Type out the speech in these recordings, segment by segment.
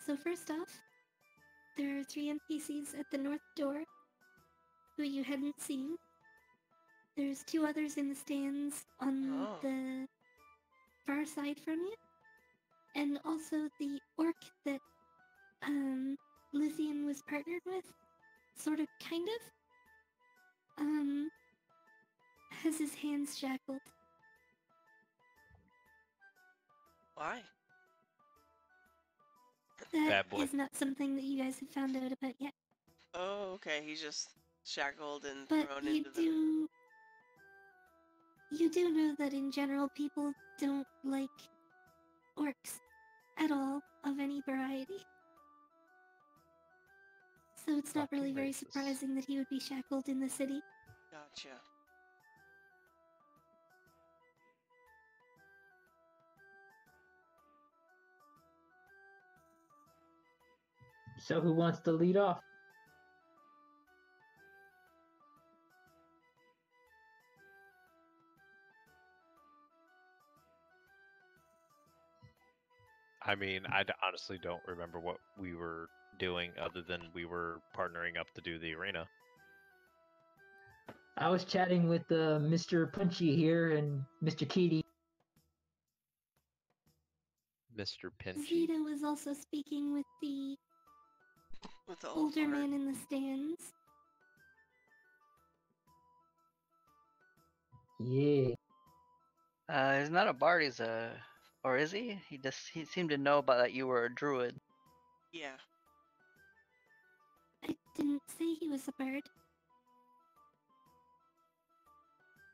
So first off, there are 3 NPCs at the north door who you hadn't seen. There's 2 others in the stands on Oh. the far side from you. And also the orc that Lithian was partnered with, sort of, kind of, has his hands shackled. Why? That Bad boy. is not something that you guys have found out about yet. Oh, okay. He's just shackled and But thrown you into the. do know that in general people don't like orcs at all of any variety. So it's not Fucking really very racist. surprising that he would be shackled in the city. Gotcha. So who wants to lead off? I mean, honestly don't remember what we were doing other than we were partnering up to do the arena. I was chatting with Mr. Punchy here and Mr. Keaty. Mr. Pinchy? Zeta was also speaking with the old older bard. man in the stands. Yeah. He's not a bard, he's a... Or is he? He seemed to know about that you were a druid. Yeah. I didn't say he was a bird.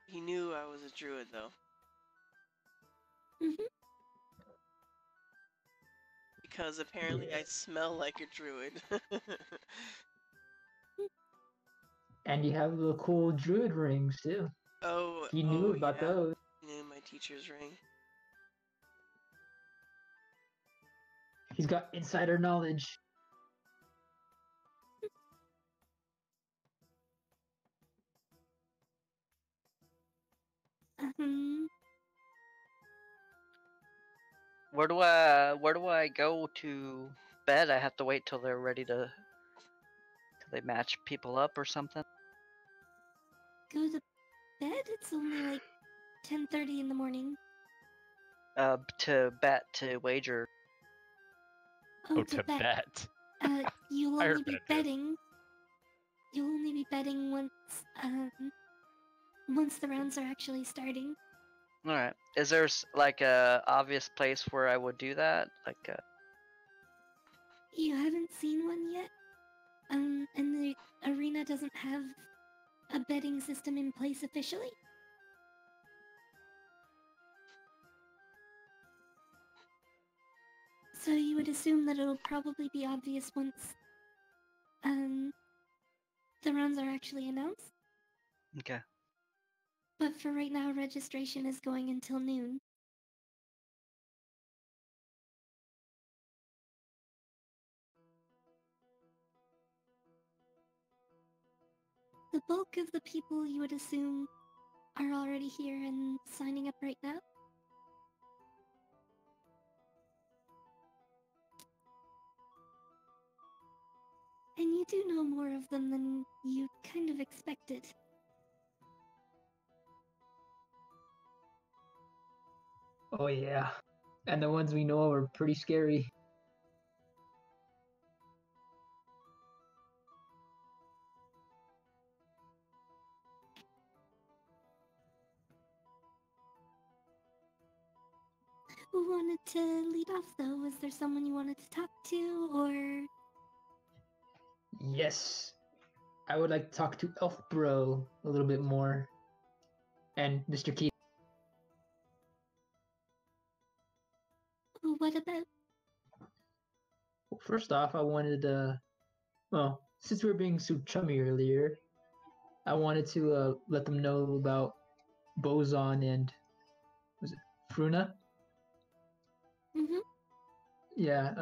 He knew I was a druid, though. Mm-hmm. Because apparently I smell like a druid. And you have the cool druid rings too. Oh, He knew about yeah. those. He knew my teacher's ring. He's got insider knowledge. Where do I go to bed? I have to wait till they're ready to... Till they match people up or something? Go to bed? It's only like 10:30 in the morning. To bet, to wager. Oh, to bet. You'll I only heard be bet, too. betting. You'll only be betting once the rounds are actually starting. Alright. Is there like a obvious place where I would do that? Like You haven't seen one yet? And the arena doesn't have a betting system in place officially? So you would assume that it'll probably be obvious once the rounds are actually announced? Okay. But for right now, registration is going until noon. The bulk of the people you would assume are already here and signing up right now. And you do know more of them than you kind of expected. Oh yeah. And the ones we know are pretty scary. Who wanted to lead off though? Was there someone you wanted to talk to, or... Yes. I would like to talk to Elf Bro a little bit more. And Mr. Keaty. What about? Well, first off, I wanted to... Well, since we were being so chummy earlier, I wanted to let them know about Boson and... Was it Fruna? Mm-hmm. Yeah,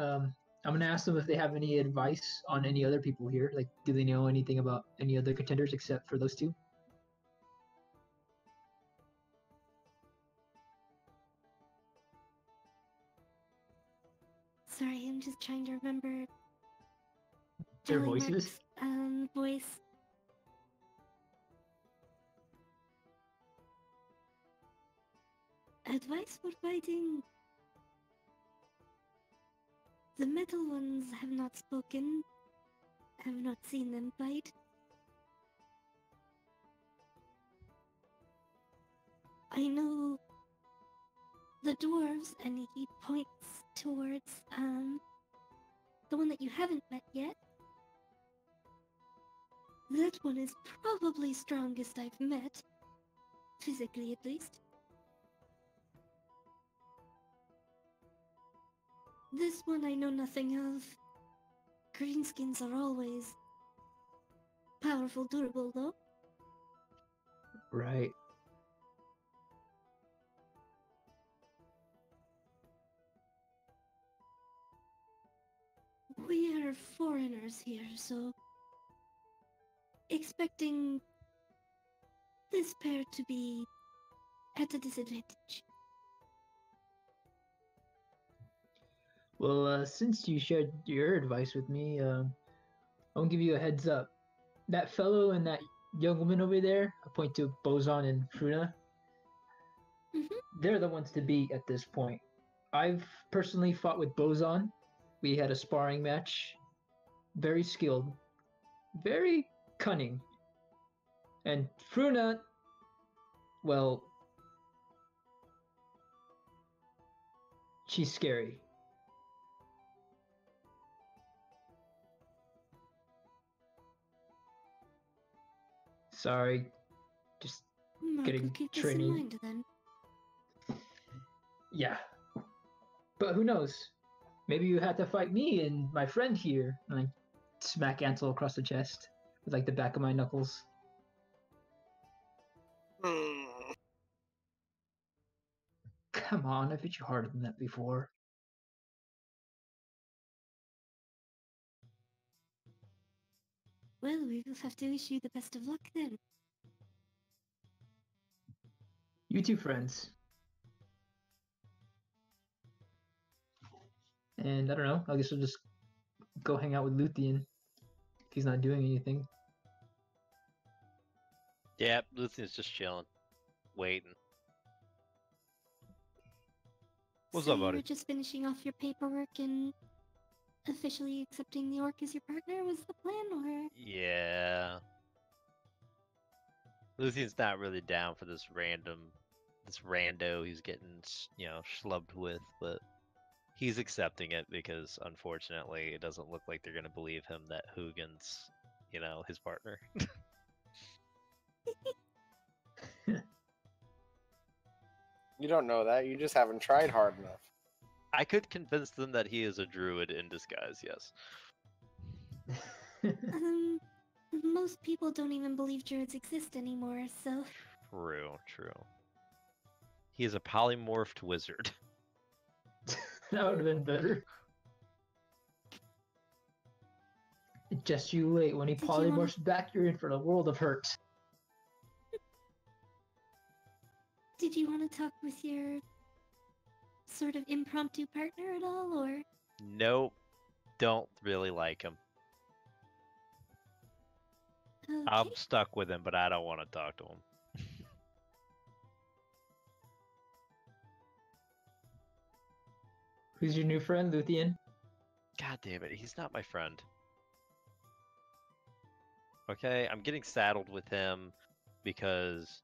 I'm gonna ask them if they have any advice on any other people here. Like, do they know anything about any other contenders except for those two? Sorry, I'm just trying to remember Their Jolly voices? Mark's, voice. Advice for fighting. The metal ones have not spoken. Have not seen them fight. I know the dwarves, and he points towards, the one that you haven't met yet. That one is probably strongest I've met. Physically, at least. This one I know nothing of. Greenskins are always powerful, durable, though. Right. We are foreigners here, so expecting this pair to be at a disadvantage. Well, since you shared your advice with me, I'll give you a heads up. That fellow and that young woman over there, I point to Bozon and Fruna, they're the ones to beat at this point. I've personally fought with Bozon. We had a sparring match. Very skilled. Very cunning. And Fruna, well, she's scary. Sorry, just Mark Getting will keep this training. in mind then. yeah. But who knows? Maybe you had to fight me and my friend here. And I smack Ansel across the chest with like the back of my knuckles. Come on, I've hit you harder than that before. Well, we will have to wish you the best of luck then. You two friends. And I don't know, I guess we'll just go hang out with Luthien if he's not doing anything. Yep, Lucian's just chilling, waiting. What's So up, you buddy? were just finishing off your paperwork and officially accepting the orc as your partner was the plan, or? Yeah. Lucian's not really down for this rando he's getting, schlubbed with, but he's accepting it because, unfortunately, it doesn't look like they're gonna believe him that Hugin's, his partner. You don't know that. You just haven't tried hard enough. I could convince them that he is a druid in disguise, yes. Most people don't even believe druids exist anymore, so... True. He is a polymorphed wizard. That would have been better. Just you wait. When he Did you wanna- polymorphs back, you're in for a world of hurt. Did you want to talk with your sort of impromptu partner at all, or? Nope. Don't really like him. Okay. I'm stuck with him, but I don't want to talk to him. Who's your new friend, Luthien? God damn it, he's not my friend. Okay, I'm getting saddled with him because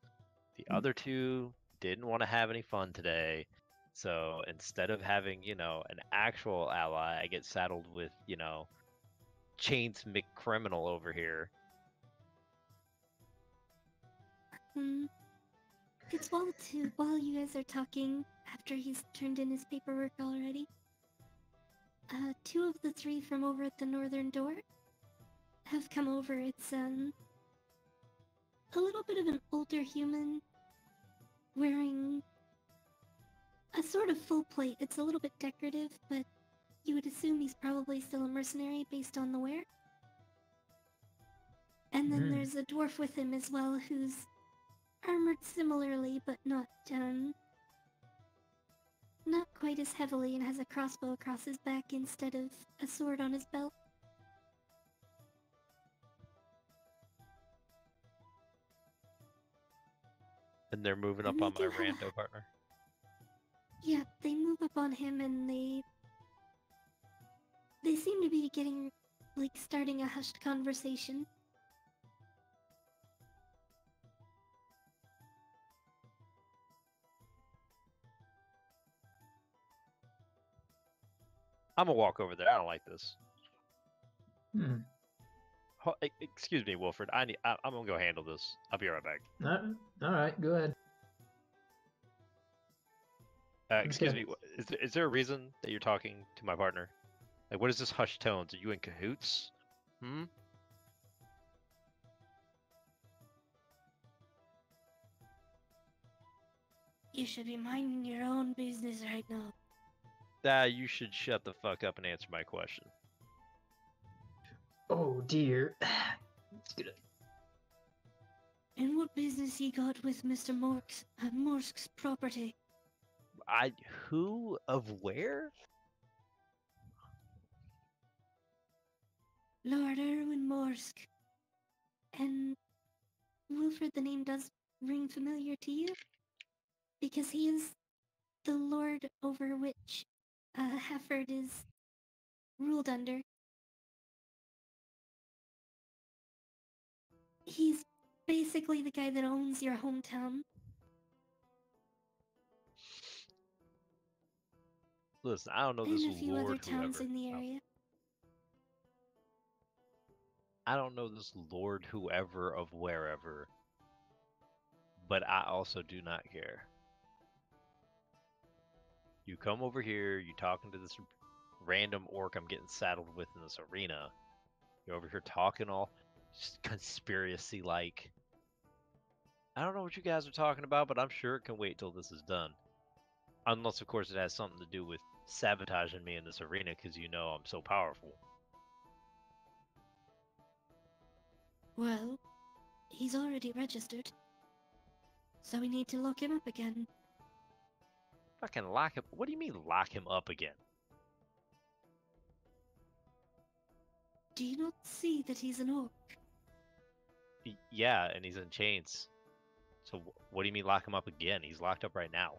the other two didn't want to have any fun today. So instead of having, an actual ally, I get saddled with, Chains McCriminal over here. It's while you guys are talking, after he's turned in his paperwork already, two of the three from over at the northern door have come over. It's, a little bit of an older human wearing a sort of full plate. It's a little bit decorative, but you would assume he's probably still a mercenary based on the wear. And then there's a dwarf with him as well who's armored similarly, but not not quite as heavily and has a crossbow across his back instead of a sword on his belt. And they're moving And up they on my do have a- rando partner. Yeah, they move up on him and they seem to be starting a hushed conversation. I'm gonna walk over there. I don't like this. Hmm. Excuse me, Wilfred. I'm gonna go handle this. I'll be right back. All right, go ahead. Excuse Okay. me. Is there a reason that you're talking to my partner? Like, what is this hushed tones? Are you in cahoots? Hmm. You should be minding your own business right now. You should shut the fuck up and answer my question. Oh dear. Let's get it. And what business you got with Mr. Morsk's property? Who of where? Lord Erwin Morsk. And Wilfred, the name does ring familiar to you? Because he is the lord over which Hefford is ruled under. He's basically the guy that owns your hometown. Listen, I don't know this And a few Lord other towns whoever. in the Oh, area. I don't know this Lord whoever of wherever. But I also do not care. You come over here, you talking to this random orc I'm getting saddled with in this arena. You're over here talking all conspiracy-like. I don't know what you guys are talking about, but I'm sure it can wait till this is done. Unless, of course, it has something to do with sabotaging me in this arena because you know I'm so powerful. Well, he's already registered. So we need to lock him up again. Fucking lock him. What do you mean lock him up again? Do you not see that he's an orc? Yeah, and he's in chains. So what do you mean lock him up again? He's locked up right now.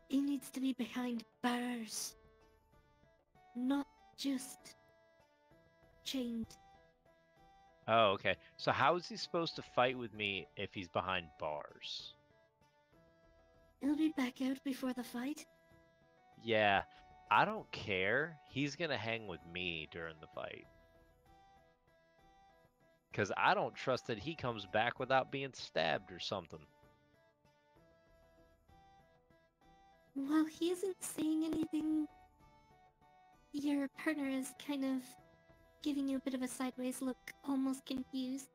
He needs to be behind bars. Not just chained. Oh, okay. So how is he supposed to fight with me if he's behind bars? He'll be back out before the fight. Yeah, I don't care. He's gonna hang with me during the fight. Because I don't trust that he comes back without being stabbed or something. While he isn't saying anything, your partner is kind of giving you a bit of a sideways look, almost confused.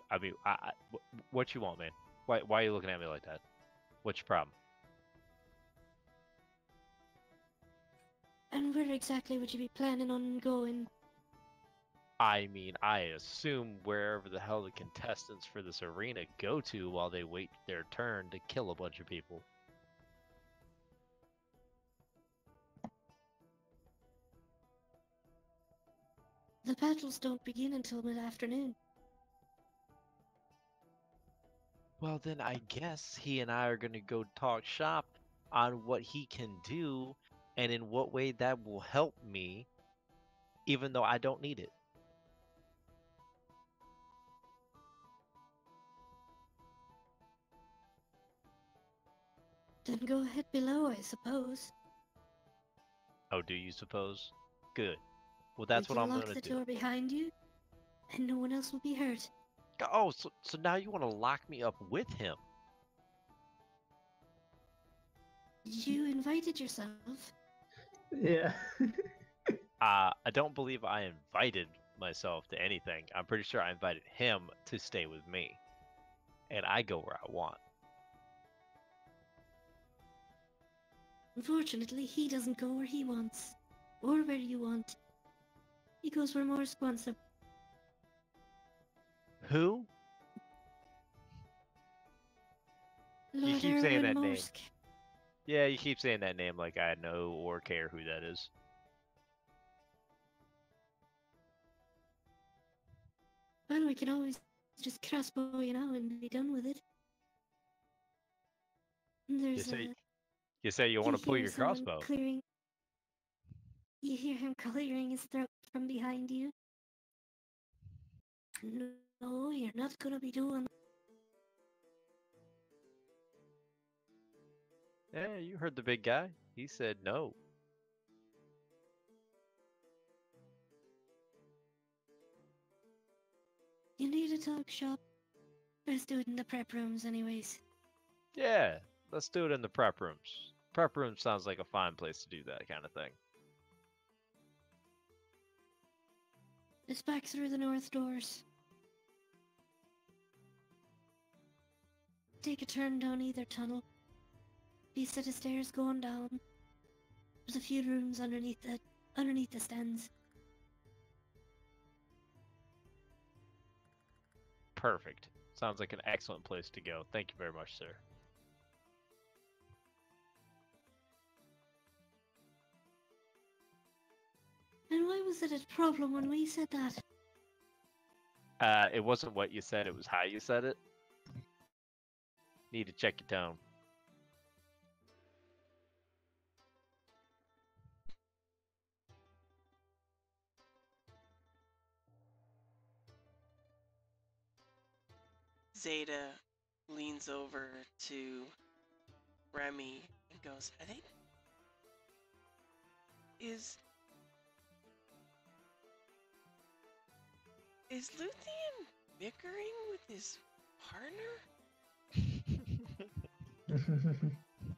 I mean, what you want, man? Why are you looking at me like that? What's your problem? And where exactly would you be planning on going? I mean, I assume wherever the hell the contestants for this arena go to while they wait their turn to kill a bunch of people. The battles don't begin until mid-afternoon. Well, then I guess he and I are going to go talk shop on what he can do and in what way that will help me, even though I don't need it. Then go ahead below, I suppose. Oh, do you suppose? Good. Well, that's We what can I'm lock going to the do. door behind you, and no one else will be hurt. Oh, so now you want to lock me up with him? You invited yourself. Yeah. I don't believe I invited myself to anything. I'm pretty sure I invited him to stay with me. And I go where I want. Unfortunately, he doesn't go where he wants, or where you want. He goes where Morsk wants him. Who? You Lord keep saying Erwin that name. Morsk. Yeah, you keep saying that name like I know or care who that is. Well, we can always just crossbow you now and be done with it. There's You say you want to pull hear your someone crossbow. clearing. You hear him clearing his throat from behind you. No, you're not gonna be doing. Yeah, you heard the big guy. He said no. You need a talk shop. Let's do it in the prep rooms, anyways. Yeah, let's do it in the prep rooms. Prep room sounds like a fine place to do that kind of thing. It's back through the north doors. Take a turn down either tunnel. Be set of stairs going down. There's a few rooms underneath the stands. Perfect. Sounds like an excellent place to go. Thank you very much, sir. And why was it a problem when we said that? It wasn't what you said, it was how you said it. Need to check your tone. Zeta leans over to Remy and goes, I think is Luthien bickering with his partner?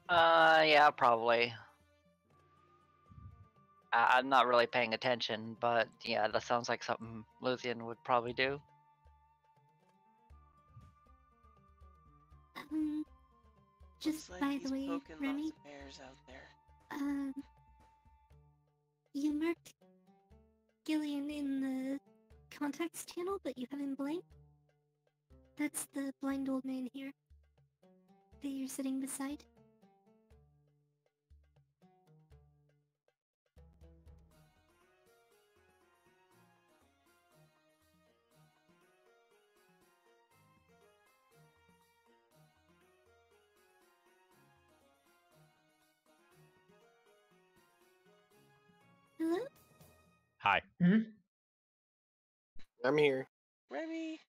Yeah, probably. I'm not really paying attention, but yeah, that sounds like something Luthien would probably do. Just Looks like by he's the way, poking Remy, lots of bears out there. you marked Gillian in the contacts channel, but you haven't blanked. That's the blind old man here that you're sitting beside. Hello? Hi. I'm here. Remy,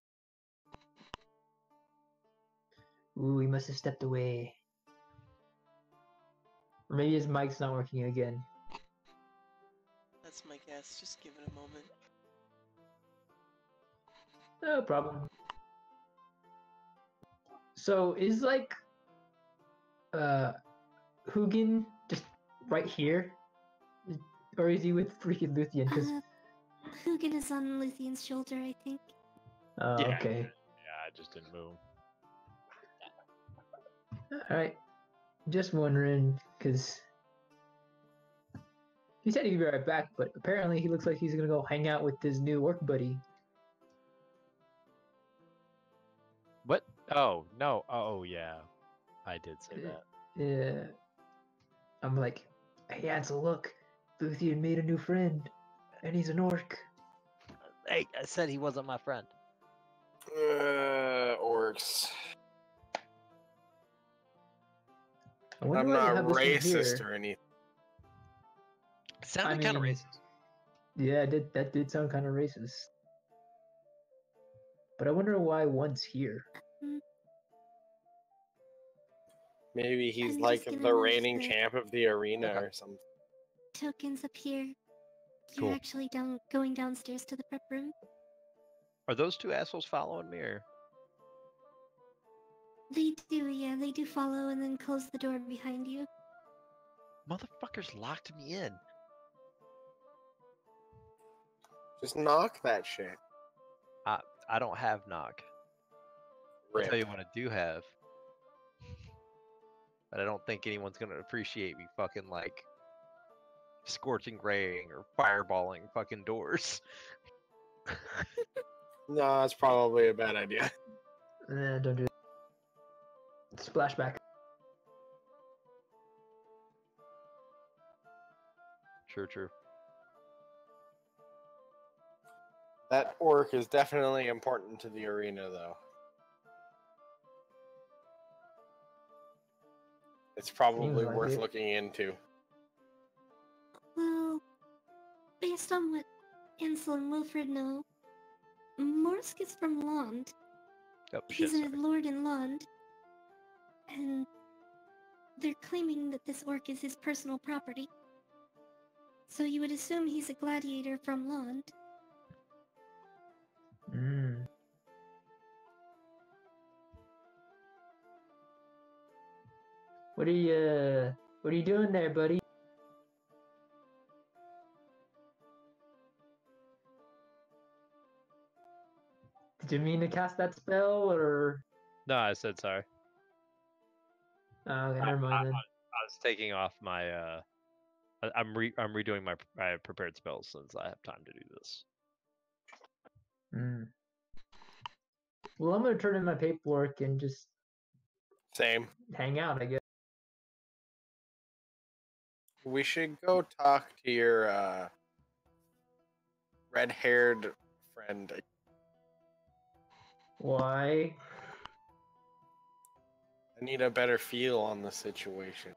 Ooh, he must have stepped away. Or maybe his mic's not working again. that's my guess. Just give it a moment. No problem. So is like Hugin just right here? Or is he with freaking Luthien? Because Hugin is on Luthien's shoulder, I think. Yeah. okay. Yeah, I just didn't move. Alright. Just wondering, because he said he'd be right back, but apparently he looks like he's gonna go hang out with his new work buddy. What? Oh, no. Oh, yeah. I did say that. Yeah. I'm like, hey Ansel, look. Luthien made a new friend. And he's an orc. Hey, I said he wasn't my friend. Orcs. I wonder I'm why they not have this one racist here. or anything. Sounded kind of racist. Yeah, that did sound kind of racist. But I wonder why one's here. Maybe he's I'm like just gonna the move reigning the champ of the arena Okay. or something. Tokens up here. Cool. You're actually going downstairs to the prep room. Are those two assholes following me, or? They do, yeah, they do follow and then close the door behind you. Motherfuckers locked me in. Just knock that shit. I don't have knock. I'll Rip. tell you what I do have. But I don't think anyone's gonna appreciate me fucking like scorching raying or fireballing fucking doors. No, that's probably a bad idea. Don't do it. Splashback. True. That orc is definitely important to the arena, though. It's probably like worth it. looking into. Well, based on what Ansel and Wilfred know, Morsk is from Lond. Oh, He's shit, a sorry. lord in Lond. And they're claiming that this orc is his personal property. So you would assume he's a gladiator from Lond. Mm. What are you doing there, buddy? Did you mean to cast that spell, or? No, I said sorry. Oh, okay, never mind then. I was taking off my. I'm redoing my prepared spells since I have time to do this. Mm. Well, I'm gonna turn in my paperwork and just Same. hang out, I guess. We should go talk to your red-haired friend. Why? I need a better feel on the situation.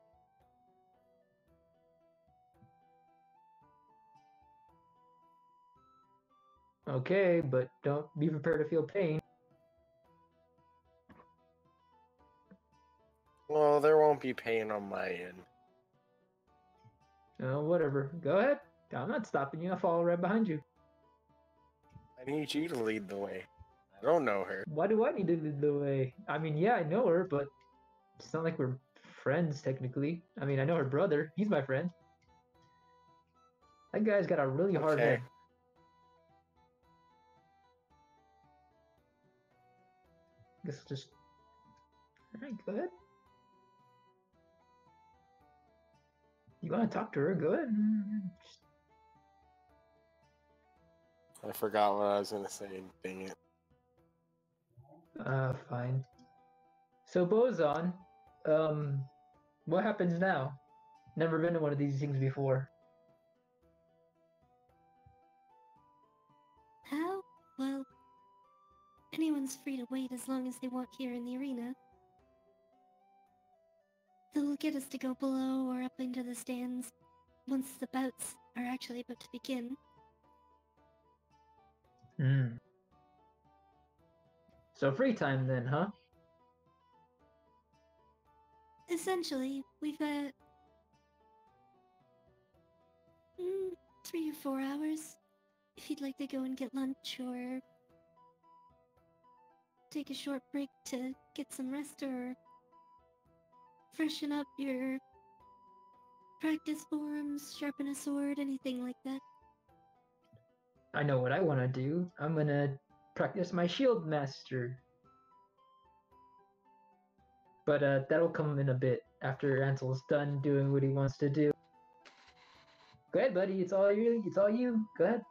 Okay, but don't be prepared to feel pain. Well, there won't be pain on my end. Oh, whatever. Go ahead. I'm not stopping you. I'll follow right behind you. I need you to lead the way. I don't know her. Why do I need to lead the way? I mean, yeah, I know her, but it's not like we're friends, technically. I mean, I know her brother. He's my friend. That guy's got a really hard Okay. head. Guess just... Alright, go ahead. You want to talk to her? Go ahead. I forgot what I was gonna say. Dang it. Fine. So, Boson, what happens now? Never been to one of these things before. How? Well, anyone's free to wait as long as they want here in the arena. They'll get us to go below or up into the stands once the bouts are actually about to begin. Hmm. So free time then, huh? Essentially, we've got 3 or 4 hours. If you'd like to go and get lunch or take a short break to get some rest or freshen up your practice forms, sharpen a sword, anything like that. I know what I want to do. I'm gonna practice my shield master. But that'll come in a bit after Ansel's done doing what he wants to do. Go ahead, buddy. It's all you. It's all you. Go ahead.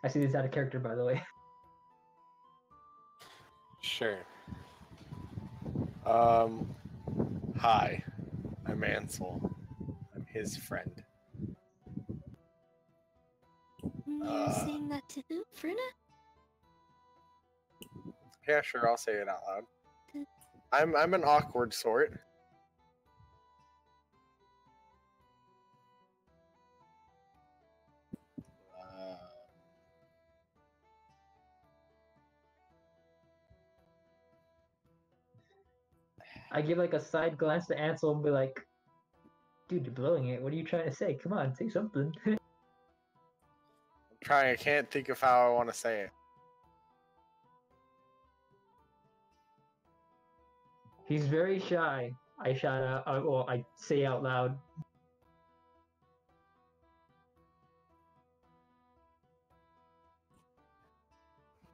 I see this out of character, by the way. Sure. Hi. I'm Ansel. I'm his friend. You're saying that to who? Fruna? Yeah, sure. I'll say it out loud. I'm an awkward sort. I give like a side glance to Ansel and be like, dude, you're blowing it. What are you trying to say? Come on, say something. I can't think of how I want to say it. He's very shy. I shout out, well, I say out loud.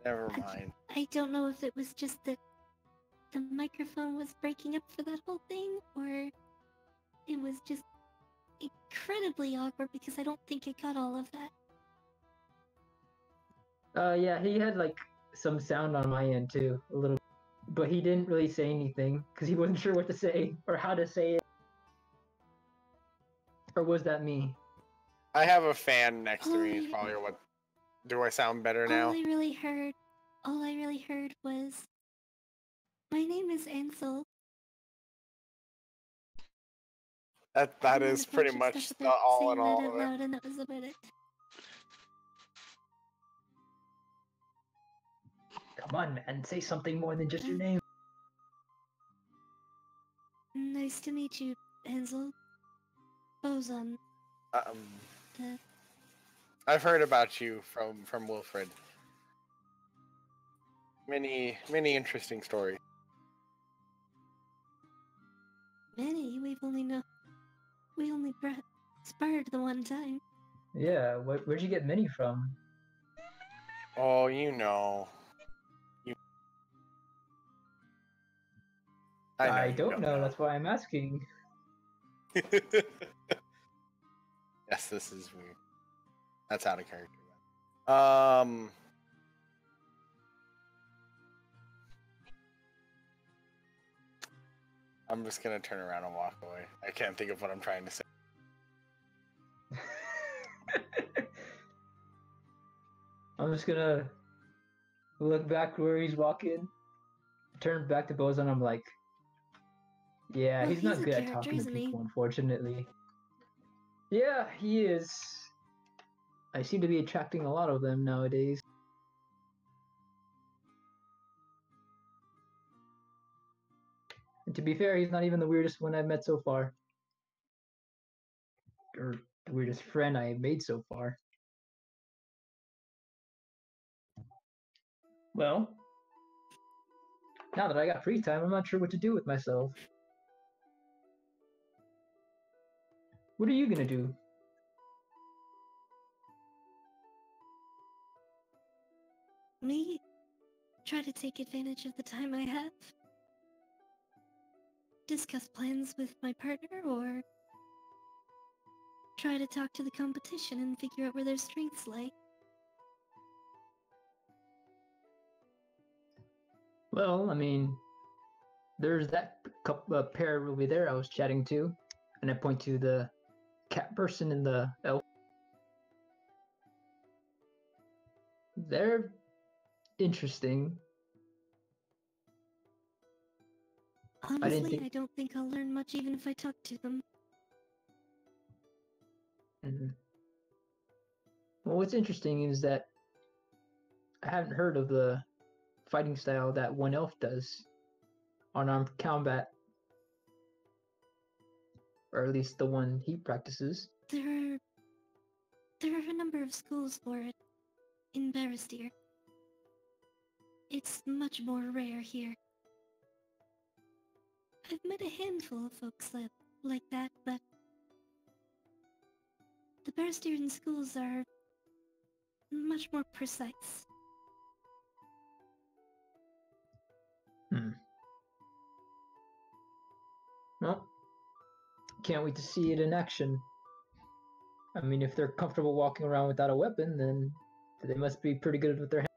Never mind. I don't know if it was just that the microphone was breaking up for that whole thing, or it was just incredibly awkward because I don't think it got all of that. Yeah, he had like some sound on my end too, a little, but he didn't really say anything because he wasn't sure what to say or how to say it. Or was that me? I have a fan next to me. It's Oh, probably what. Do I sound better all now? I really heard was, "My name is Ansel." That And then is a pretty bunch of much stuff about all saying in that all. out loud, and that was about it. Come on, man, say something more than just your name. Nice to meet you, Ansel. Boson. The I've heard about you from Wilfred. Many interesting stories. many we only sparred the one time. Yeah, where'd you get Minnie from? Oh, you know. I know I you don't know. That's why I'm asking. Yes, this is weird. That's out of character. Um. I'm just gonna turn around and walk away. I can't think of what I'm trying to say. I'm just gonna look back where he's walking, turn back to Boson. I'm like, yeah, Well, he's he's not a good at character, talking to isn't he? people, unfortunately. Yeah, he is. I seem to be attracting a lot of them nowadays. And to be fair, he's not even the weirdest one I've met so far. Or the weirdest friend I have made so far. Well, now that I got free time, I'm not sure what to do with myself. What are you gonna do? Me? Try to take advantage of the time I have. Discuss plans with my partner, or try to talk to the competition and figure out where their strengths lay. Well, I mean, there's that pair over there I was chatting to, and I point to the cat person and the elf. They're interesting. Honestly, I don't think I'll learn much even if I talk to them. Mhm. Well, what's interesting is that I haven't heard of the fighting style that one elf does, unarmed combat, or at least the one he practices. There are a number of schools for it in Barristir. It's much more rare here. I've met a handful of folks like that, but the Barristiran schools are much more precise. Well, can't wait to see it in action. I mean, if they're comfortable walking around without a weapon, then they must be pretty good with their hands.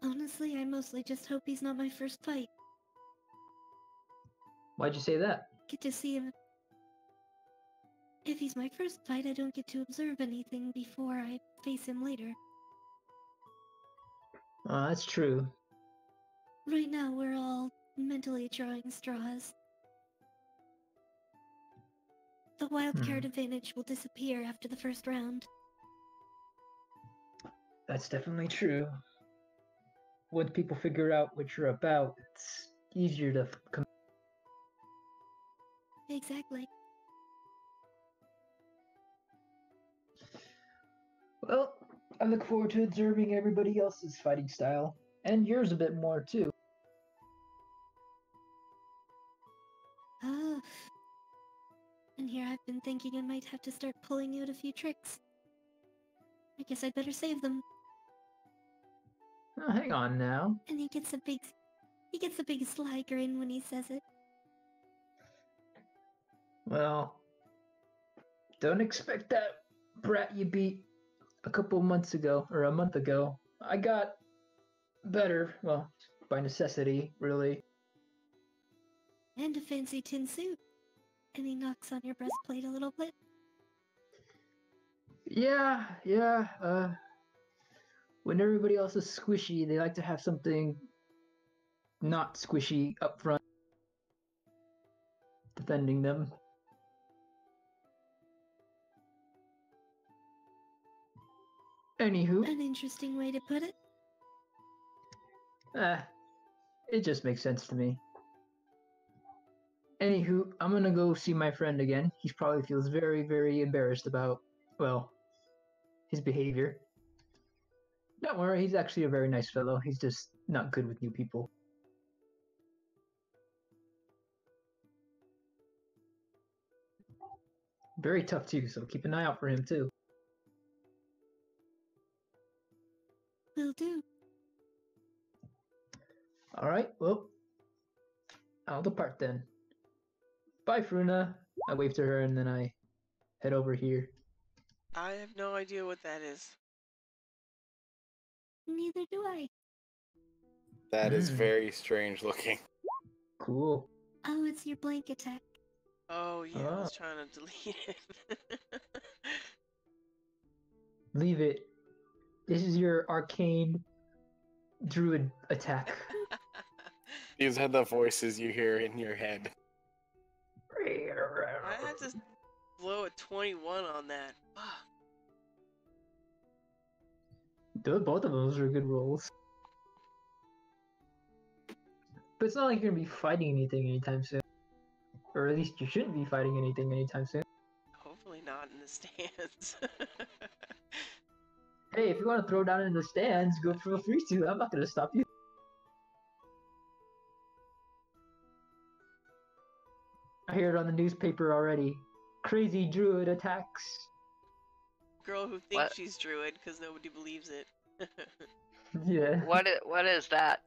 Honestly, I mostly just hope he's not my first fight. Why'd you say that? Get to see him. If he's my first fight, I don't get to observe anything before I face him later. That's true. Right now, we're all mentally drawing straws. The wildcard advantage will disappear after the first round. That's definitely true. Once people figure out what you're about, it's easier to Exactly. Well, I look forward to observing everybody else's fighting style, and yours a bit more too. Ah. And here I've been thinking I might have to start pulling out a few tricks. I guess I'd better save them. Oh, hang on now. And he gets a big sly grin when he says it. Well, don't expect that brat you beat a couple months ago, or a month ago, I got better, well, by necessity, really. And a fancy tin suit. And he knocks on your breastplate a little bit. Yeah, when everybody else is squishy, they like to have something not squishy up front, defending them. Anywho, An interesting way to put it. it just makes sense to me. Anywho, I'm gonna go see my friend again. He probably feels very, very embarrassed about, well, his behavior. Don't worry, he's actually a very nice fellow. He's just not good with new people. Very tough too, so keep an eye out for him too. Will do. Alright, well, I'll depart then. Bye, Fruna. I wave to her and then I head over here. I have no idea what that is. Neither do I. That is Mm. very strange looking. Cool. Oh, it's your blank attack. Oh yeah, I Ah. was trying to delete it. Leave it. This is your arcane druid attack. These are the voices you hear in your head. I had to blow a 21 on that. Fuck. Both of those are good rolls. But it's not like you're gonna be fighting anything anytime soon. Or at least you shouldn't be fighting anything anytime soon. Hopefully not in the stands. Hey, if you want to throw down in the stands, go feel free to. I'm not gonna stop you. I hear it on the newspaper already. Crazy druid attacks. Girl who thinks What? she's druid because nobody believes it. Yeah. What is that?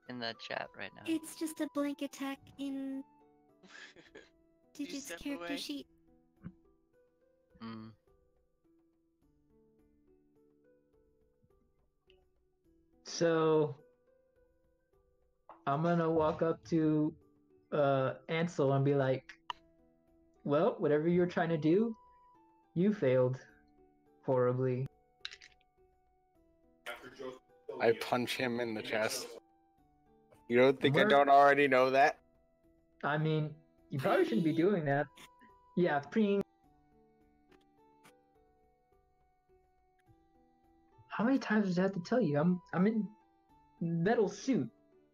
In the chat right now. It's just a blank attack in You Digit's step character away? sheet. Mm. So I'm gonna walk up to Ansel and be like, well, whatever you're trying to do, you failed horribly. I punch him in the chest. You don't think I Where- don't already know that? I mean, you probably shouldn't be doing that. Yeah, preen. How many times does I have to tell you? I'm in metal suit.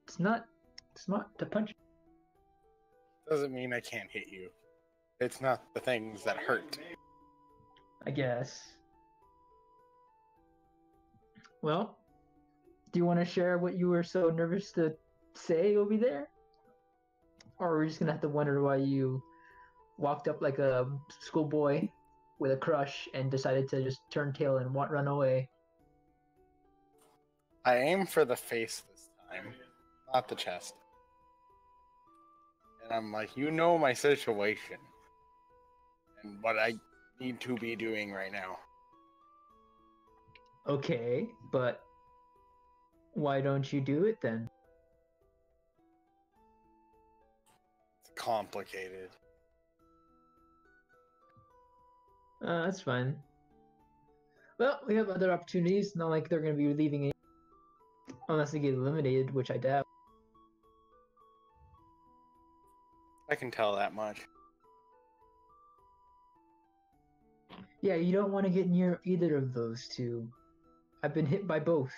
It's not smart to punch. Doesn't mean I can't hit you. It's not the things that hurt. I guess. Well, do you want to share what you were so nervous to say over there? Or are we just gonna have to wonder why you walked up like a schoolboy with a crush and decided to just turn tail and run away? I aim for the face this time, not the chest. And I'm like, you know my situation. And what I need to be doing right now. Okay, but why don't you do it then? It's complicated. That's fine. Well, we have other opportunities. Not like they're gonna be leaving it unless they get eliminated, which I doubt. I can tell that much. Yeah, you don't want to get near either of those two. I've been hit by both.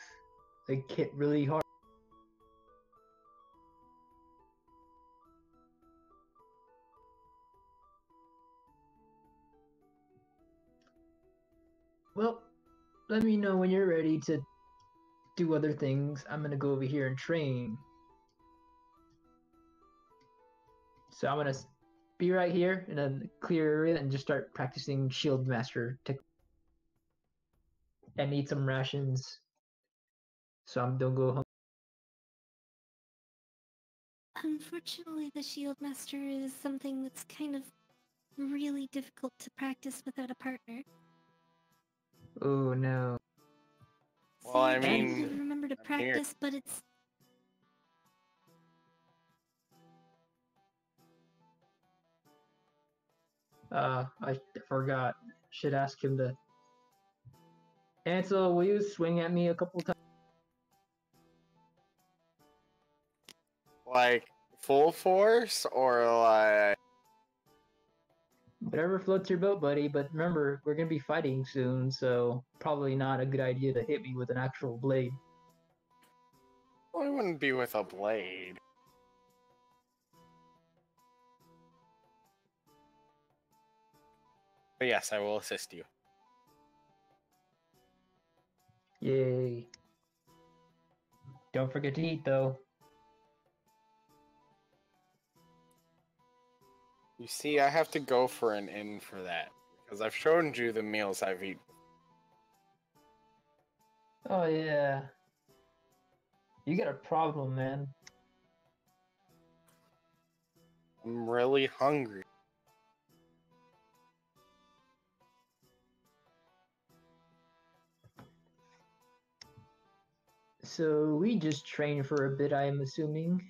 Like, hit really hard. Well, let me know when you're ready to do other things. I'm gonna go over here and train. So I'm gonna be right here in a clear area and just start practicing Shield Master technique. And eat some rations, so I don't go home. Unfortunately, the Shield Master is something that's kind of really difficult to practice without a partner. Oh no. Well, I See, I mean, would remember to I'm here. practice, but it's I forgot. Should ask him to. Ansel, will you swing at me a couple times? Like full force or like? Whatever floats your boat, buddy. But remember, we're gonna be fighting soon, so probably not a good idea to hit me with an actual blade. Well, it wouldn't be with a blade. But yes, I will assist you. Yay. Don't forget to eat, though. You see, I have to go for an inn for that because I've shown you the meals I've eaten. Oh, yeah. You got a problem, man. I'm really hungry. So we just trained for a bit, I'm assuming.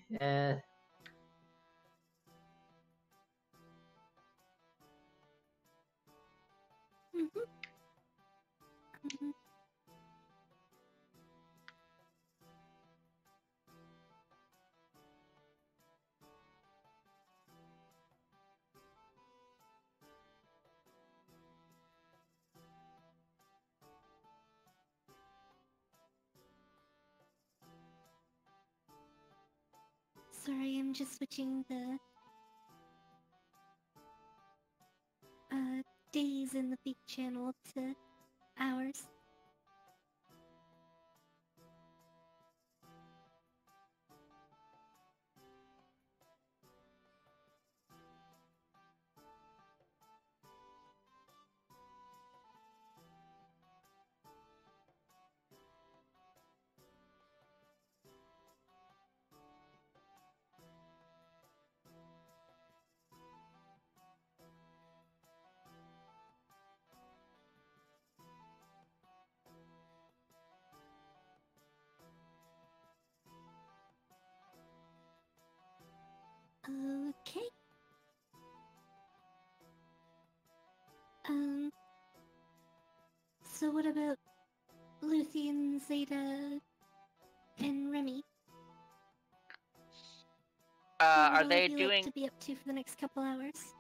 mhm. Mhm. Sorry, I'm just switching the days in the big channel to hours. Okay. Um, so what about Luthien, Zeta, and Remy? Are What they would you like doing to be up to for the next couple hours?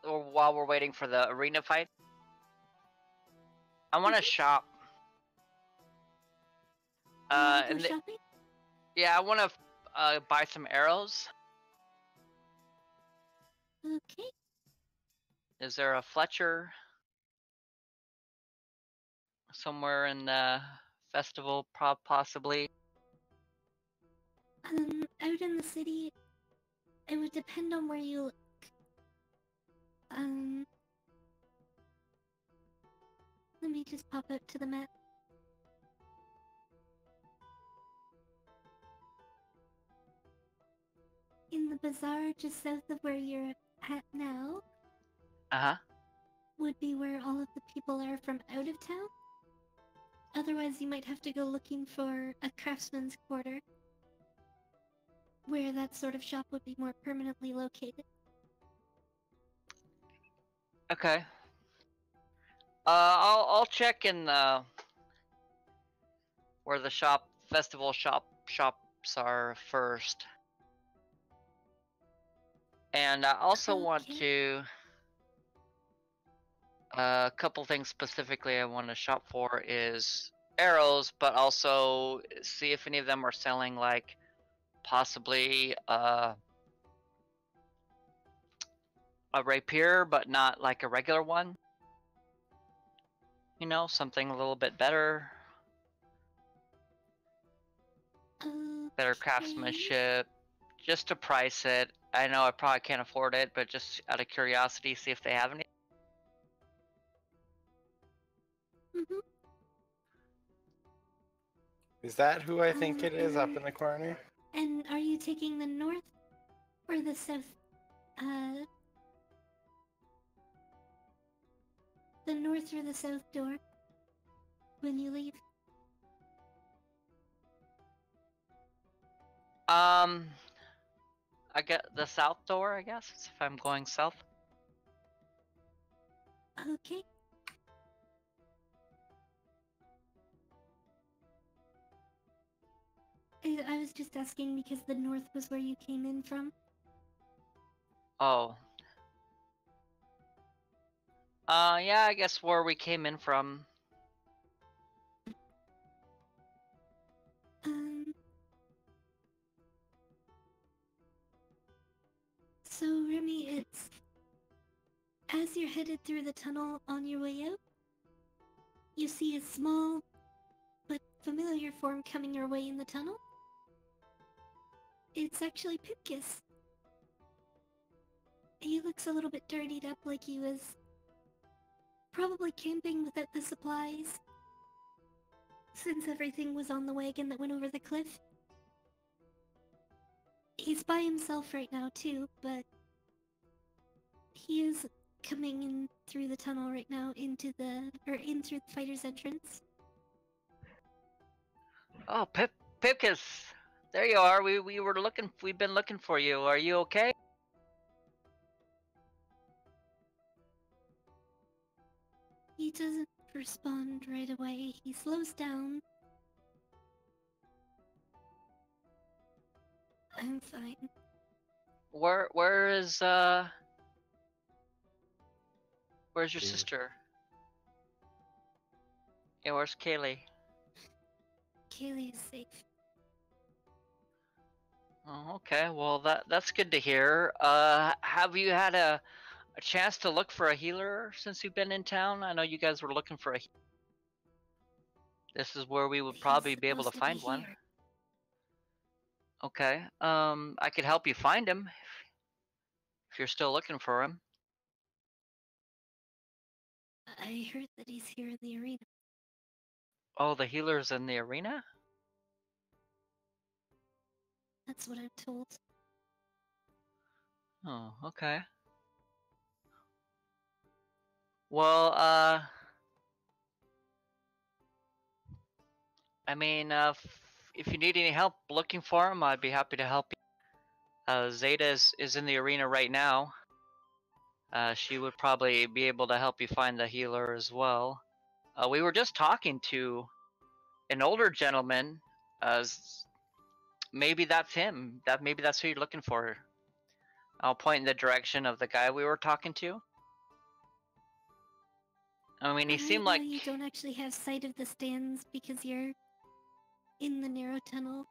or while we're waiting for the arena fight? I want to shop. You wanna go And shopping? yeah, I want to buy some arrows. Okay. Is there a Fletcher somewhere in the festival? Possibly. Out in the city, it would depend on where you look. Let me just pop out to the map. In the bazaar just south of where you're at now would be where all of the people are from out of town. Otherwise, you might have to go looking for a craftsman's quarter, where that sort of shop would be more permanently located. Okay. I'll check in where the festival shops are first. And I also want Okay. to a couple things specifically I want to shop for is arrows, but also see if any of them are selling like possibly a rapier, but not like a regular one. You know, something a little bit better. Better Okay. craftsmanship. Just to price it. I know I probably can't afford it, but just out of curiosity, see if they have any. Mhm. Is that who I think it is up in the corner? And are you taking the north or the south Uh, the north or the south door when you leave. I get the south door, I guess, if I'm going south. Okay. I was just asking because the north was where you came in from. Oh. Yeah, I guess where we came in from. So Remy, it's as you're headed through the tunnel on your way out, you see a small but familiar form coming your way in the tunnel. It's actually Pipkiss. He looks a little bit dirtied up, like he was probably camping without the supplies, since everything was on the wagon that went over the cliff. He's by himself right now too, but he is coming in through the tunnel right now in through the fighter's entrance. Oh, Pipkiss, there you are. We've been looking for you. Are you okay? He doesn't respond right away. He slows down. I'm fine. Where's your Kaylee. sister? Yeah, where's Kaylee? Kaylee is safe. Oh, okay. Well, that's good to hear. Have you had a chance to look for a healer since you've been in town? I know you guys were looking for a. This is where we would probably He's be able to supposed find be one. here. Okay. I could help you find him if you're still looking for him. I heard that he's here in the arena. Oh, the healer's in the arena? That's what I'm told. Oh, okay. Well, I mean, if you need any help looking for him, I'd be happy to help you. Zeta is in the arena right now. She would probably be able to help you find the healer as well. We were just talking to an older gentleman. Maybe that's him. Maybe that's who you're looking for. I'll point in the direction of the guy we were talking to. I mean, he seemed like You don't actually have sight of the stands because you're in the narrow tunnel.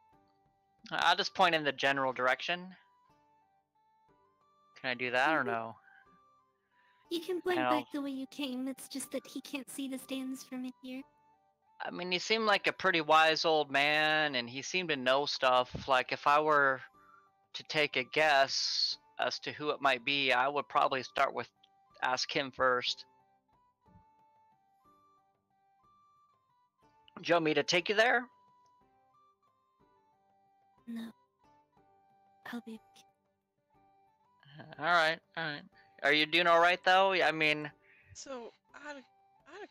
I'll just point in the general direction. Can I do that or no? You can point I'll- back the way you came, it's just that he can't see the stands from in here. I mean, he seemed like a pretty wise old man, and he seemed to know stuff. Like, if I were to take a guess as to who it might be, I would probably start with ask him first. Do you want me to take you there? No. I'll be okay. Alright, alright. Are you doing alright, though? I mean, So out of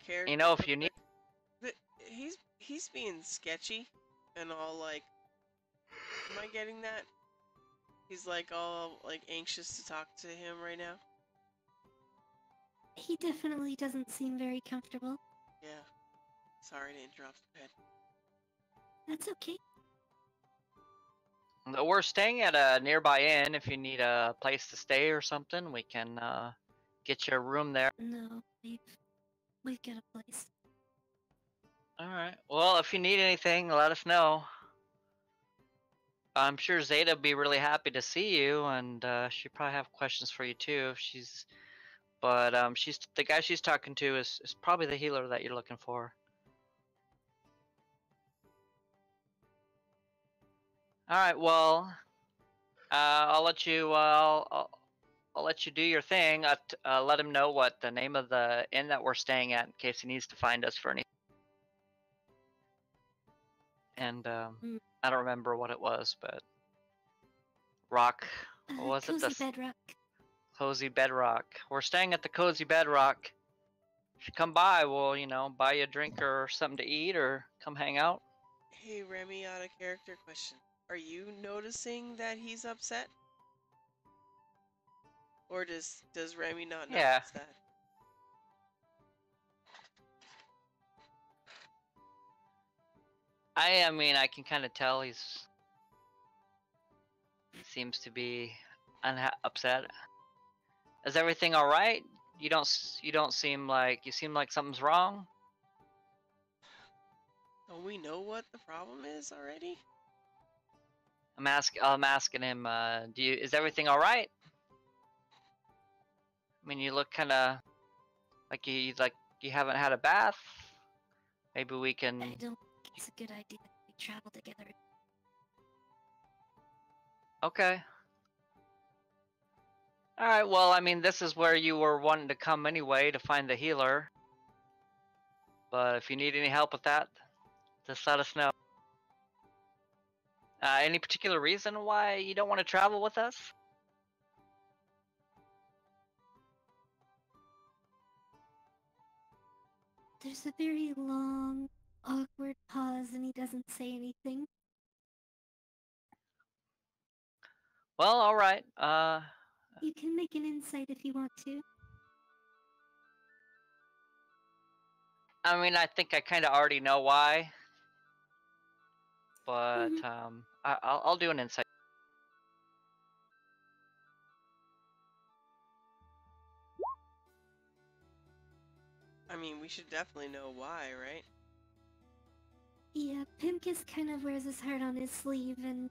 character. you know, if real you need. quick, he's being sketchy and all like. Am I getting that? He's like all like anxious to talk to him right now. He definitely doesn't seem very comfortable. Yeah. Sorry to interrupt, Ben. That's okay. We're staying at a nearby inn. If you need a place to stay or something, we can get you a room there. No, we've got a place. Alright. Well, if you need anything, let us know. I'm sure Zeta would be really happy to see you, and she'd probably have questions for you too if she's. But she's the guy she's talking to is probably the healer that you're looking for. All right. Well, I'll let you. I'll let you do your thing. Let him know what the name of the inn that we're staying at in case he needs to find us for anything. And I don't remember what it was, but Rock. What was it? Cozy Bedrock. Cozy Bedrock. We're staying at the Cozy Bedrock. If you come by, we'll, buy you a drink or something to eat or come hang out. Hey, Remy, out of character question. Are you noticing that he's upset? Or does Remy not notice Yeah. that? I mean, I can kind of tell he seems to be upset. Is everything all right? You don't seem like you seem like something's wrong. Don't we know what the problem is already? I'm asking him. Is everything all right? I mean, you look kind of like you haven't had a bath. Maybe we can. I don't think it's a good idea that we travel together. Okay. Alright, well, I mean, this is where you were wanting to come anyway, to find the healer. But if you need any help with that, just let us know. Any particular reason why you don't want to travel with us? There's a very long, awkward pause and he doesn't say anything. Well, alright. You can make an insight if you want to. I mean, I think I kind of already know why. But, I'll do an insight. I mean, we should definitely know why, right? Yeah, Pimkus kind of wears his heart on his sleeve, and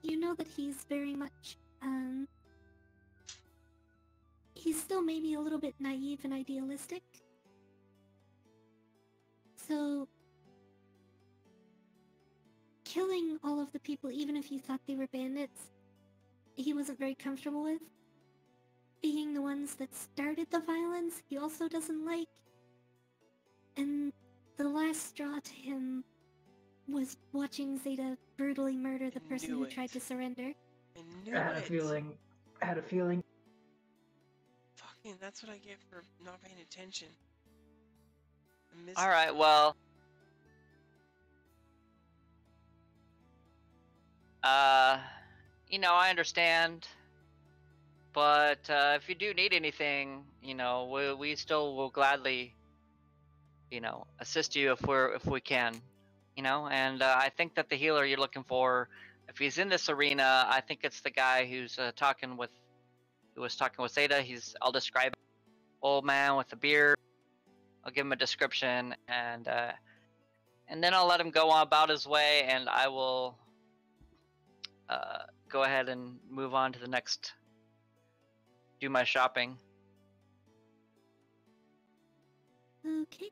you know that he's very much, he's still maybe a little bit naive and idealistic. So, killing all of the people, even if you thought they were bandits, he wasn't very comfortable with. Being the ones that started the violence, he also doesn't like. And the last straw to him was watching Zeta brutally murder the person who tried to surrender. I knew I had it. I had a feeling. Fucking, that's what I get for not paying attention. Alright, well. I understand. But if you do need anything, we still will gladly, assist you if we can, And I think that the healer you're looking for, if he's in this arena, I think it's the guy who was talking with Zeta. I'll describe old man with a beard. I'll give him a description, and then I'll let him go on about his way, and I will go ahead and move on to the next. Do my shopping. Okay.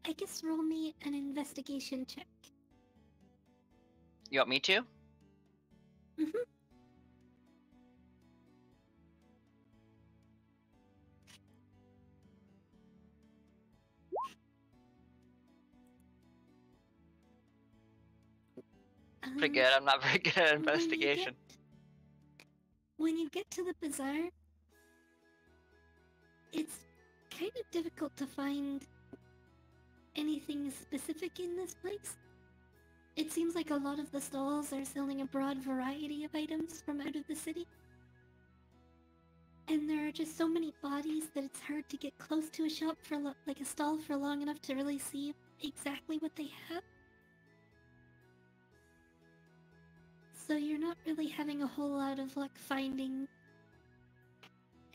I guess roll me an investigation check. You want me to? Mm-hmm. Pretty good. I'm not very good at investigation. When you get to the bazaar, it's kind of difficult to find anything specific in this place. It seems like a lot of the stalls are selling a broad variety of items from out of the city. And there are just so many bodies that it's hard to get close to a shop for like a stall for long enough to really see exactly what they have. So you're not really having a whole lot of luck finding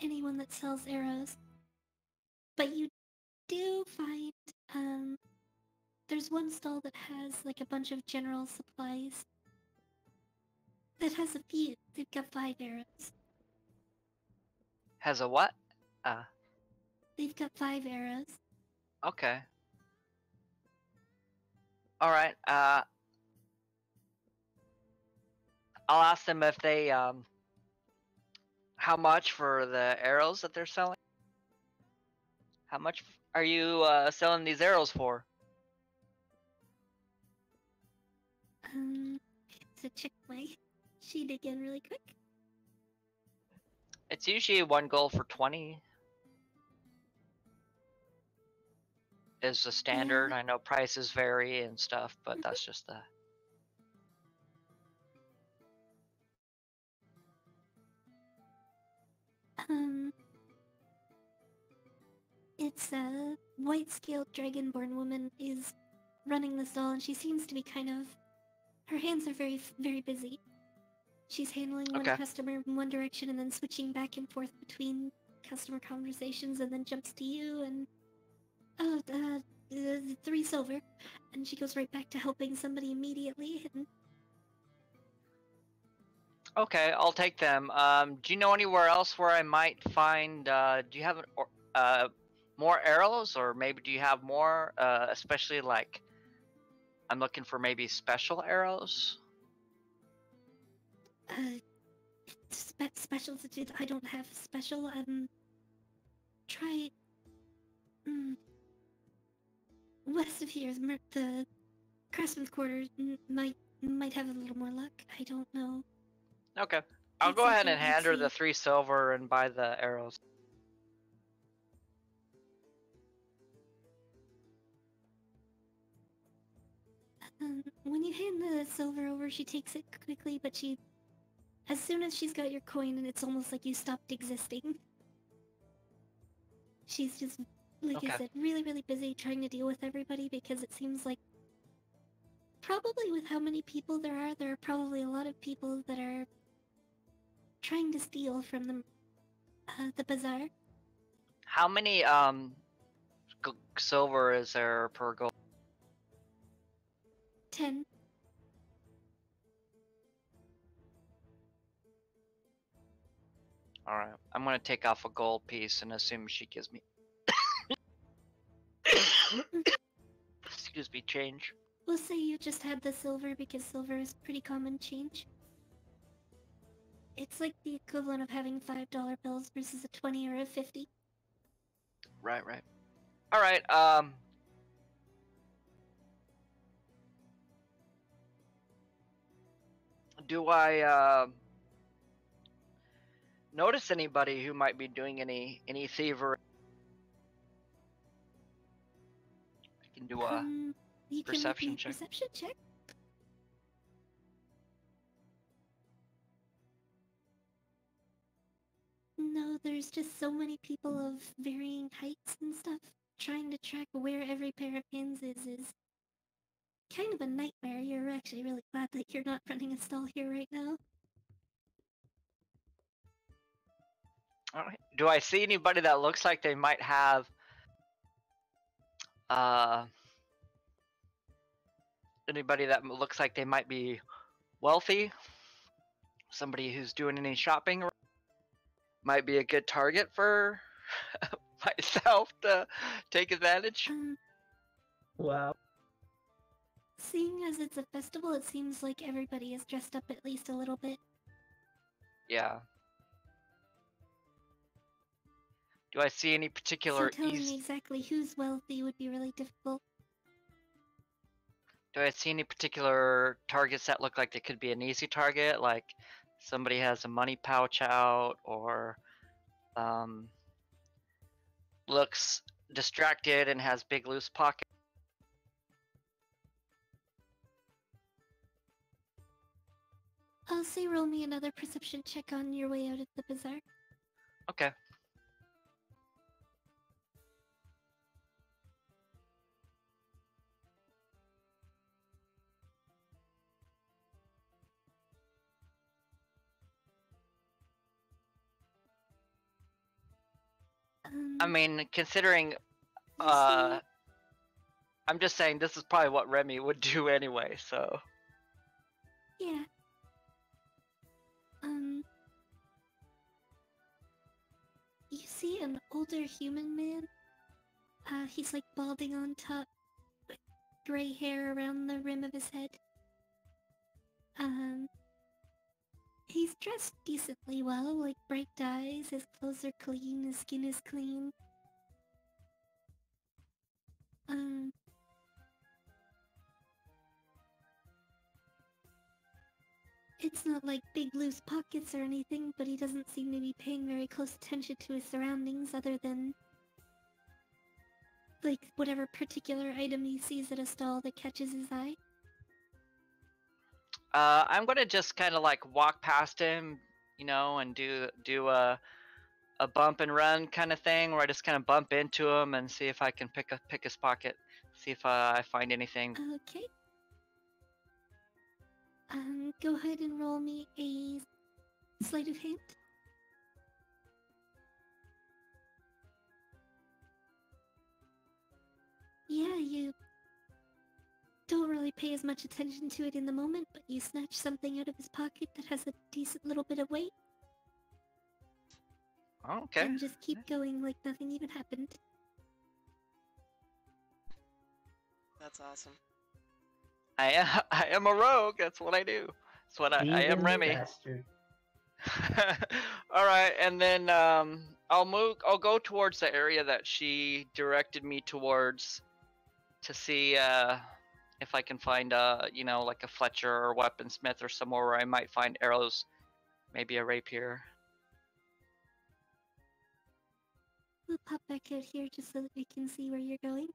anyone that sells arrows. But you do find, there's one stall that has like a bunch of general supplies. That has a few. They've got 5 arrows. Has a what? They've got 5 arrows. Okay. Alright, I'll ask them if they, how much for the arrows that they're selling? How much are you selling these arrows for? To check my sheet again really quick. It's usually one gold for 20. Is the standard. Yeah. I know prices vary and stuff, but that's just the. It's a white-scaled dragonborn woman is running the stall, and she seems to be kind of. Her hands are very busy. She's handling one Okay. customer in one direction and then switching back and forth between customer conversations, and then jumps to you and 3 silver, and she goes right back to helping somebody immediately. And Okay, I'll take them. Do you know anywhere else where I might find? Do you have more arrows, or maybe do you have more? Especially like, I'm looking for maybe special arrows. Special to do. I don't have special. Try. West of here is the Craftsman's Quarters might have a little more luck. I don't know. Okay, I'll It's go like ahead you and can hand her see- the 3 silver and buy the arrows. When you hand the silver over, she takes it quickly, but as soon as she's got your coin, and it's almost like you stopped existing. She's just, like I Okay. said, really busy trying to deal with everybody, because it seems like probably with how many people there are probably a lot of people that are trying to steal from the bazaar. How many silver is there per gold? 10. All right, I'm gonna take off a gold piece and assume she gives me. Excuse me, change. We'll say you just had the silver because silver is pretty common change. It's like the equivalent of having $5 bills versus a 20 or a 50. Right. All right. Do I notice anybody who might be doing any thievery? I can do a. You perception can make me check. a perception check. No, there's just so many people of varying heights and stuff. Trying to track where every pair of hands is kind of a nightmare. You're actually really glad that you're not running a stall here right now. All right. Do I see anybody that looks like they might have anybody that looks like they might be wealthy? Somebody who's doing any shopping might be a good target for myself to take advantage. Wow. Seeing as it's a festival, it seems like everybody is dressed up at least a little bit. Yeah. Do I see any So particular telling me exactly who's wealthy would be really difficult. Do I see any particular targets that look like they could be an easy target? Like somebody has a money pouch out, or looks distracted and has big loose pockets? I'll say roll me another perception check on your way out of the bazaar. Okay. I mean, considering, you I'm just saying this is probably what Remy would do anyway, so. Yeah. You see an older human man. He's like balding on top, with gray hair around the rim of his head. He's dressed decently well, like bright dyes, his clothes are clean, his skin is clean. It's not like big loose pockets or anything, but he doesn't seem to be paying very close attention to his surroundings other than like whatever particular item he sees at a stall that catches his eye. I'm gonna just kind of like walk past him, you know, and do a bump and run kind of thing, where I just kind of bump into him and see if I can pick his pocket, see if I find anything. Okay. Go ahead and roll me a sleight of hand. Yeah, you don't really pay as much attention to it in the moment, but you snatch something out of his pocket that has a decent little bit of weight, Okay. and just keep going like nothing even happened. That's awesome. I am a rogue. That's what I do. That's what I am, Even Remy. faster. All right, and then I'll go towards the area that she directed me towards to see if I can find you know, like a Fletcher or weaponsmith or somewhere where I might find arrows, maybe a rapier. We'll pop back out here just so that we can see where you're going.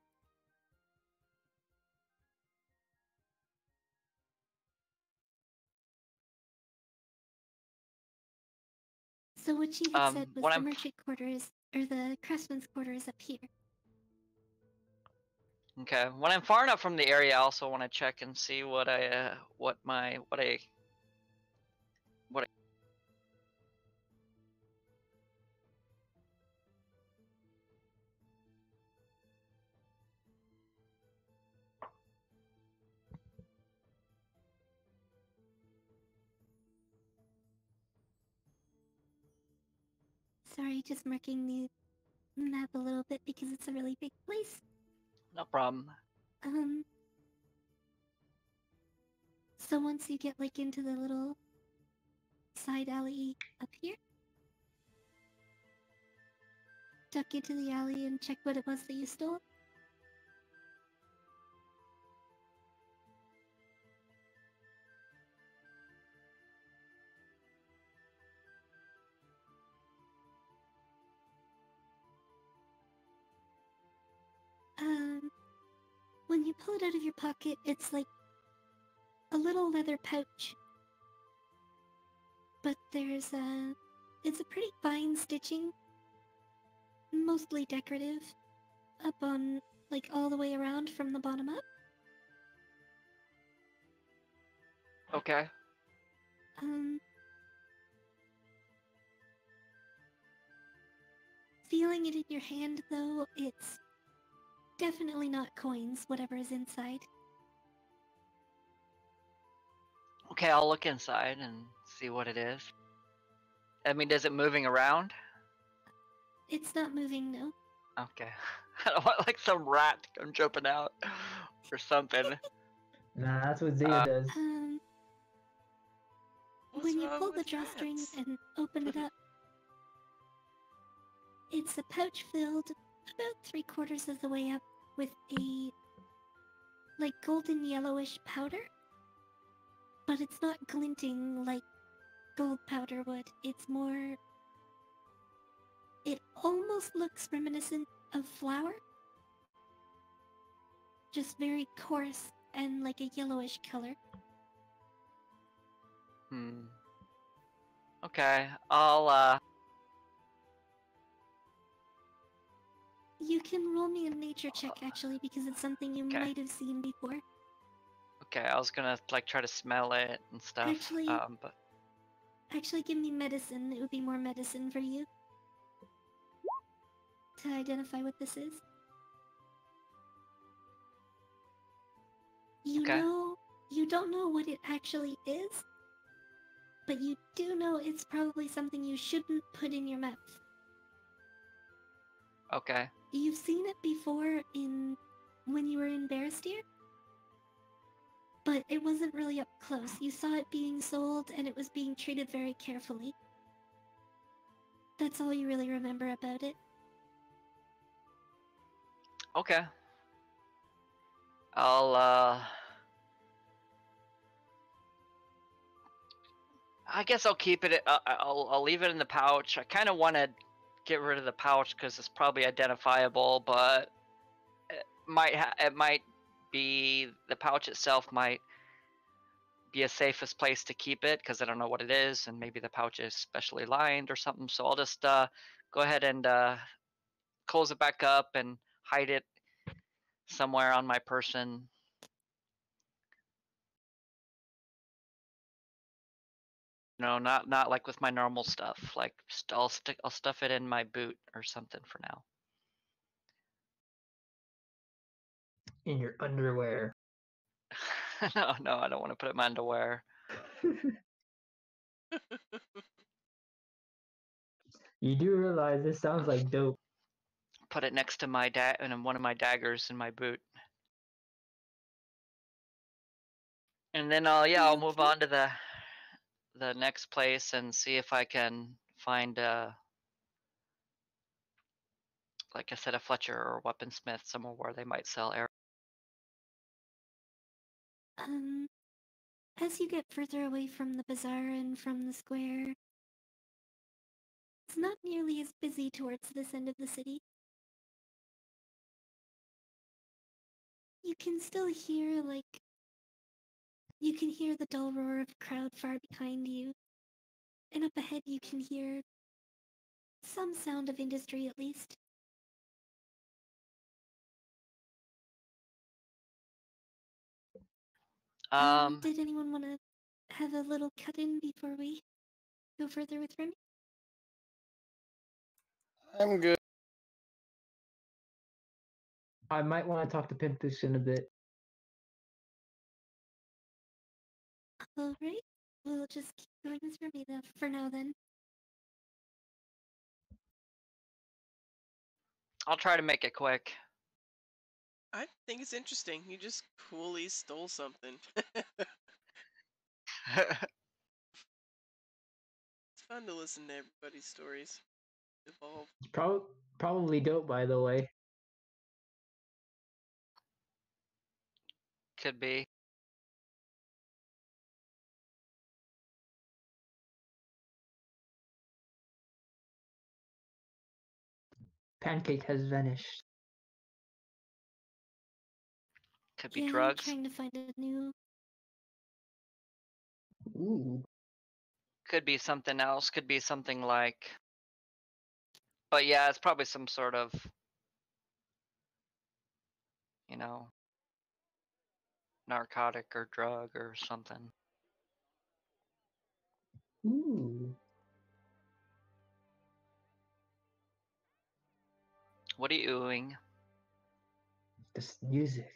So what she had said was what the I'm- merchant quarters, or the craftsman's quarters up here. Okay, when I'm far enough from the area, I also want to check and see what I Sorry, just marking the map a little bit because it's a really big place. no problem. So once you get like into the little side alley up here, duck into the alley and check what it was that you stole. When you pull it out of your pocket, it's like a little leather pouch. But it's a pretty fine stitching, mostly decorative, up on, like, all the way around from the bottom up. Okay. Feeling it in your hand, though, it's definitely not coins, whatever is inside. Okay, I'll look inside and see what it is. I mean, is it moving around? It's not moving, no. Okay. I don't want like some rat to come jumping out or something. Nah, that's what Zeta does. What's When you wrong pull the with drawstring rats? and open it up, it's a pouch filled about 3/4 of the way up with a, like, golden yellowish powder. But it's not glinting like gold powder would. It's more... It almost looks reminiscent of flour. Just very coarse and like a yellowish color. Okay, I'll You can roll me a nature check, actually, because it's something you Okay. might have seen before. Okay, I was gonna like try to smell it and stuff. Actually- But Actually, give me medicine. It would be more medicine for you. To identify what this is. You Okay. you don't know what it actually is, but you do know it's probably something you shouldn't put in your mouth. okay. You've seen it before when you were in Barristier, but it wasn't really up close. You saw it being sold and it was being treated very carefully. That's all you really remember about it. Okay. I'll I guess I'll keep it. I'll leave it in the pouch. I kind of want to get rid of the pouch because it's probably identifiable, but it might be the pouch itself might be a safest place to keep it because I don't know what it is, and maybe the pouch is specially lined or something. So I'll just go ahead and close it back up and hide it somewhere on my person. No, not like with my normal stuff. Like I'll stuff it in my boot or something for now. In your underwear. No, I don't want to put it in my underwear. You do realize this sounds like dope. Put it next to my and one of my daggers in my boot. And then I'll move on to the next place and see if I can find like I said, a Fletcher or weaponsmith somewhere where they might sell arrows. As you get further away from the bazaar and from the square, it's not nearly as busy towards this end of the city. You can still hear, you can hear the dull roar of a crowd far behind you, and up ahead you can hear some sound of industry at least. Did anyone want to have a little cut-in before we go further with Remy? I'm good. I might want to talk to Pimpus in a bit. Alright, we'll just keep going with Remy for now then. I'll try to make it quick. I think it's interesting. You just coolly stole something. It's fun to listen to everybody's stories evolve. It's probably dope, by the way. Could be. Pancake has vanished. Could be Yeah, drugs. I'm trying to find a new... Ooh. Could be something else. Could be something like. But yeah, it's probably some sort of, narcotic or drug or something. Ooh. What are you doing? This music.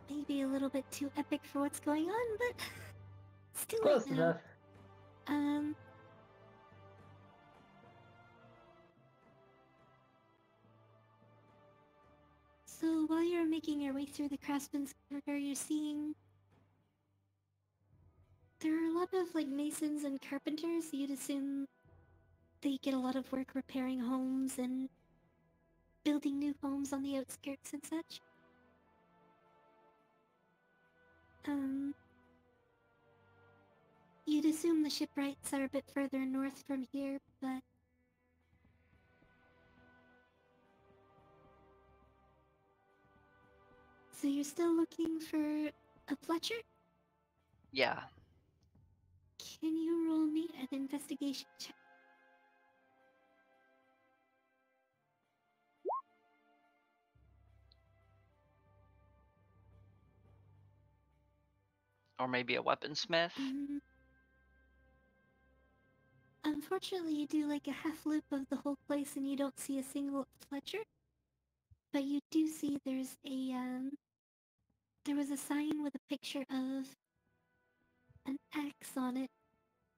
Maybe a little bit too epic for what's going on, but still Close right now. enough. So while you're making your way through the craftsman's corridor, you're seeing there are a lot of masons and carpenters. You'd assume they get a lot of work repairing homes and building new homes on the outskirts and such. You'd assume the shipwrights are a bit further north from here, but so you're still looking for a Fletcher? Yeah. Can you roll me an investigation check? Or maybe a weaponsmith. Unfortunately, you do a half loop of the whole place and you don't see a single Fletcher. But you do see there's there was a sign with a picture of an axe on it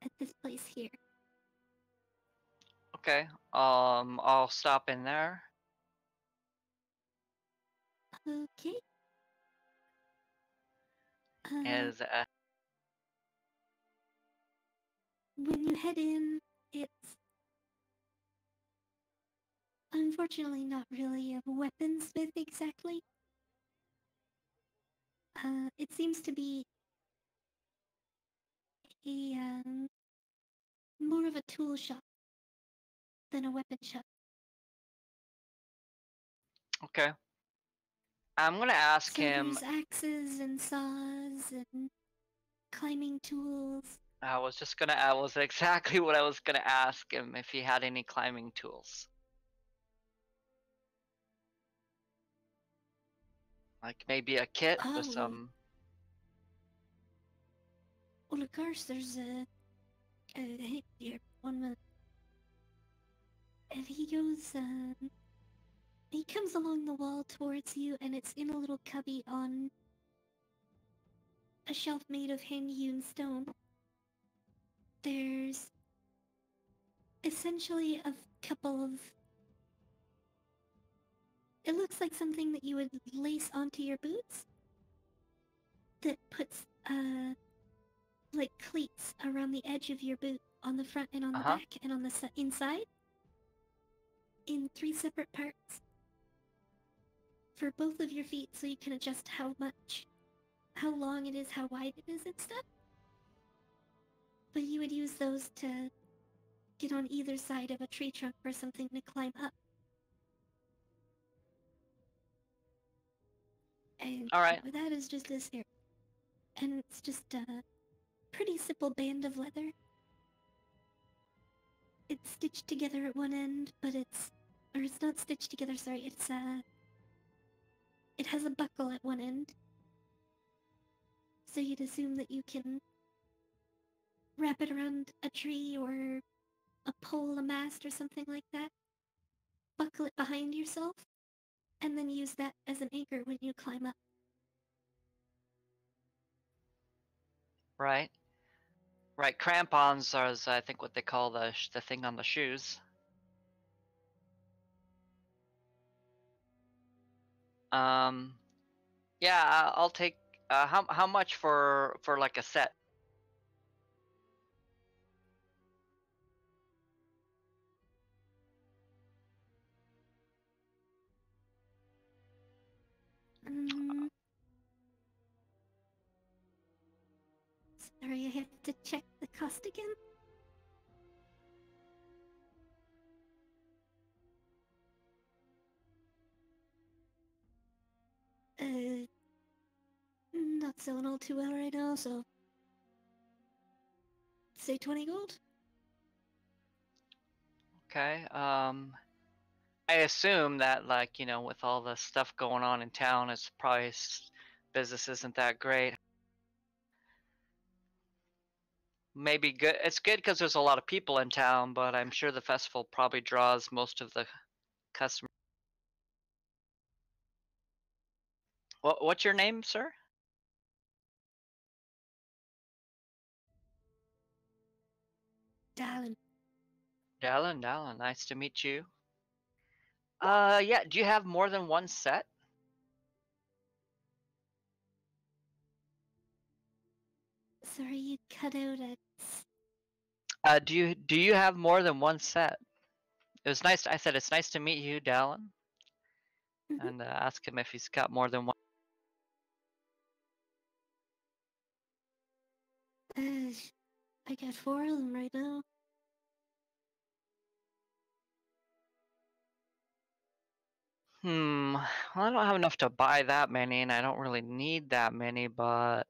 at this place here. Okay. I'll stop in there. Okay. Is When you head in, it's unfortunately not really a weaponsmith exactly. It seems to be a more of a tool shop than a weapon shop. okay. I'm gonna ask So him. there's axes and saws and climbing tools. I was exactly what I was gonna ask him if he had any climbing tools. Like maybe a kit with Oh, some. well, of course, there's here, 1 minute. And he goes, he comes along the wall towards you, and it's in a little cubby on a shelf made of hand-hewn stone. There's essentially a couple of... It looks like something that you would lace onto your boots that puts, like cleats around the edge of your boot on the front and on the Uh-huh. back and on the inside in 3 separate parts for both of your feet, so you can adjust how long it is, how wide it is and stuff. But you would use those to get on either side of a tree trunk or something to climb up. And All right. that is just this here. And it's just a pretty simple band of leather. It's stitched together at one end, but it's not stitched together, sorry, it has a buckle at one end. So you'd assume that you can wrap it around a tree or a pole, a mast, or something like that. Buckle it behind yourself, and then use that as an anchor when you climb up. Right. Right. Crampons are, I think, what they call the thing on the shoes. Yeah, I'll take. How much for like a set? Sorry, I have to check the cost again. Not selling all too well right now, so say 20 gold. Okay. I assume that, like, you know, with all the stuff going on in town, it's probably business isn't that great. Maybe good. It's good because there's a lot of people in town, but I'm sure the festival probably draws most of the customers. What's your name, sir? Dallin. Dallin. Nice to meet you. Yeah. Do you have more than one set? Sorry, you cut out at... Do you have more than one set? It was nice. I said it's nice to meet you, Dallin, and ask him if he's got more than one. I got 4 of them right now. Well, I don't have enough to buy that many, and I don't really need that many, but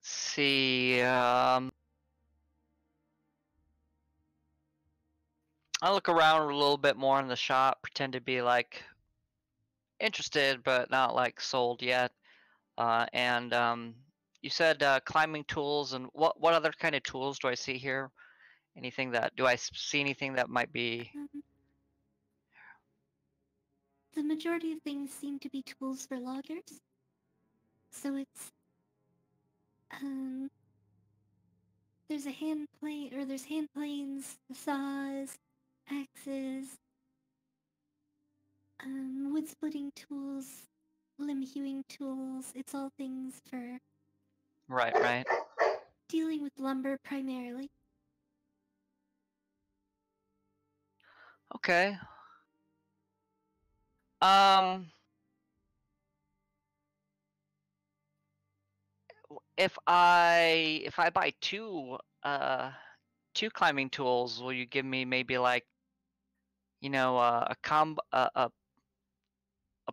see, I'll look around a little bit more in the shop, pretend to be like interested, but not like sold yet. And you said climbing tools, and what other kind of tools do I see here? Anything that do I see anything that might be? The majority of things seem to be tools for loggers. So it's there's a hand plane, or there's hand planes, saws, axes, wood splitting tools, limb hewing tools. It's all things for Right. dealing with lumber primarily. Okay. If I buy two climbing tools, will you give me maybe like, a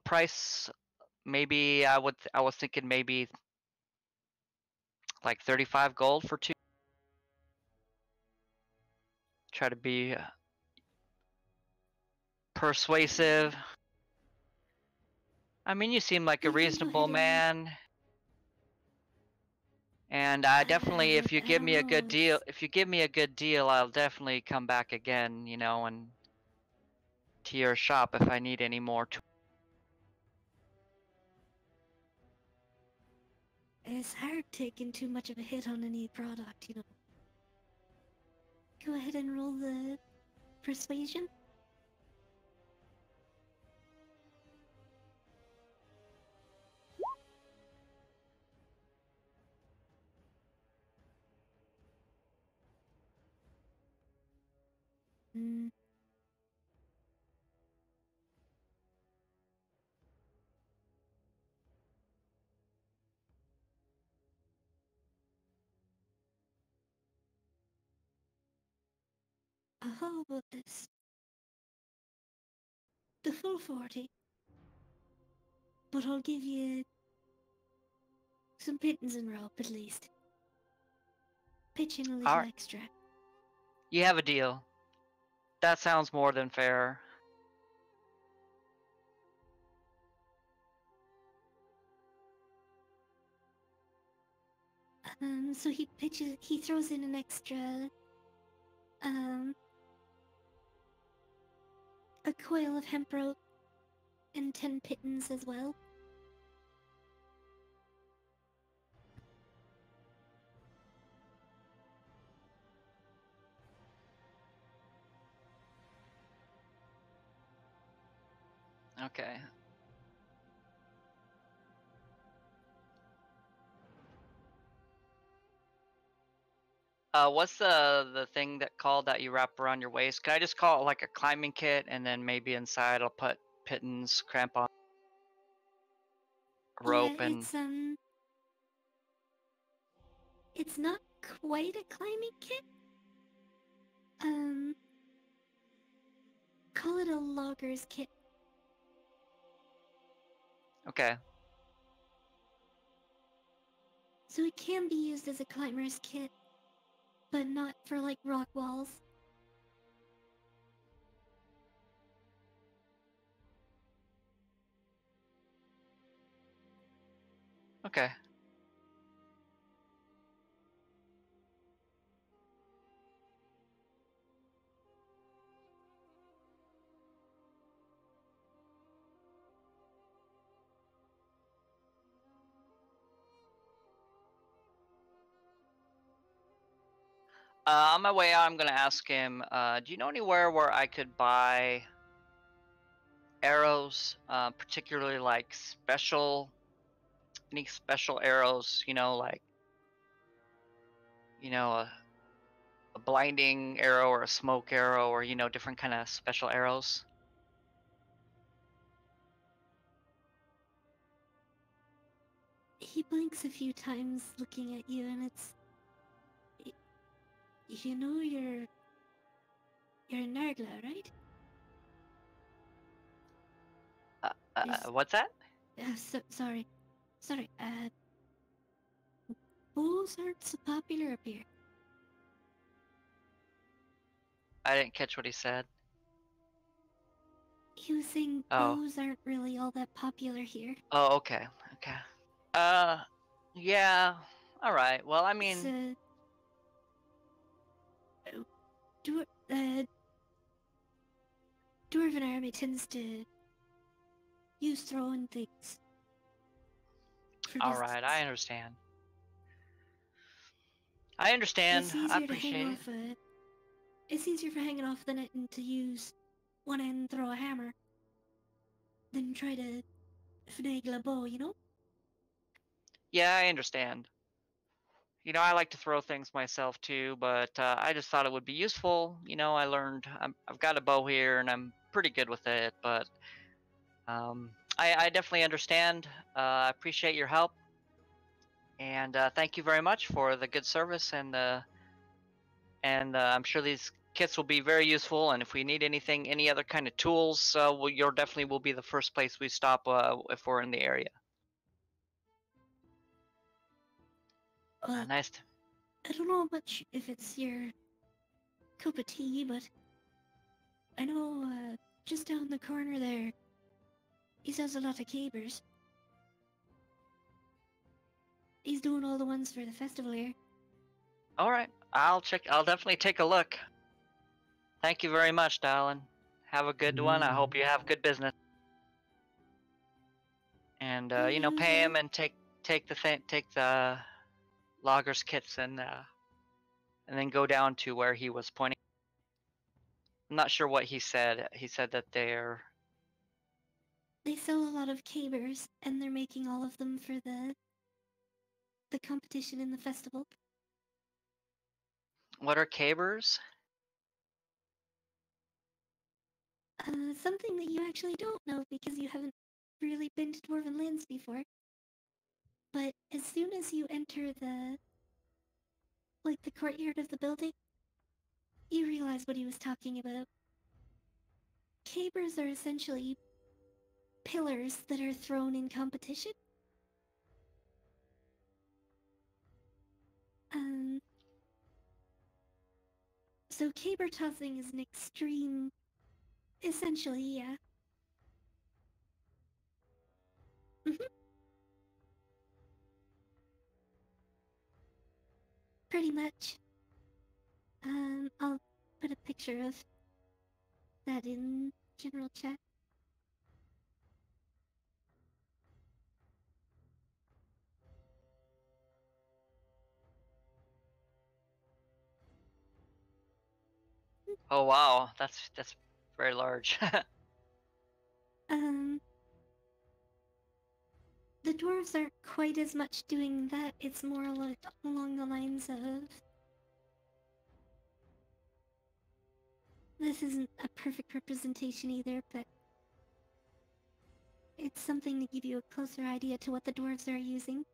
price? Maybe I was thinking maybe like 35 gold for two. Try to be persuasive. I mean, you seem like a We can go reasonable ahead and- man. And I definitely, if you give me a good deal, I'll definitely come back again, and to your shop if I need any more tools. It's hard taking too much of a hit on any product, Go ahead and roll the persuasion. Mm. How about this? The full 40. But I'll give you some pittance and rope at least. Pitch in a little Alright. extra. You have a deal. That sounds more than fair. So he throws in an extra, a coil of hemp rope and 10 pittance as well. Okay. What's the thing that you wrap around your waist? Can I just call it like a climbing kit, and then maybe inside I'll put pittance, crampon, rope, Yeah, and it's not quite a climbing kit. Call it a logger's kit. okay. So it can be used as a climber's kit, but not for like rock walls. Okay. On my way out, I'm gonna ask him, do you know anywhere where I could buy arrows, particularly like any special arrows, like, a blinding arrow or a smoke arrow, or, different kind of special arrows? He blinks a few times looking at you, and you're a Nardla, right? What's that? Sorry. Bows aren't so popular up here. I didn't catch what he said. He was saying Oh. bows aren't really all that popular here. Oh, okay. Yeah. All right. Well, I mean, Dwarven army tends to use throwing things. all right. I understand. I understand. It's I easier to appreciate hang it. off a. It's easier for hanging off the net and to use one end and throw a hammer than try to finagle a bow, you know? Yeah, I understand. You know, I like to throw things myself too, but I just thought it would be useful. You know, I learned I've got a bow here and I'm pretty good with it, but I definitely understand. I appreciate your help, and thank you very much for the good service. And I'm sure these kits will be very useful. And if we need anything, any other kind of tools, you're definitely will be the first place we stop if we're in the area. Well, Nice. I don't know much if it's your cup of tea, but I know just down the corner there, he sells a lot of cabers. He's doing all the ones for the festival here. All right, I'll check. I'll definitely take a look. Thank you very much, darling. Have a good one. I hope you have good business. And you know, You as pay him well. and take the loggers kits and then go down to where he was pointing. I'm not sure what he said. He said that they're They sell a lot of cabers, and they're making all of them for the competition in the festival. what are cabers? Something that you actually don't know because you haven't really been to Dwarven Lands before. But as soon as you enter the courtyard of the building, you realize what he was talking about. Cabers are essentially pillars that are thrown in competition. So caber tossing is an extreme, essentially, yeah. Pretty much. I'll put a picture of that in general chat. Oh wow, that's very large. The dwarves aren't quite as much doing that. It's more along the lines of... This isn't a perfect representation either, but it's something to give you a closer idea to what the dwarves are using.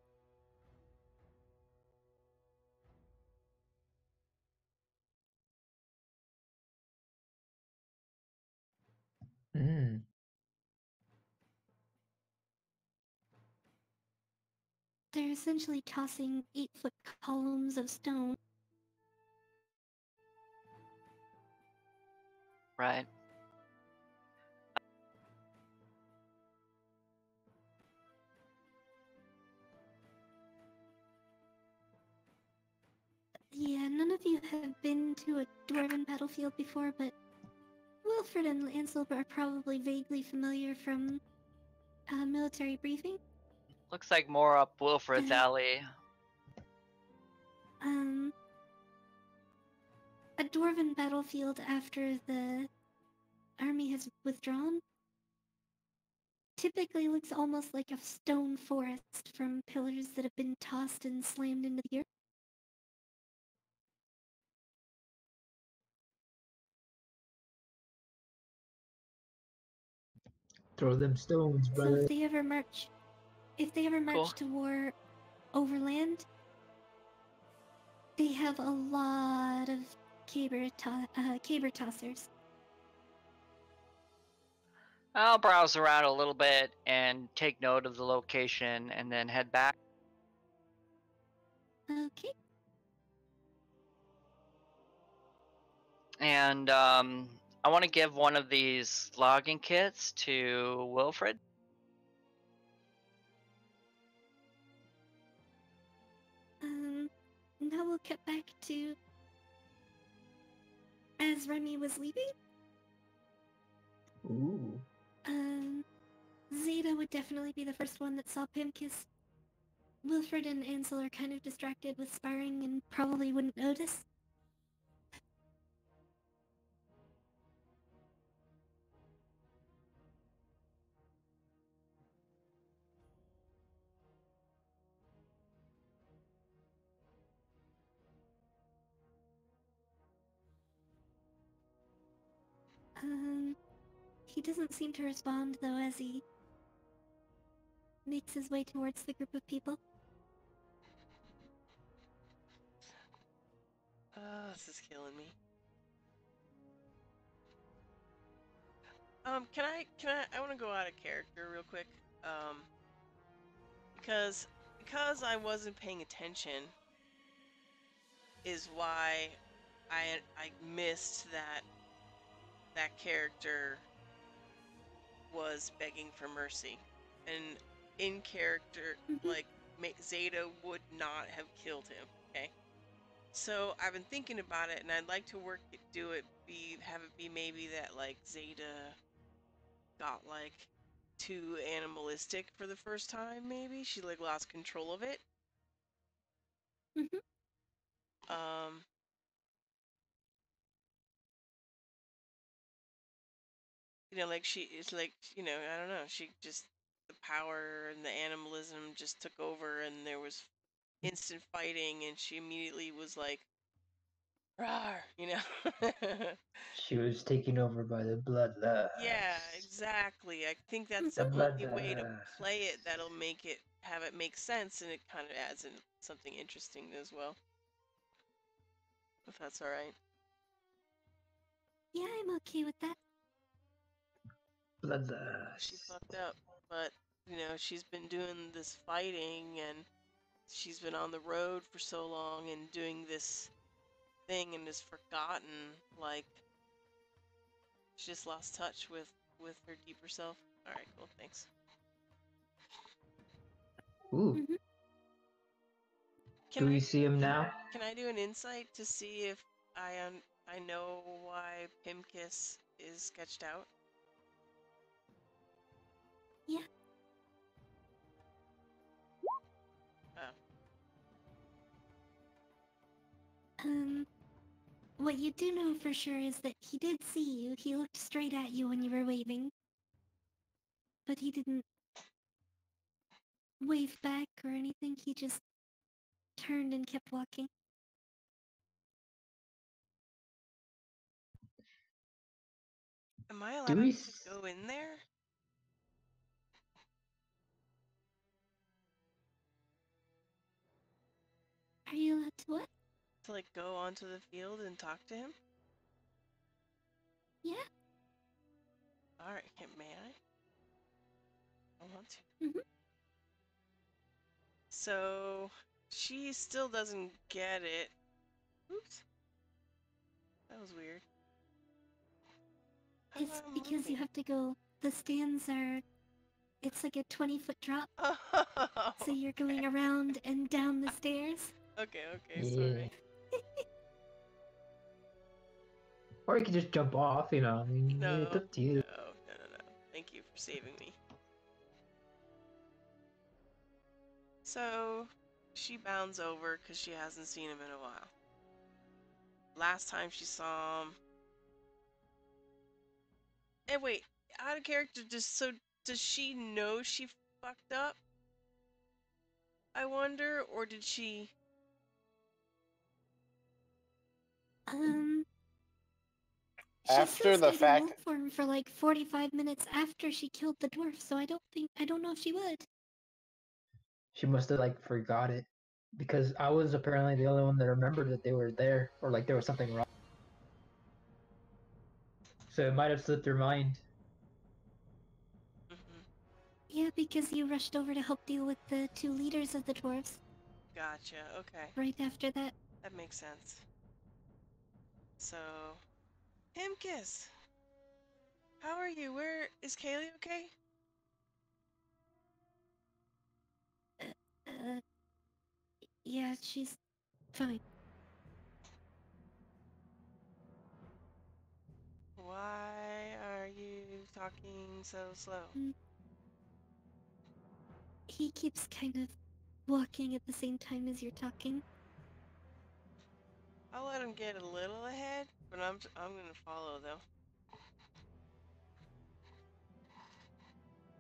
Mm. They're essentially tossing 8-foot columns of stone. Right. Yeah, none of you have been to a dwarven battlefield before, but Wilfred and Lancel are probably vaguely familiar from military briefing. Looks like more up Wilfred's Uh, alley. A dwarven battlefield after the army has withdrawn typically looks almost like a stone forest from pillars that have been tossed and slammed into the earth. Throw them stones, So brother. if they ever march Cool. to war overland, they have a lot of caber tossers. I'll browse around a little bit and take note of the location and then head back. Okay. And I want to give one of these logging kits to Wilfred. Now we'll cut back to as Remy was leaving. Ooh. Zeta would definitely be the first one that saw Pimkiss. Wilfred and Ansel are kind of distracted with sparring and probably wouldn't notice. He doesn't seem to respond though as he makes his way towards the group of people. This is killing me. I want to go out of character real quick. Because I wasn't paying attention is why I missed that character was begging for mercy, and in character, like Zeta would not have killed him. Okay, so I've been thinking about it, and I'd like to have it be maybe that like Zeta got like too animalistic for the first time. Maybe she like lost control of it. You know, like she is like, I don't know, she just, the power and the animalism just took over, and there was instant fighting, and she immediately was like, rawr, She was taken over by the bloodlust. Yeah, exactly. I think that's The the only way to bloodlust. play it that'll have it make sense, and it kind of adds in something interesting as well. If that's alright. Yeah, I'm okay with that. Bloodlust. She fucked up, but, she's been doing this fighting, and she's been on the road for so long and doing this thing, and is forgotten, like, she just lost touch with her deeper self. Alright, cool, thanks. Ooh. Can Do I we see him now? Can I do an insight to see if I know why Pimkiss is sketched out? Yeah. What you do know for sure is that he did see you. He looked straight at you when you were waving. But he didn't wave back or anything. He just turned and kept walking. Am I allowed Do we to go in there? Are you allowed to what? To like go onto the field and talk to him? Yeah. Alright, may I? I want to. Mhm. So, she still doesn't get it. Oops. That was weird. How It's am I because you moving? have to go. The stands are. It's like a 20-foot drop. So you're going around and down the stairs. Okay, Yeah. sorry. Or you could just jump off, I mean, No, it's up to you. no. Thank you for saving me. So, she bounds over because she hasn't seen him in a while. Last time she saw him... And wait, out of character, does she know she fucked up? I wonder, or did she... She After still the stayed in fact, wolf form for like 45 minutes after she killed the dwarf, so I don't know if she would. She must have like forgot it. Because I was apparently the only one that remembered that they were there, or like there was something wrong. So it might have slipped her mind. Yeah, because you rushed over to help deal with the 2 leaders of the dwarves. Gotcha, okay. Right after that. That makes sense. So... Pimkiss! How are you? Is Kaylee okay? Yeah, she's fine. Why are you talking so slow? He keeps kind of walking at the same time as you're talking. I'll let him get a little ahead, but I'm gonna follow though.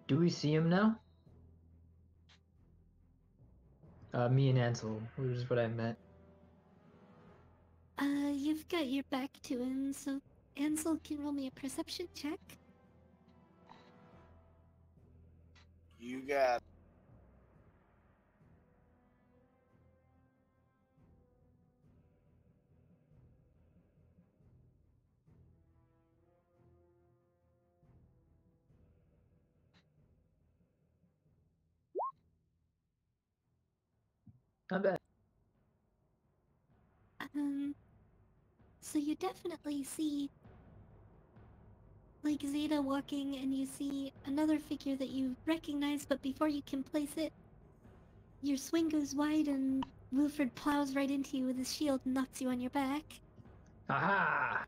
Do we see him now? Me and Ansel, which is what I meant. You've got your back to him, so Ansel can roll me a perception check. You got. Not bad. So you definitely see, like, Zeta walking, and you see another figure that you recognize, but before you can place it, your swing goes wide and Wilfred plows right into you with his shield and knocks you on your back. Aha!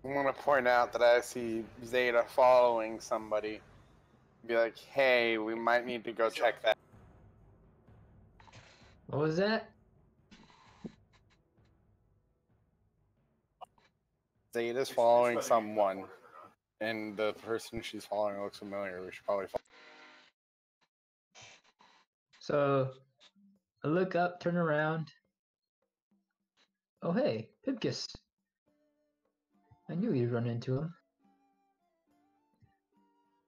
I want to point out that I see Zeta following somebody. Be like, hey, we might need to go check that. What was that? Zeta's following someone, and the person she's following looks familiar. We should probably follow. So, I look up, turn around. Oh hey, Pipkiss. I knew you'd run into him.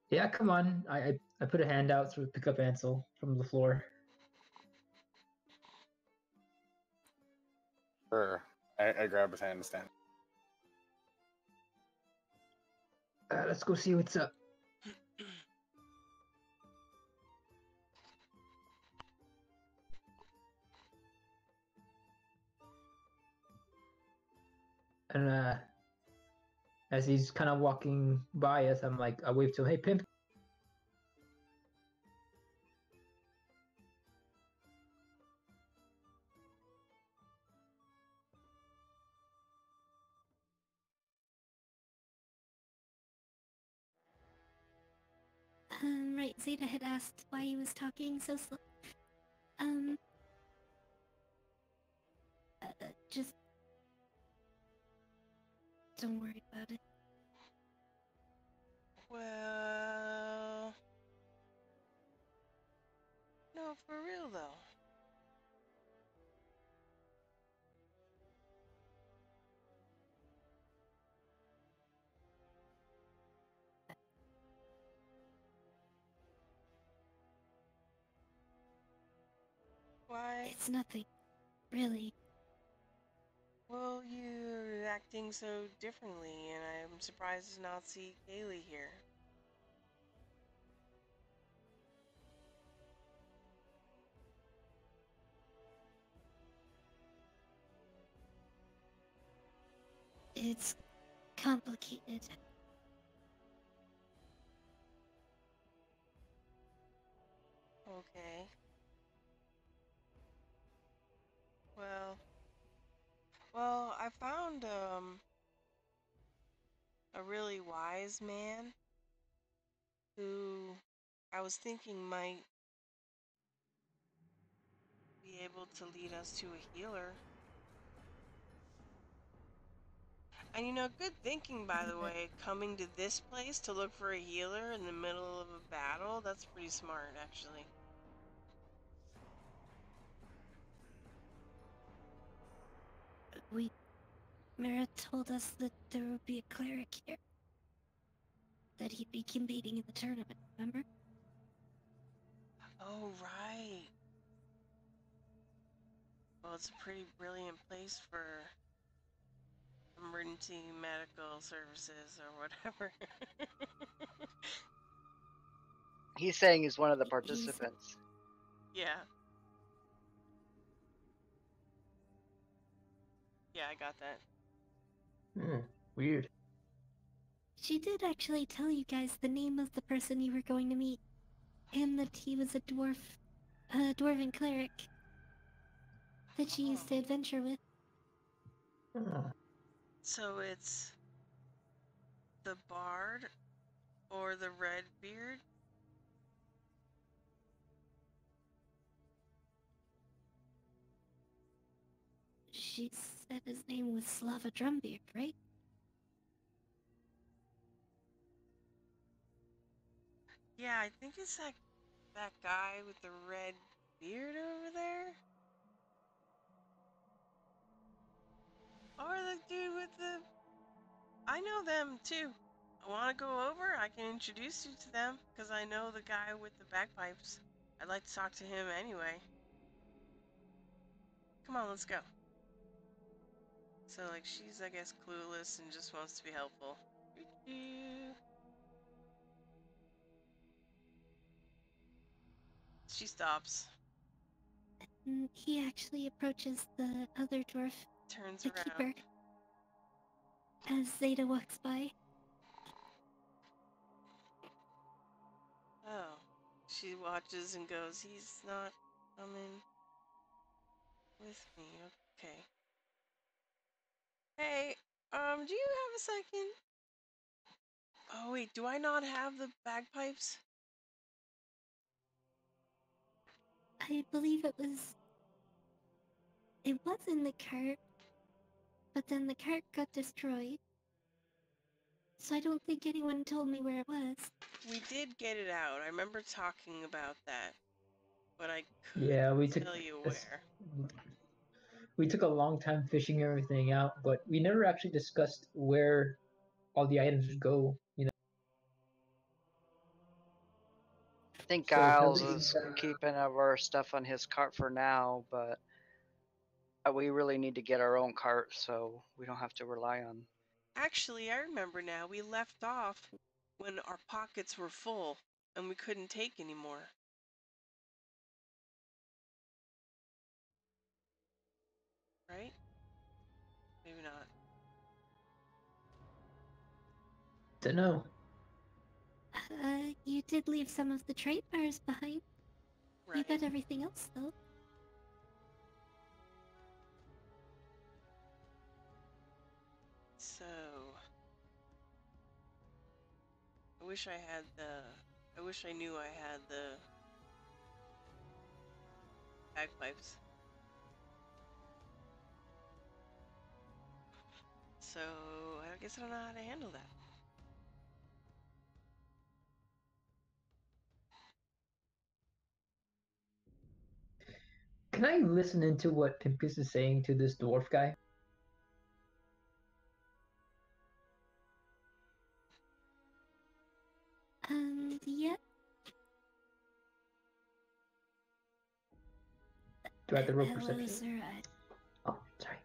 Yeah, come on. I put a hand out to pick up Ansel from the floor. Sure. I grab his hand and stand. Let's go see what's up. And as he's kind of walking by us, I wave to him, hey Pimp. Right, Zeta had asked why he was talking so slow. Just don't worry about it. Well, no, for real though. Why? It's nothing, really. Well, you're acting so differently, and I'm surprised to not see Kaylee here. It's complicated. Okay. Well, I found a really wise man who I was thinking might be able to lead us to a healer. And you know, good thinking, by the way, coming to this place to look for a healer in the middle of a battle, that's pretty smart, actually. Mira told us that there would be a cleric here. That he'd be competing in the tournament, remember? Oh, right. Well, it's a pretty brilliant place for emergency medical services or whatever. He's saying he's one of the He's- participants. Yeah. Yeah, I got that. Weird. She did actually tell you guys the name of the person you were going to meet, and that he was a dwarven cleric that she used to adventure with. Oh. So it's the bard or the red beard She said his name was Slava Drumbeard, right? Yeah, I think it's that guy with the red beard over there. Or the dude with the... I know them too. I want to go over? I can introduce you to them, because I know the guy with the bagpipes. I'd like to talk to him anyway. Come on, let's go. So, like, she's, I guess, clueless and just wants to be helpful. She stops. He actually approaches the other dwarf, Turns the around. keeper, as Zeta walks by. Oh. She watches and goes, he's not coming with me. Okay. Hey, do you have a second? Oh, wait, do I not have the bagpipes? I believe it was in the cart, but then the cart got destroyed. So I don't think anyone told me where it was. We did get it out. I remember talking about that. But I Yeah, we couldn't took tell you this- where. we took a long time fishing everything out, but we never actually discussed where all the items would go. You know. I think So Giles Kelly- is keeping of our stuff on his cart for now, but we really need to get our own cart so we don't have to rely on. Actually, I remember now. We left off when our pockets were full and we couldn't take any more. Right? Maybe not. Dunno. You did leave some of the trade bars behind. You Right. got everything else, though. So... I wish I had the... I wish I knew I had the... bagpipes. So, I guess I don't know how to handle that. Can I listen into what Pimpkus is saying to this dwarf guy? Yeah. Do I have to roll Hello, perception? sir. Oh, sorry.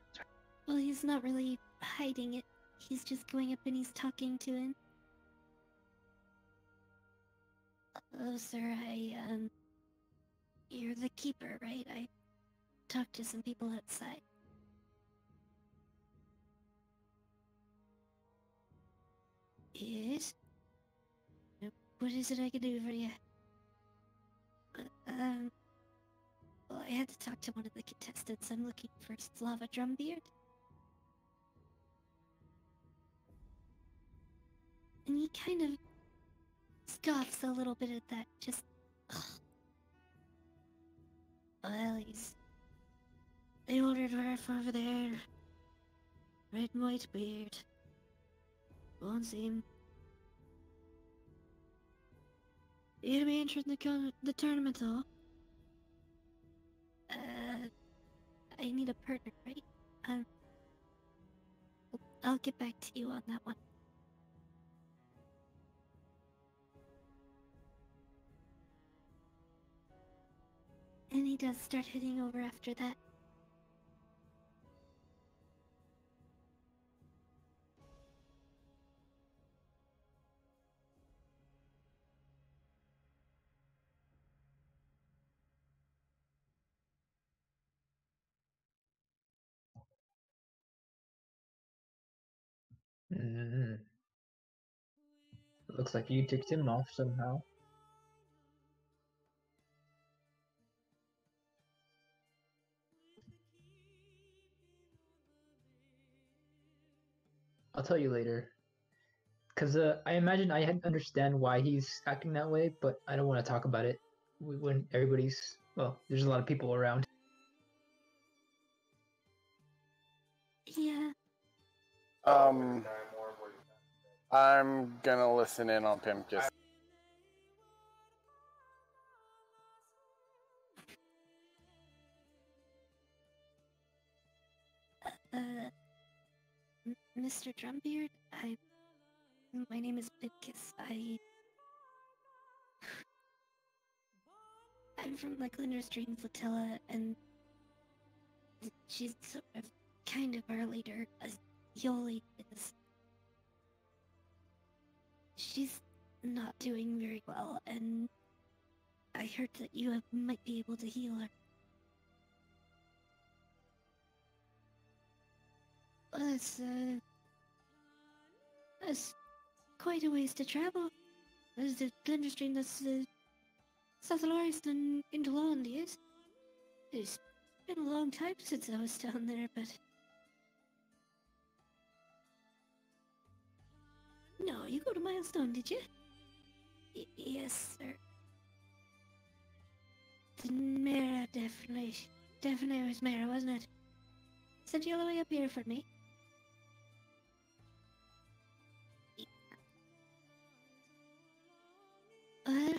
Well, he's not really hiding it. He's just going up and he's talking to him. Oh, sir, you're the keeper, right? I talked to some people outside. Yes? What is it I can do for you? Well, I had to talk to one of the contestants. I'm looking for Slava Drumbeard. And he kind of scoffs a little bit at that, just... Ugh. Well, he's... The older dwarf over there. Red and white beard. Won't see him. You to be entered in the tournament, though? I need a partner, right? I'll get back to you on that one. And he does start heading over after that. Mm. Looks like you ticked him off somehow. I'll tell you later. Because I imagine I understand why he's acting that way, but I don't want to talk about it when everybody's... Well, there's a lot of people around. I'm gonna listen in on Pimkus. Mr. Drumbeard, my name is Pipkiss. I'm from the Glinder's Dream Flotilla, and she's sort of kind of our leader, as Yoli is. She's not doing very well, and I heard that you might be able to heal her. Well, it's quite a ways to travel. There's the Glinder's Dream that's South Loris and into Lond, yes? It's been a long time since I was down there, but... No, you go to Milestone, did you? Yes, sir. The Mara, definitely. Definitely was Mara, wasn't it? Sent you all the way up here for me. Well...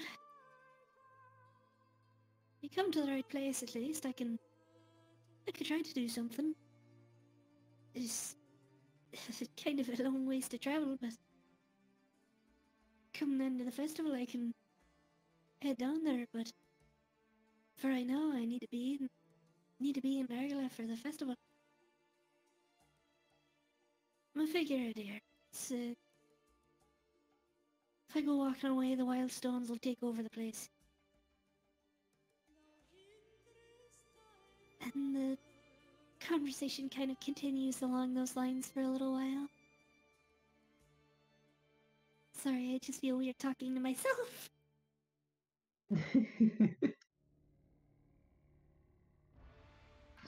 You come to the right place, at least. I could try to do something. It's kind of a long ways to travel, but come the end of the festival, I can head down there. But for right now, I need to be in Margala for the festival. I'm a figure out here. It's if I go walking away, the wild stones will take over the place. And the conversation kind of continues along those lines for a little while. Sorry, I just feel weird talking to myself.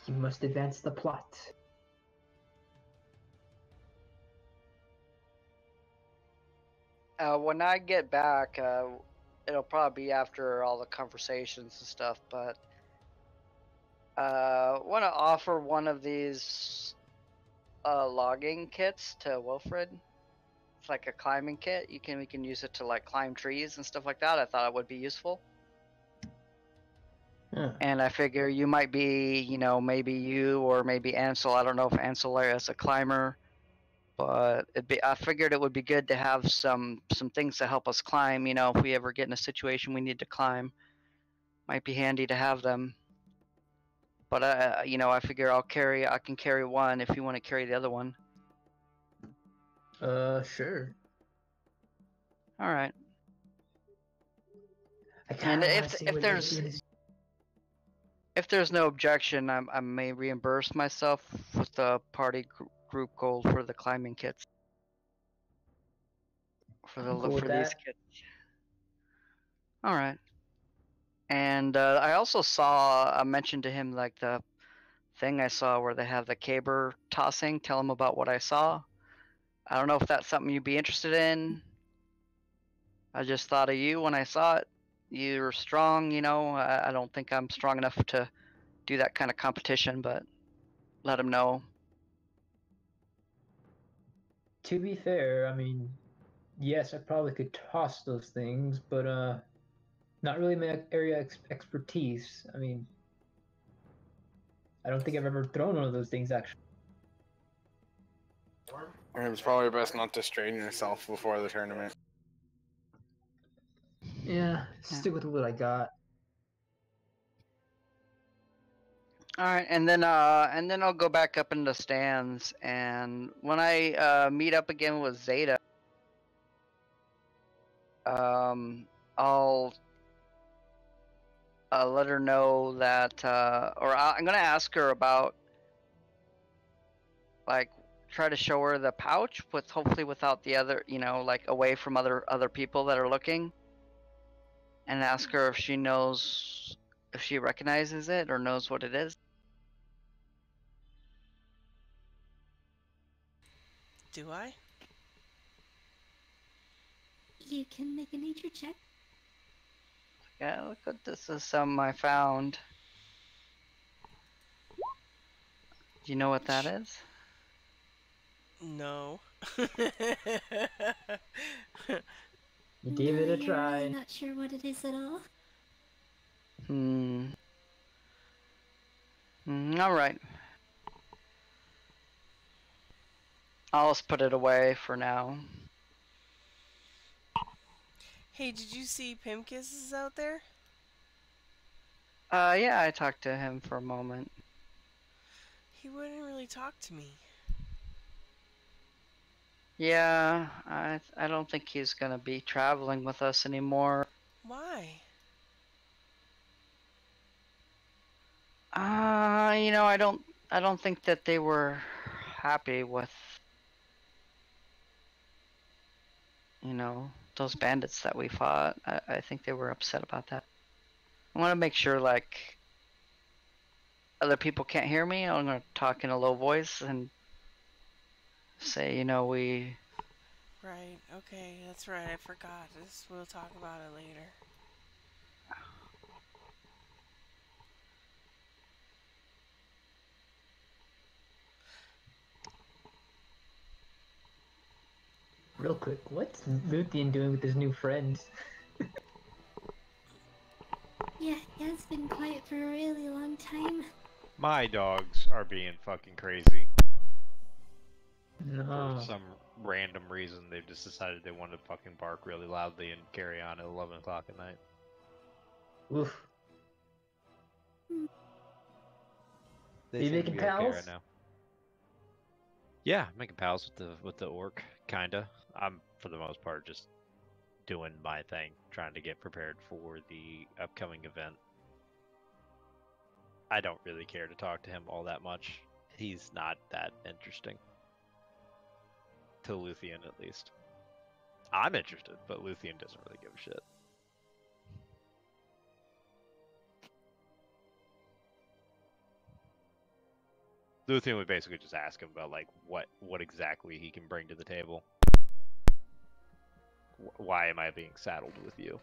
You must advance the plot. When I get back, it'll probably be after all the conversations and stuff, but want to offer one of these logging kits to Wilfred. It's like a climbing kit. We can use it to like climb trees and stuff like that. I thought it would be useful. Huh. And I figure you might be, maybe you or maybe Ansel. I don't know if Ansel is a climber, but I figured it would be good to have some things to help us climb. If we ever get in a situation we need to climb, might be handy to have them. But I figure I can carry one if you want to carry the other one. Sure. All right. And if there's no objection, I may reimburse myself with the party group gold for the climbing kits. For these kits. All right. And I also saw I mentioned to him like the thing I saw where they have the caber tossing. Tell him about what I saw. I don't know if that's something you'd be interested in. I just thought of you when I saw it. You're strong, I don't think I'm strong enough to do that kind of competition, but let him know. To be fair, I mean, yes, I probably could toss those things, but not really my area expertise. I mean, I don't think I've ever thrown one of those things actually. It's probably best not to strain yourself before the tournament. Yeah, stick with what I got. All right, and then I'll go back up in the stands, and when I meet up again with Zeta, I'll let her know that, I'm gonna ask her about, like, try to show her the pouch hopefully without the other, like away from other people that are looking, and ask her if she recognizes it or knows what it is. Do I? You can make a nature check. Yeah, look what this is. Some I found. Do you know what that is? No. You gave it No, a you're really try. not sure what it is at all. Hmm. All right. I'll just put it away for now. Hey, did you see Pimkiss is out there? Yeah, I talked to him for a moment. He wouldn't really talk to me. Yeah, I don't think he's gonna be traveling with us anymore. Why? I don't think that they were happy with, those bandits that we fought. I think they were upset about that. I want to make sure, like, other people can't hear me. I'm gonna talk in a low voice and say, we. Right, okay, that's right, I forgot. We'll talk about it later. Real quick, what's Luthien doing with his new friends? Yeah, he has been quiet for a really long time. My dogs are being fucking crazy. For No. some random reason, they've just decided they want to fucking bark really loudly and carry on at 11 o'clock at night. Oof. They Are you seem to making be okay pals? right now. Yeah, making pals with the orc, kinda. I'm for the most part just doing my thing, trying to get prepared for the upcoming event. I don't really care to talk to him all that much. He's not that interesting. To Luthien, at least. I'm interested, but Luthien doesn't really give a shit. Luthien would basically just ask him about like what exactly he can bring to the table. Why am I being saddled with you?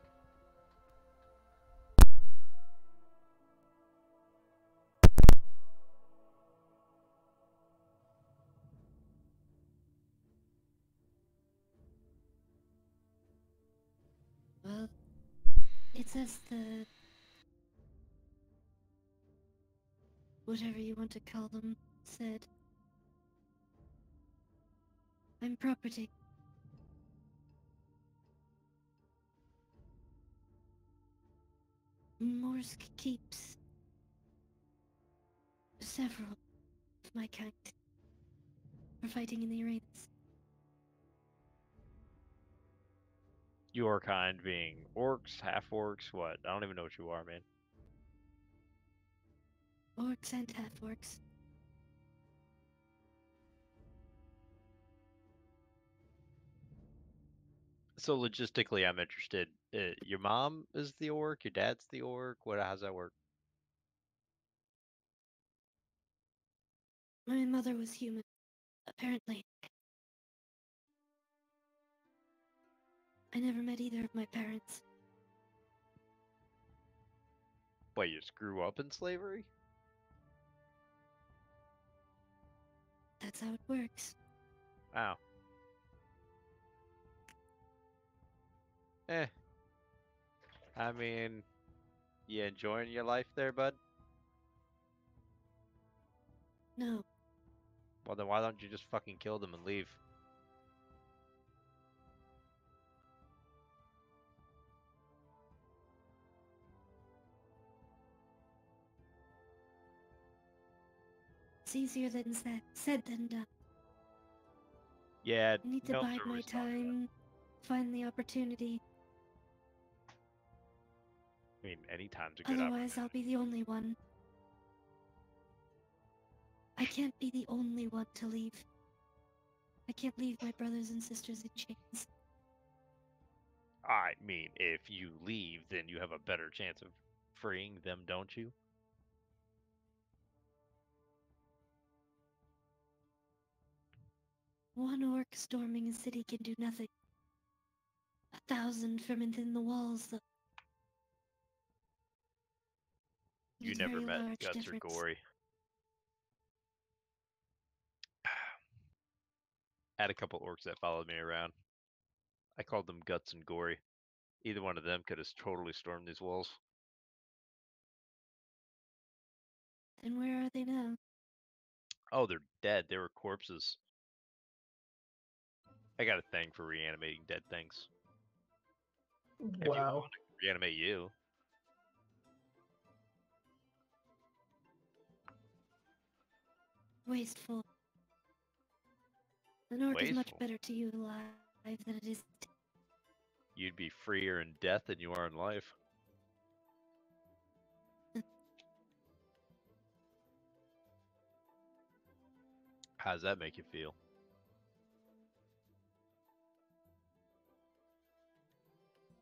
Well, it's as the... whatever you want to call them, said. I'm property. Morsk keeps several of my kind for fighting in the arenas. Your kind being orcs, half-orcs, what? I don't even know what you are, man. Orcs and half-orcs. So logistically, I'm interested. Your mom is the orc, your dad's the orc. How's that work? My mother was human, apparently. I never met either of my parents. Wait, you just grew up in slavery? That's how it works. Wow. Eh. I mean, you enjoying your life there, bud? No, Well, then why don't you just fucking kill them and leave? it's easier than said than done. Yeah, I need to no bide my service dog. time, find the opportunity. I mean, anytime's a good Otherwise, I'll opportunity. be the only one. I can't be the only one to leave. I can't leave my brothers and sisters in chains. I mean, if you leave, then you have a better chance of freeing them, don't you? One orc storming a city can do nothing. 1,000 from within the walls, though. You There's a never very met large Guts or difference. Gory. had a couple orcs that followed me around. I called them Guts and Gory. Either one of them could have totally stormed these walls. Then where are they now? Oh, they're dead. They were corpses. I got a thing for reanimating dead things. If you Wow. want to reanimate you. Wasteful. The North is much Wasteful. better to you alive than it is to... You'd be freer in death than you are in life. How does that make you feel?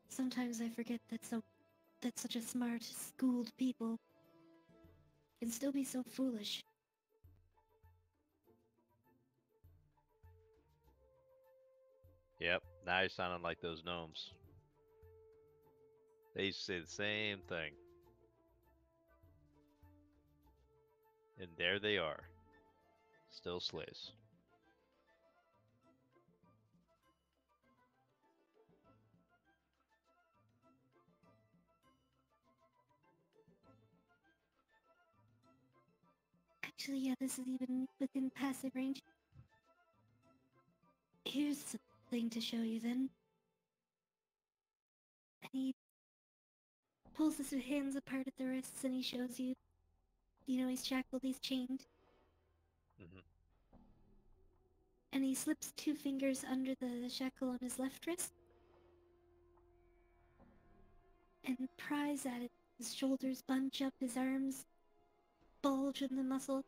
Sometimes I forget that such a smart, schooled people can still be so foolish. Yep, now you're sounding like those gnomes. They used to say the same thing. And there they are. Still slaves. Actually, yeah, this is even within passive range. Here's something to show you then. And he pulls his hands apart at the wrists and he shows you. You know, he's shackled, he's chained. Mhm. And he slips 2 fingers under the shackle on his left wrist. And pries at it. His shoulders bunch up, his arms bulge in the muscle.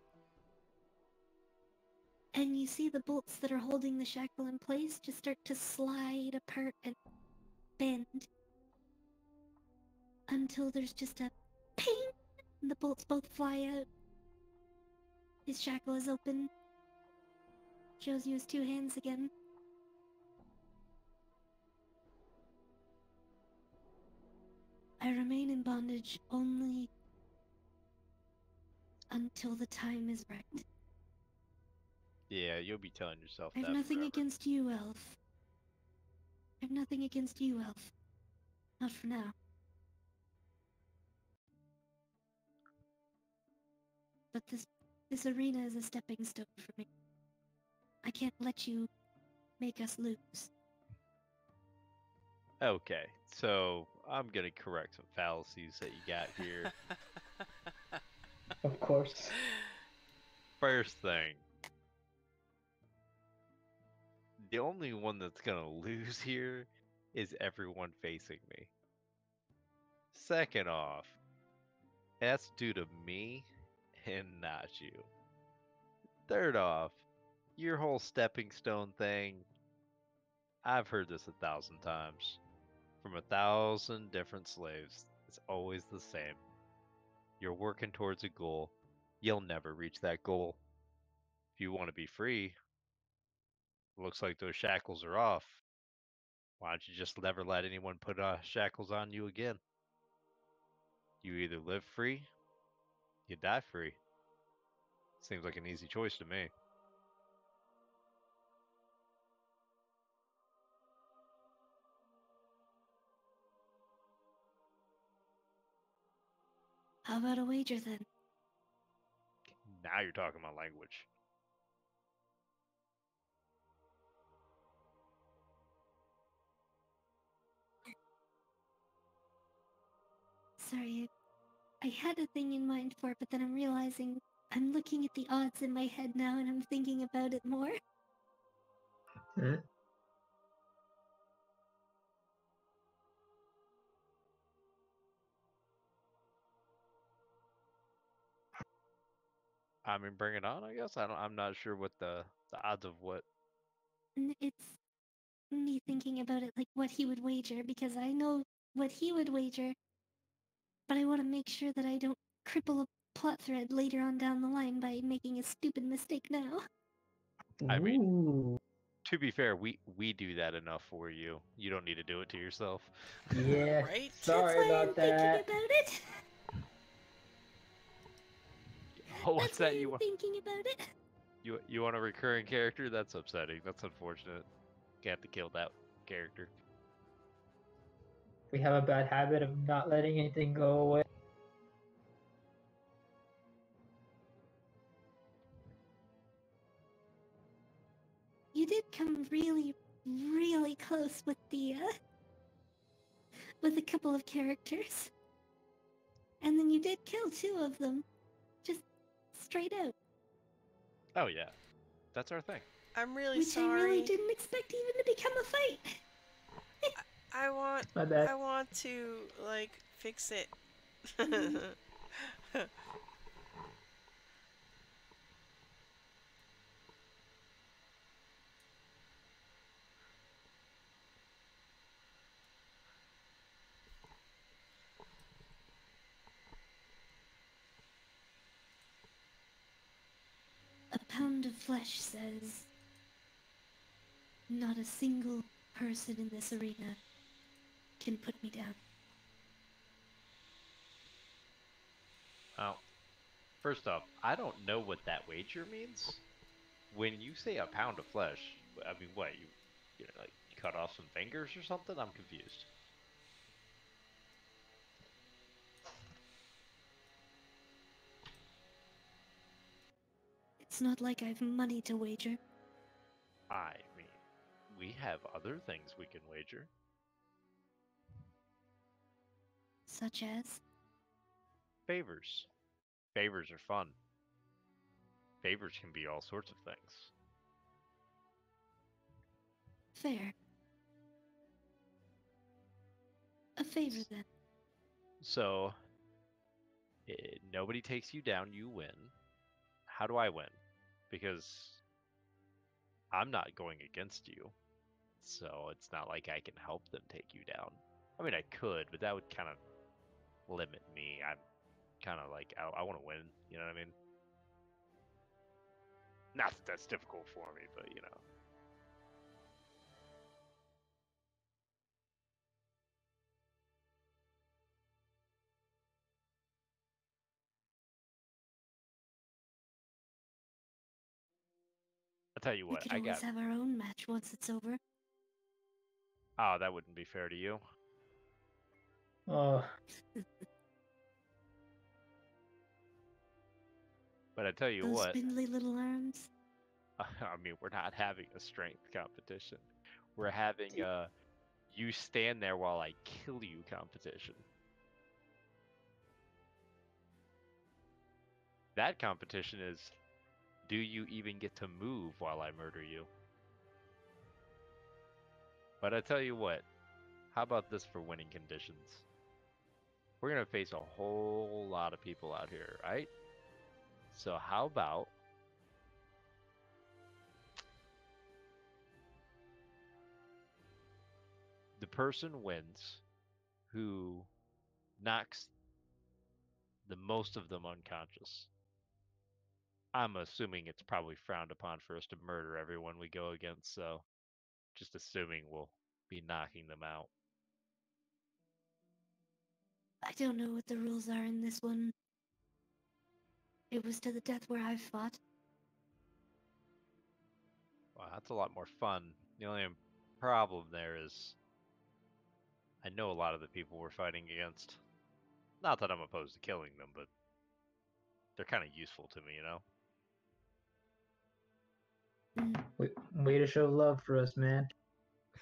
And you see the bolts that are holding the shackle in place just start to slide apart and bend. Until there's just a ping! And the bolts both fly out. His shackle is open. Shows you his 2 hands again. I remain in bondage only until the time is right. Yeah, you'll be telling yourself I have that nothing forever. against you, Elf. I have nothing against you, Elf. Not for now. But this arena is a stepping stone for me. I can't let you make us lose. Okay, so I'm gonna correct some fallacies that you got here. Of course. First thing, the only one that's gonna lose here is everyone facing me. Second off, that's due to me and not you. Third off, your whole stepping stone thing, I've heard this 1,000 times. From 1,000 different slaves, it's always the same. You're working towards a goal, you'll never reach that goal. If you want to be free, looks like those shackles are off. Why don't you just never let anyone put shackles on you again? You either live free, you die free. Seems like an easy choice to me. How about a wager then? Now you're talking my language. Sorry, I had a thing in mind for it, but then I'm realizing I'm looking at the odds in my head now and I'm thinking about it more. Hmm? I mean, bring it on. I guess I'm not sure what the odds of what. It's me thinking about it like what he would wager because I know what he would wager, but I want to make sure that I don't cripple a plot thread later on down the line by making a stupid mistake now. I mean, Ooh. to be fair, we do that enough for you. You don't need to do it to yourself. Yeah. Right? Sorry That's why about I'm that. thinking about it. Oh, what's That's why that you I'm want? thinking about it. You want a recurring character? That's upsetting. That's unfortunate. You have to kill that character. We have a bad habit of not letting anything go away. You did come really, really close with the, with a couple of characters. And then you did kill 2 of them. Just straight out. Oh yeah, that's our thing. I'm really Which sorry. I really didn't expect even to become a fight. I want My bad. I want to like fix it. A pound of flesh says, not a single person in this arena can put me down. Well, first off, I don't know what that wager means. When you say a pound of flesh, I mean, what you know, like you cut off some fingers or something? I'm confused. It's not like I've money to wager. I mean, we have other things we can wager. Such as? Favors. Favors are fun. Favors can be all sorts of things. Fair. A favor then. So, nobody takes you down, you win. How do I win? Because I'm not going against you. So it's not like I can help them take you down. I mean, I could, but that would kind of limit me. I'm kind of like, I want to win, you know what I mean? Not that that's difficult for me, but you know. I'll tell you We what, could I always got. have our own match once it's over. Oh, that wouldn't be fair to you. Oh, But I tell you Those what, spindly little arms. I mean, we're not having a strength competition. We're having a you stand there while I kill you competition. That competition is, do you even get to move while I murder you? But I tell you what, how about this for winning conditions? We're going to face a whole lot of people out here, right? So how about the person wins who knocks the most of them unconscious? I'm assuming it's probably frowned upon for us to murder everyone we go against, so just assuming we'll be knocking them out. I don't know what the rules are in this one. It was to the death where I've fought. Wow, that's a lot more fun. The only problem there is I know a lot of the people we're fighting against. Not that I'm opposed to killing them, but they're kind of useful to me, you know? way to show love for us, man.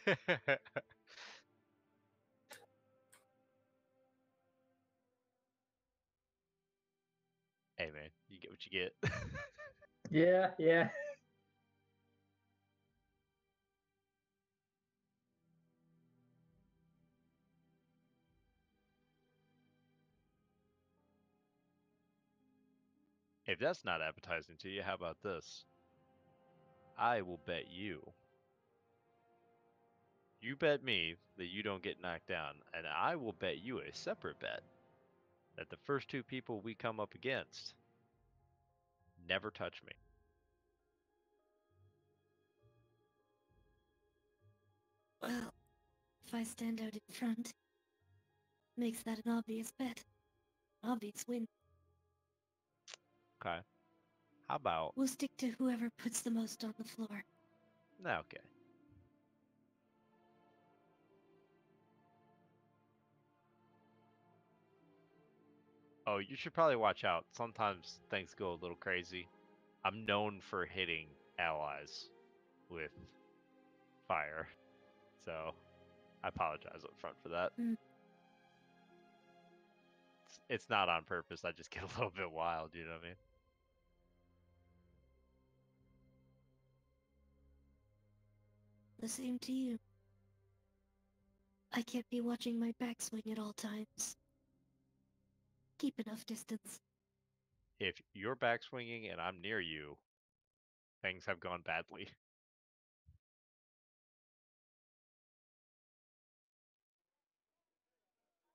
Hey man, you get what you get. Yeah, yeah. If that's not appetizing to you, how about this? I will bet you. You bet me that you don't get knocked down, and I will bet you a separate bet that the first 2 people we come up against never touch me. Well, if I stand out in front, makes that an obvious bet. Obvious win. Okay. How about... We'll stick to whoever puts the most on the floor. Okay. Oh, you should probably watch out. Sometimes things go a little crazy. I'm known for hitting allies with fire. So, I apologize up front for that. Mm. It's not on purpose. I just get a little bit wild, you know what I mean? The same to you. I can't be watching my backswing at all times. Keep enough distance. If you're backswinging and I'm near you, things have gone badly.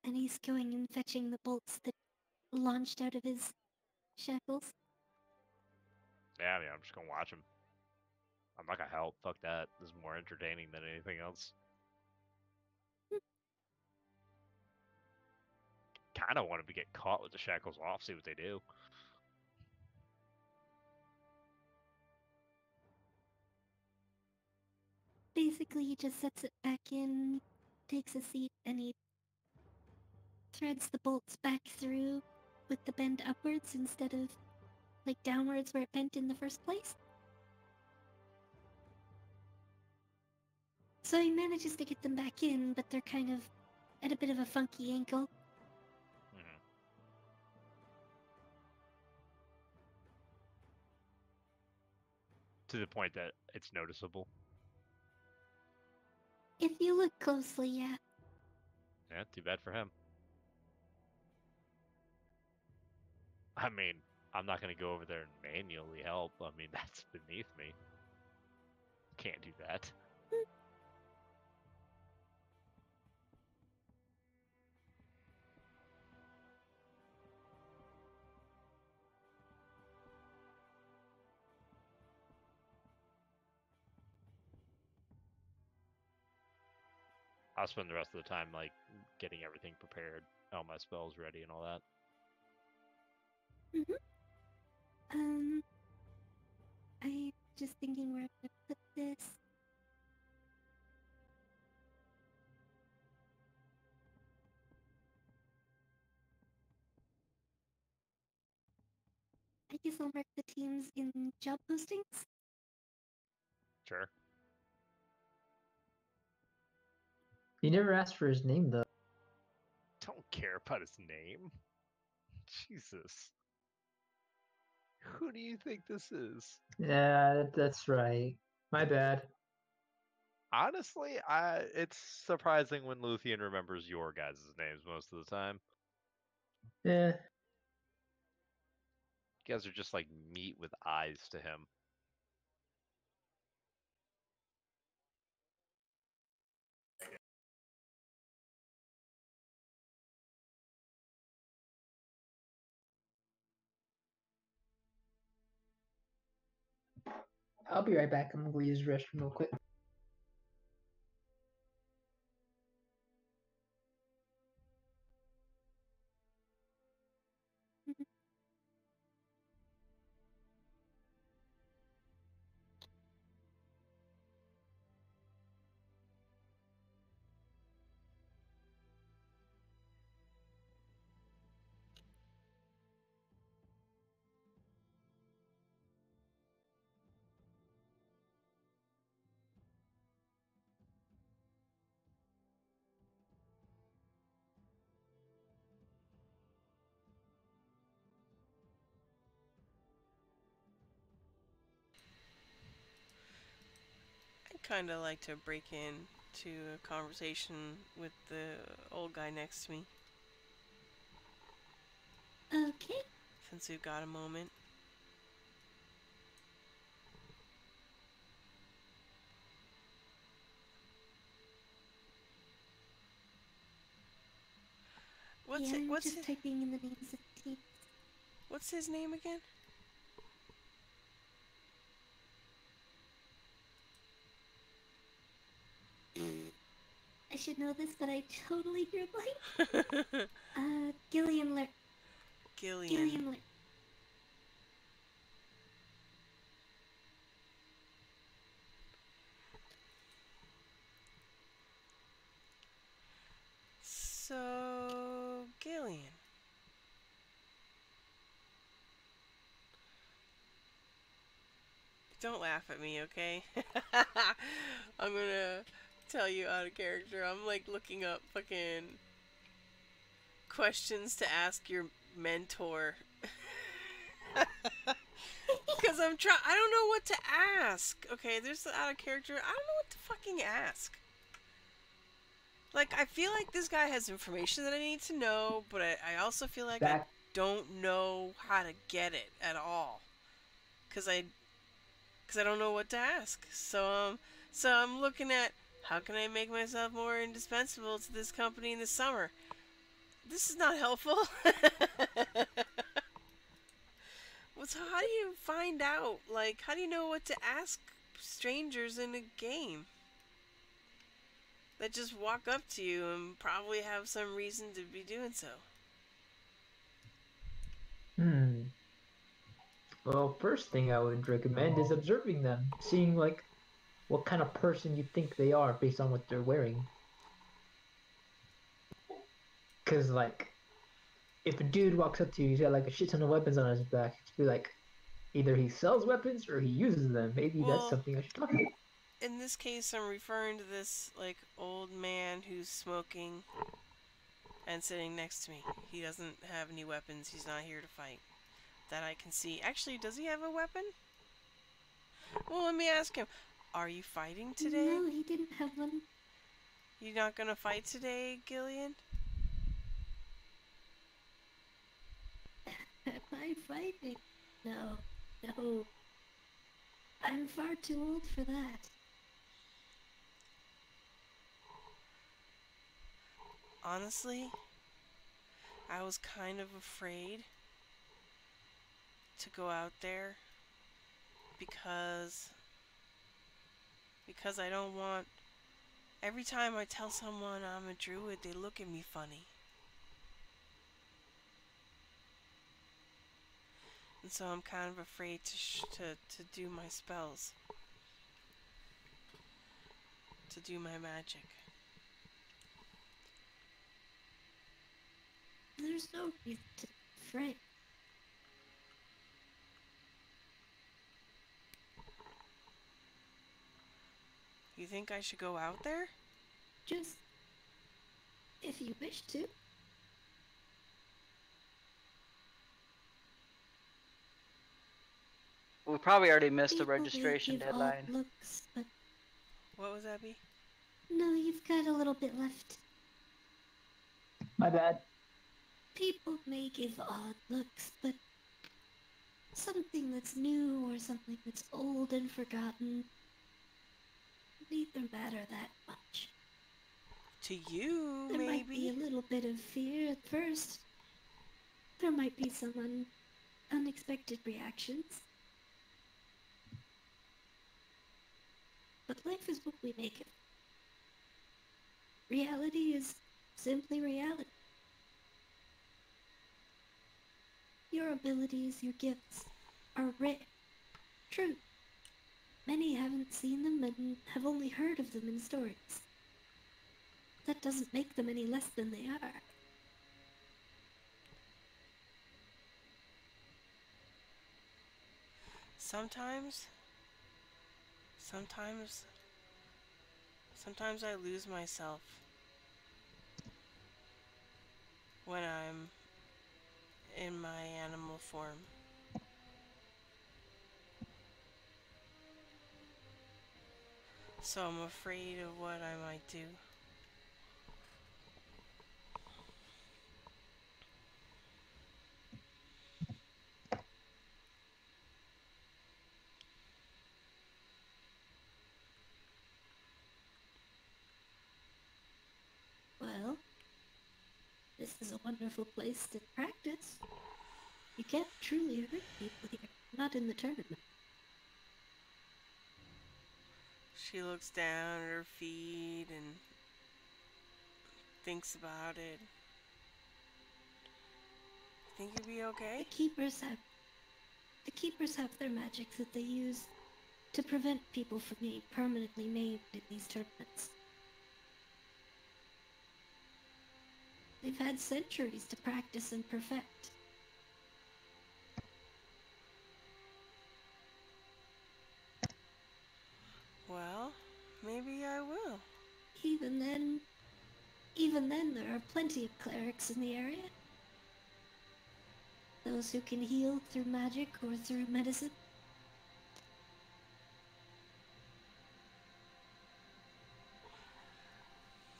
And he's going and fetching the bolts that launched out of his shackles. Yeah, I mean, I'm just gonna watch him. I'm not gonna help. Fuck that. This is more entertaining than anything else. Kind of want him to get caught with the shackles off, see what they do. Basically, he just sets it back in, takes a seat, and he threads the bolts back through with the bend upwards instead of, like, downwards where it bent in the first place. So he manages to get them back in, but they're kind of at a bit of a funky angle. Mhm. To the point that it's noticeable. If you look closely, yeah. Yeah, too bad for him. I mean, I'm not gonna go over there and manually help. I mean, that's beneath me. Can't do that. I'll spend the rest of the time, like, getting everything prepared, all my spells ready and all that. I'm just thinking where I'm gonna put this. I guess I'll mark the teams in job postings. Sure. You never asked for his name though. Don't care about his name. Jesus. Who do you think this is? Yeah, that's right. My bad. Honestly, it's surprising when Luthien remembers your guys' names most of the time. Eh, You guys are just like meat with eyes to him. I'll be right back. I'm gonna go use the restroom real quick. I'd kind of like to break in to a conversation with the old guy next to me, Okay. since we've got a moment. What's Yeah, it? I'm What's just it? typing in the names of the teams. What's his name again? I should know this, but I totally drew a blank. Gillian Ler. Gillian. Gillian Ler. So, Gillian. Don't laugh at me, okay? I'm gonna tell you out of character. I'm like looking up fucking questions to ask your mentor. Because I don't know what to ask. Okay, there's the out of character. I don't know what to fucking ask. Like, I feel like this guy has information that I need to know, but I also feel like I don't know how to get it at all. Because I don't know what to ask. So I'm looking at how can I make myself more indispensable to this company in the summer. This is not helpful. So how do you find out? Like, how do you know what to ask strangers in a game that just walk up to you and probably have some reason to be doing so? Well, first thing I would recommend is observing them, seeing like what kind of person you think they are based on what they're wearing. Cause like, if a dude walks up to you, he's got like a shit ton of weapons on his back, it's be like, either he sells weapons or he uses them. Maybe that's something I should talk about. In this case, I'm referring to this like old man who's smoking and sitting next to me. He doesn't have any weapons. He's not here to fight. That I can see. Actually, does he have a weapon? Well, let me ask him. Are you fighting today? No, he didn't have one. You not gonna fight today, Gillian? Am I fighting? No. I'm far too old for that. Honestly, I was kind of afraid to go out there because I don't want... Every time I tell someone I'm a druid, they look at me funny. And so I'm kind of afraid to do my spells. To do my magic. There's no reason to be afraid. You think I should go out there? Just if you wish to. We probably already missed the People may registration give deadline. odd looks, but What was that, B? no, you've got a little bit left. My bad. People may give odd looks, but something that's new or something that's old and forgotten neither matter that much. To you, There maybe? might be a little bit of fear at first. There might be some unexpected reactions. But life is what we make it. Reality is simply reality. Your abilities, your gifts, are rare, true. Many haven't seen them and have only heard of them in stories. That doesn't make them any less than they are. Sometimes I lose myself when I'm in my animal form. So I'm afraid of what I might do. Well, this is a wonderful place to practice. You can't truly hurt people here, not in the tournament. She looks down at her feet and thinks about it. Think you'll be okay? The keepers have their magics that they use to prevent people from being permanently maimed in these tournaments. They've had centuries to practice and perfect. Well, maybe I will. Even then, there are plenty of clerics in the area. Those who can heal through magic or through medicine.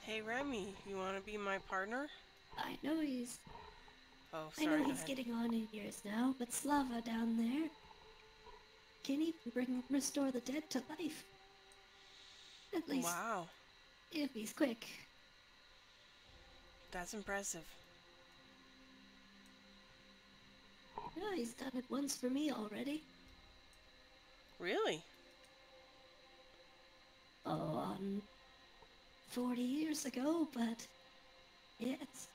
Hey Remy, you want to be my partner? I know he's Oh, I sorry. know Go he's ahead. getting on in years now, but Slava down there can even restore the dead to life. At least, Wow, if he's quick. that's impressive. Yeah, he's done it once for me already. Really? Oh, 40 years ago, but yes.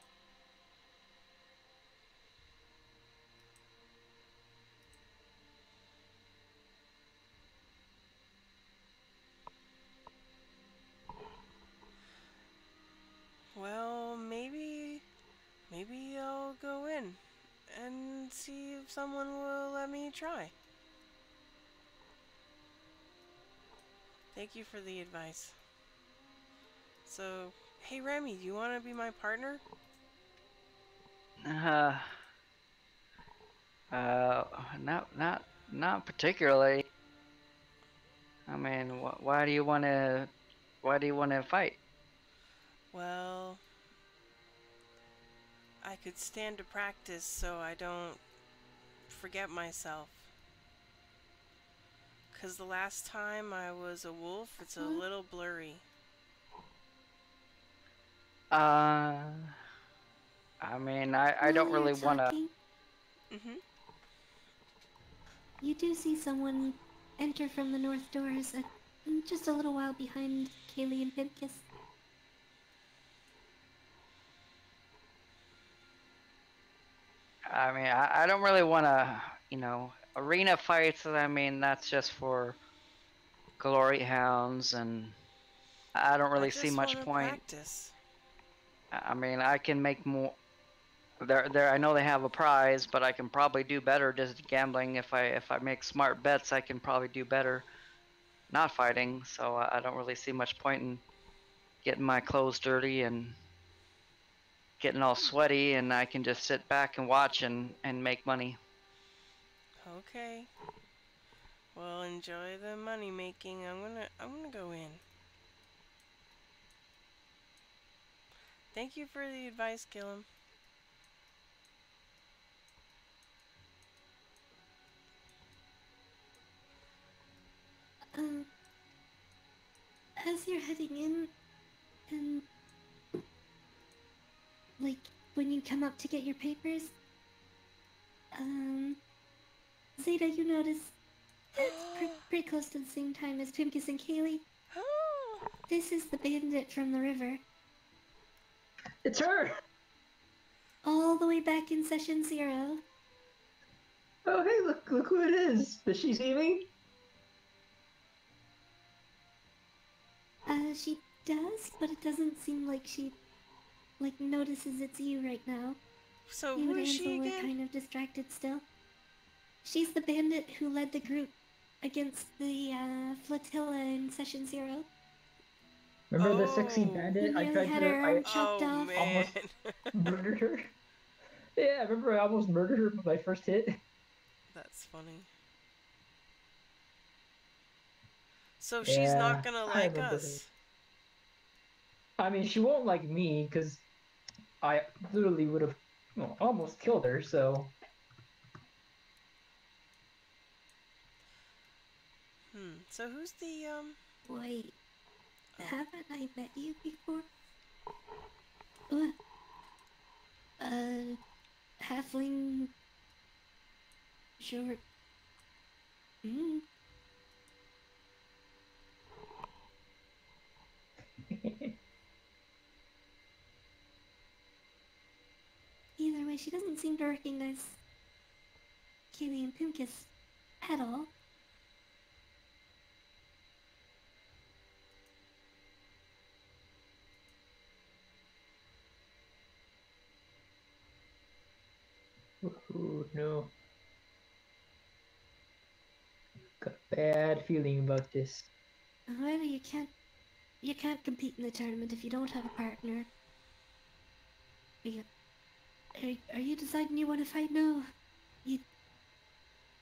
Well, maybe I'll go in and see if someone will let me try. Thank you for the advice. So, hey Remy, do you want to be my partner? Uh, not particularly. I mean, why do you want to fight? Well, I could stand to practice so I don't forget myself. 'Cause the last time I was a wolf, it's a Huh? little blurry. I mean, I While don't you're really want to. talking, Mm-hmm. you do see someone enter from the north doors just a little while behind Kaylee and Pimkus. I mean, I don't really want to, arena fights. I mean, that's just for glory hounds, and I don't I really see just much want to point. practice. I mean, I can make more. There. I know they have a prize, but I can probably do better just gambling. If I make smart bets, I can probably do better not fighting. So I don't really see much point in getting my clothes dirty and getting all sweaty, and I can just sit back and watch and make money. Okay. Well, enjoy the money making. I'm gonna go in. Thank you for the advice, Gillum. Um, as you're heading in, and like when you come up to get your papers, Zeta, you notice it's pretty close to the same time as Pimkus and Kaylee. This is the bandit from the river. It's her! All the way back in session 0. Oh, hey, look who it is! Does she see me? She does, but it doesn't seem like she, notices it's you right now. So You who and is she Ansel are again? kind of distracted still. She's the bandit who led the group against the, flotilla in session 0. Remember the sexy Oh. bandit? Who nearly had her arm chopped Oh off. man. Almost murdered her? Yeah, remember I almost murdered her with my first hit? That's funny. So Yeah, she's not gonna I like remember us. I mean, she won't like me, because I literally would have almost killed her, so... So who's the Wait, Oh. haven't I met you before? Halfling... Short... Either way, she doesn't seem to recognize Kaylee and Pimkus at all. Oh no. Got a bad feeling about this. However, you can't compete in the tournament if you don't have a partner. Are you deciding you want to fight now? You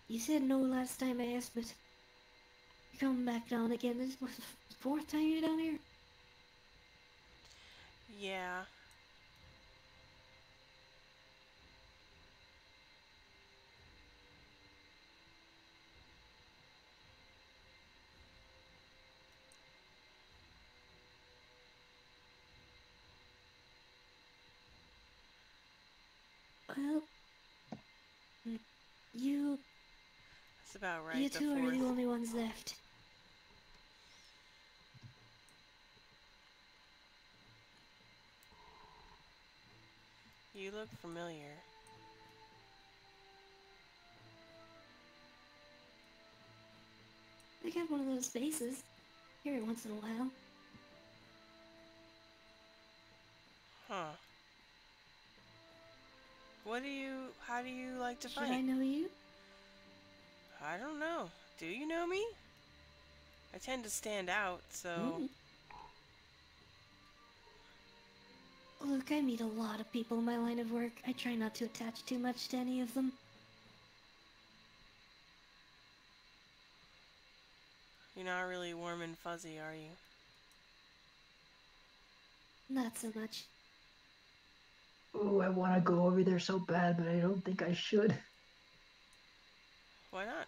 you said no last time I asked, but you're coming back down again. This was the fourth time you're down here. Yeah. Well, you That's about right. you The two are the fourth. only ones left. You look familiar. I got one of those faces every once in a while. Huh. How do you like to Should fight? I know you? I don't know. Do you know me? I tend to stand out, so... Mm. Look, I meet a lot of people in my line of work. I try not to attach too much to any of them. You're not really warm and fuzzy, are you? Not so much. Oh, I want to go over there so bad, but I don't think I should. Why not?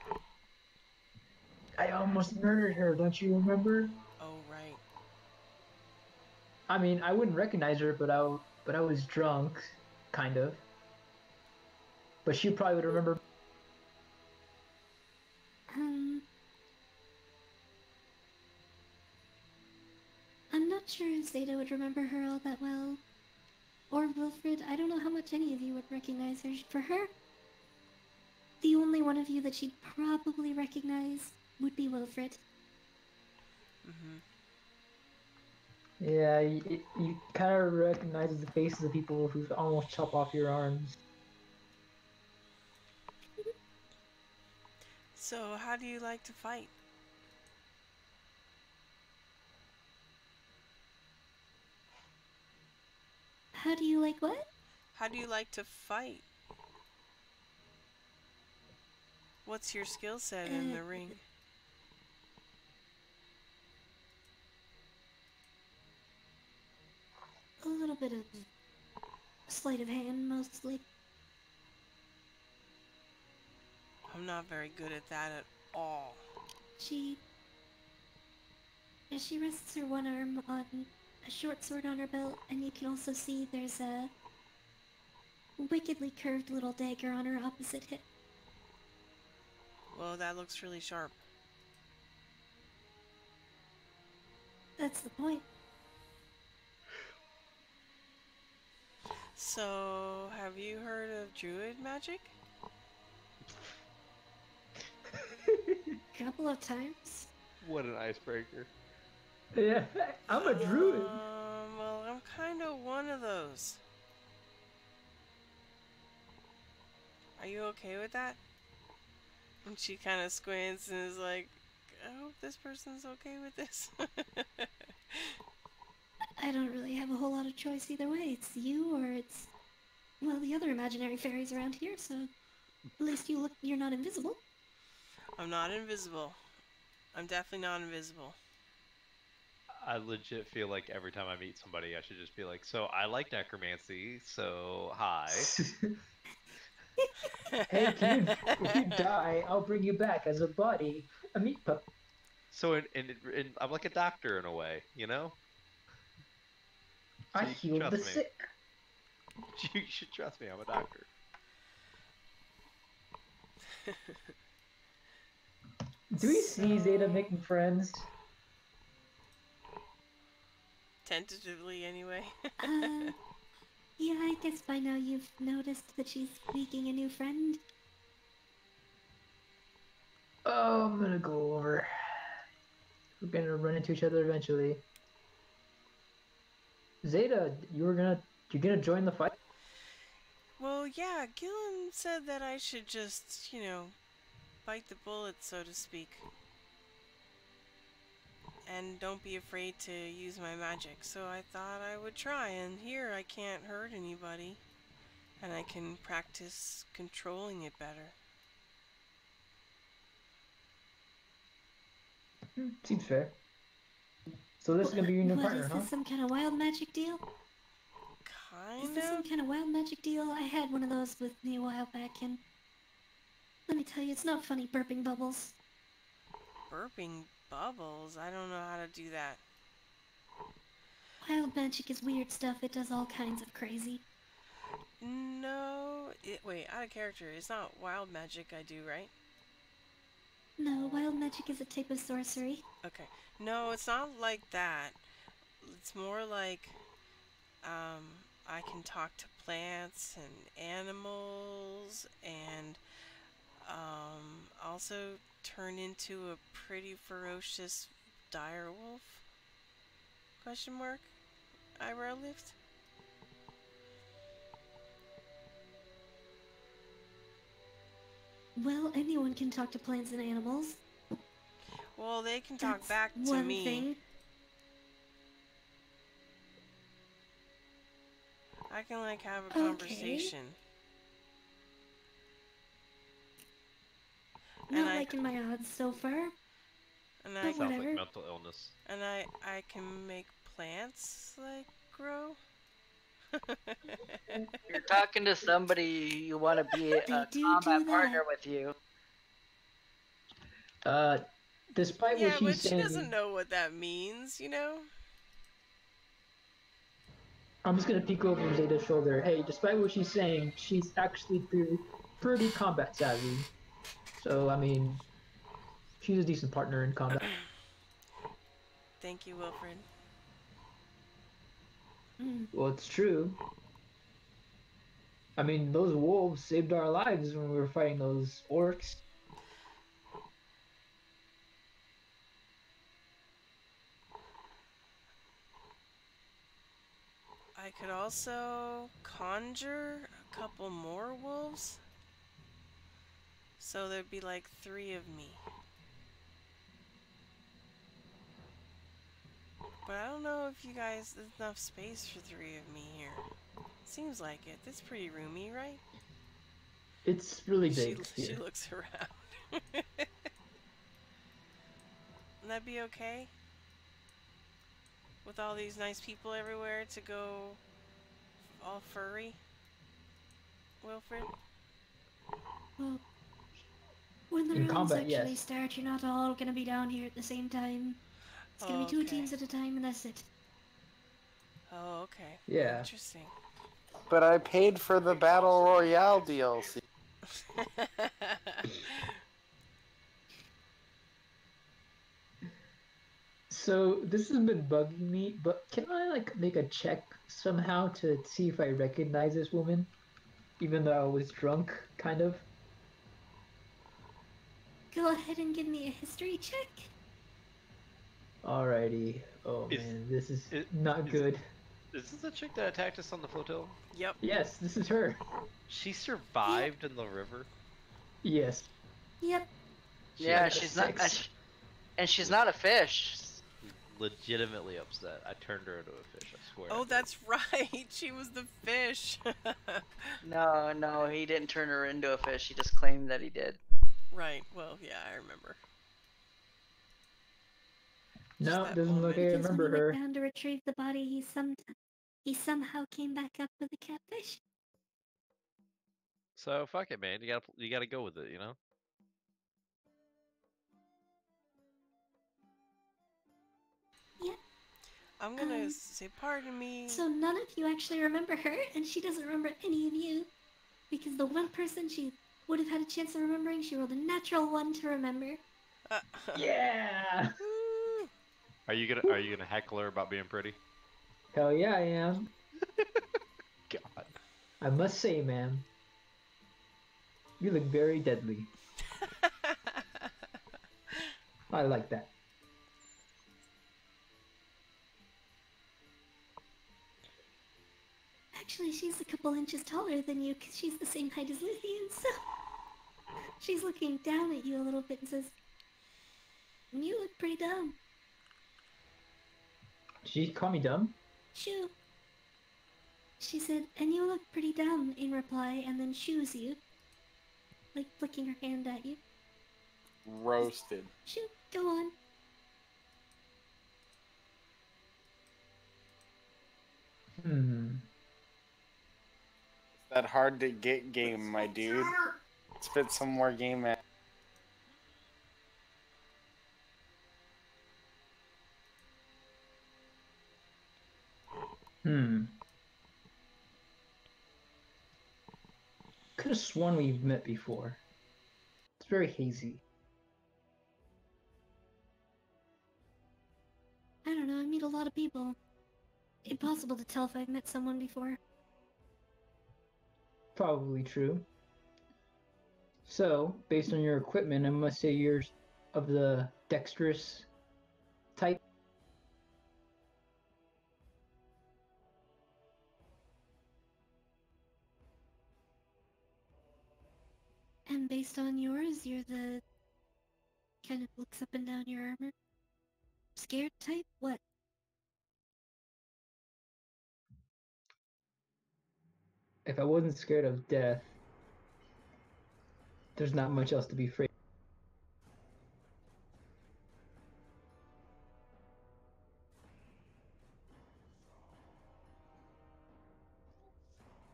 I almost murdered her, don't you remember? Oh, right. I mean, I wouldn't recognize her, but I was drunk, kind of. But she probably would remember. I'm not sure if Zeta would remember her all that well. Or Wilfred, I don't know how much any of you would recognize her. For her, the only one of you that she'd probably recognize would be Wilfred. Mm-hmm. Yeah, you kind of recognize the faces of people who almost chop off your arms. So, how do you like to fight? How do you like what? How do you like to fight? What's your skill set in the ring? A little bit of sleight of hand, mostly. I'm not very good at that at all. She rests her one arm on a short sword on her belt, and you can also see there's a wickedly curved little dagger on her opposite hip. Well, that looks really sharp. That's the point. So, have you heard of druid magic? A couple of times. What an icebreaker. Yeah, I'm a druid. Well, I'm kind of one of those. Are you okay with that? And she kind of squints and is like, I hope this person's okay with this. I don't really have a whole lot of choice either way. It's you or it's, well, the other imaginary fairies around here, so at least you're not invisible. I'm not invisible. I'm definitely not invisible. I legit feel like every time I meet somebody, I should just be like, so I like necromancy, so hi. Hey, if you die, I'll bring you back as a body, a meat pup. So I'm like a doctor in a way, you know? I So you can heal the trust me. sick. You should trust me, I'm a doctor. Do we see Zeta making friends? Tentatively, anyway. Yeah, I guess by now you've noticed that she's making a new friend. Oh, I'm gonna go over. We're gonna run into each other eventually. Zeta, you're gonna join the fight? Well, yeah, Gillen said that I should just, bite the bullet, so to speak. And don't be afraid to use my magic. So I thought I would try, and here I can't hurt anybody. And I can practice controlling it better. Seems fair. So this is gonna be your new What, partner, is huh? this some kind of wild magic deal? Is Kind this some of. kind of wild magic deal? I had one of those with me a while back, and let me tell you, it's not funny burping bubbles. Burping bubbles? I don't know how to do that. Wild magic is weird stuff. It does all kinds of crazy. No. Wait, out of character. It's not wild magic I do, right? No, wild magic is a type of sorcery. Okay. No, it's not like that. It's more like, I can talk to plants and animals and, also turn into a pretty ferocious dire wolf? Question mark? Eyebrow lift? Well, anyone can talk to plants and animals. Well, they can talk That's back to one me. thing. I can, like, have a Okay. conversation. Not And I- liking my odds so far. And I, But Sounds like whatever. mental illness. and I can make plants, like, grow. You're talking to somebody you want to be a They do combat do partner that. with you. Despite Yeah, what but she's she saying, doesn't know what that means, you know? I'm just gonna peek over Zeta's shoulder. Hey, despite what she's saying, she's actually pretty combat savvy. So I mean, she's a decent partner in combat. Thank you, Wilfred. Mm. Well, it's true. I mean, those wolves saved our lives when we were fighting those orcs. I could also conjure a couple more wolves. So there'd be like 3 of me. But I don't know if you guys, there's enough space for 3 of me here. Seems like it. It's pretty roomy, right? It's really She big. Yeah. looks around. Would that be okay? With all these nice people everywhere to go all furry? Wilfred? Well, when the In rounds combat, actually yes. start, you're not all gonna be down here at the same time. It's gonna be 2 Okay. teams at a time, and that's it. Oh, okay. Yeah. Interesting. But I paid for the Battle Royale DLC. So this has been bugging me, but can I like make a check somehow to see if I recognize this woman, even though I was drunk, kind of? Go ahead and give me a history check. Alrighty. Oh Is- man, this is is- not is- good. Is this the chick that attacked us on the flotilla? Yep. Yes, this is her. She survived in the river. Yes. Yep. Yeah, got a she's not, six. and she's not a fish. Legitimately upset. I turned her into a fish. I swear. I Oh, did. that's right. She was the fish. No, he didn't turn her into a fish. He just claimed that he did. Right. Well, yeah, I remember. No, that it doesn't look like I Because when remember he her. went down to retrieve the body, he somehow came back up with a catfish. So fuck it, man. You gotta go with it. You know. I'm gonna Um, say pardon me. So none of you actually remember her, and she doesn't remember any of you. Because the one person she would have had a chance of remembering, she rolled a natural 1 to remember. Yeah. Woo! Are you gonna heckle her about being pretty? Hell yeah, I am. God. I must say, ma'am, you look very deadly. I like that. Actually, she's a couple inches taller than you because she's the same height as Lithian, so... She's looking down at you a little bit and says, "You look pretty dumb." Did she call me dumb? Shoo. She said, "And you look pretty dumb," in reply, and then shoos you. Like flicking her hand at you. Roasted. Shoo, go on. It's that hard to get game, my dude. Spit some more game at. Could have sworn we've met before. It's very hazy. I don't know, I meet a lot of people. Impossible to tell if I've met someone before. Probably true. So, based on your equipment, I must say you're of the dexterous type. And based on yours, you're the... kind of looks up and down your armor. Scared type? What? If I wasn't scared of death, there's not much else to be afraid.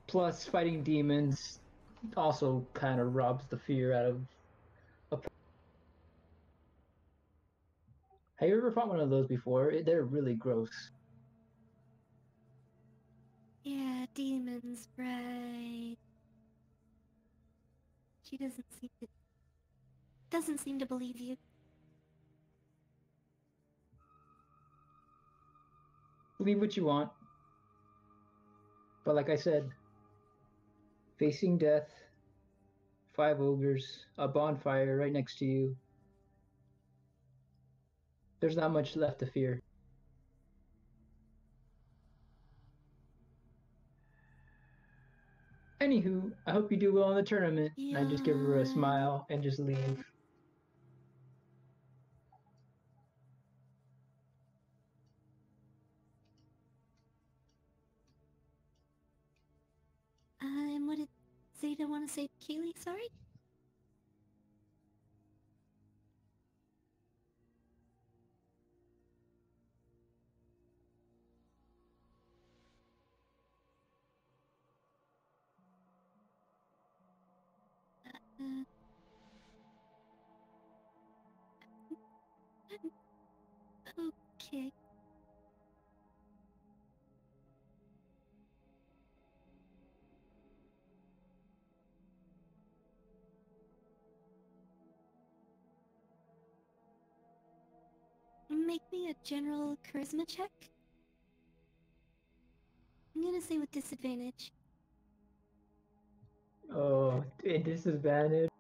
Plus, fighting demons also kind of robs the fear out of a... Have you ever fought one of those before? They're really gross. Yeah, demons, right. She doesn't seem to believe you. Believe what you want. But like I said, facing death, 5 ogres, a bonfire right next to you. There's not much left to fear. Anywho, I hope you do well in the tournament. And I just give her a smile and just leave. And what did Zeta want to say to Kaylee? Sorry? Okay. Make me a general charisma check. I'm gonna say with disadvantage. Oh, and disadvantage.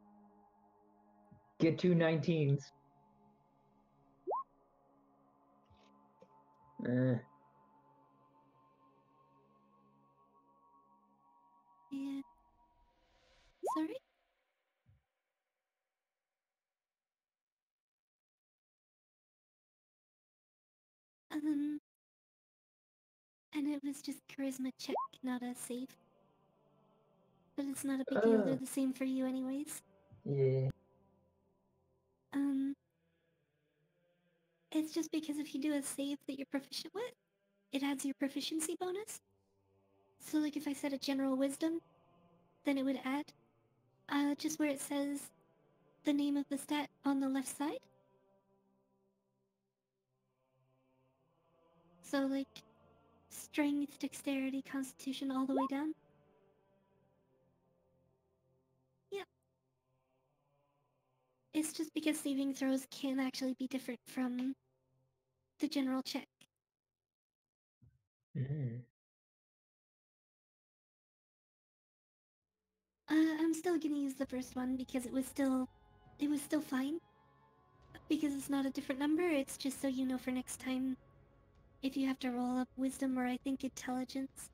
Get 2 19s. Yeah. Sorry? And it was just charisma check, not a save. But it's not a big deal, they're the same for you anyways. Yeah. It's just because if you do a save that you're proficient with, it adds your proficiency bonus. So like if I said a general wisdom, then it would add, just where it says the name of the stat on the left side. So like, strength, dexterity, constitution, all the way down. Yeah. It's just because saving throws can actually be different from the general check. I'm still gonna use the first one because it was still fine. Because it's not a different number, it's just so you know for next time if you have to roll up wisdom or I think intelligence.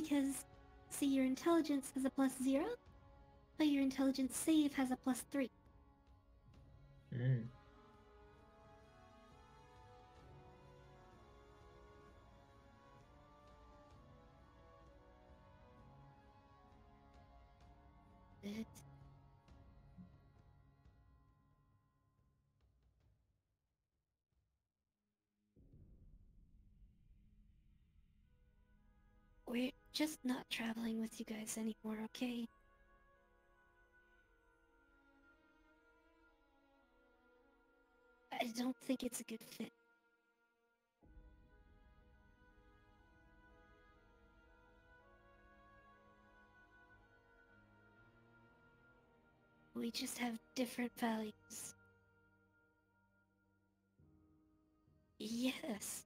Because, see, your intelligence has a +0, but your intelligence save has a +3. Mm. It... We're just not traveling with you guys anymore, okay? I don't think it's a good fit. We just have different values. Yes.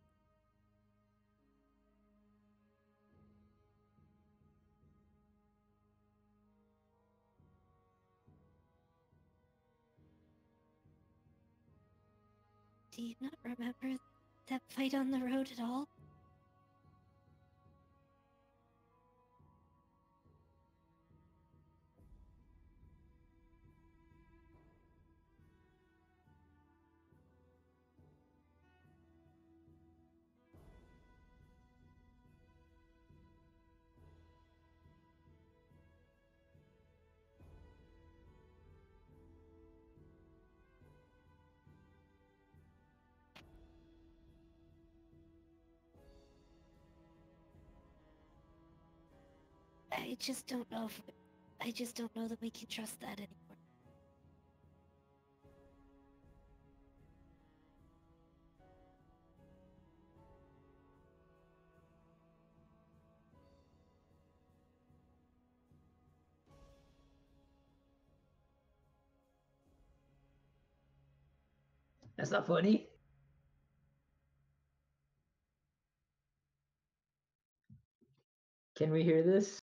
Do you not remember that fight on the road at all? I just don't know if... I just don't know that we can trust that anymore. That's not funny. Can we hear this?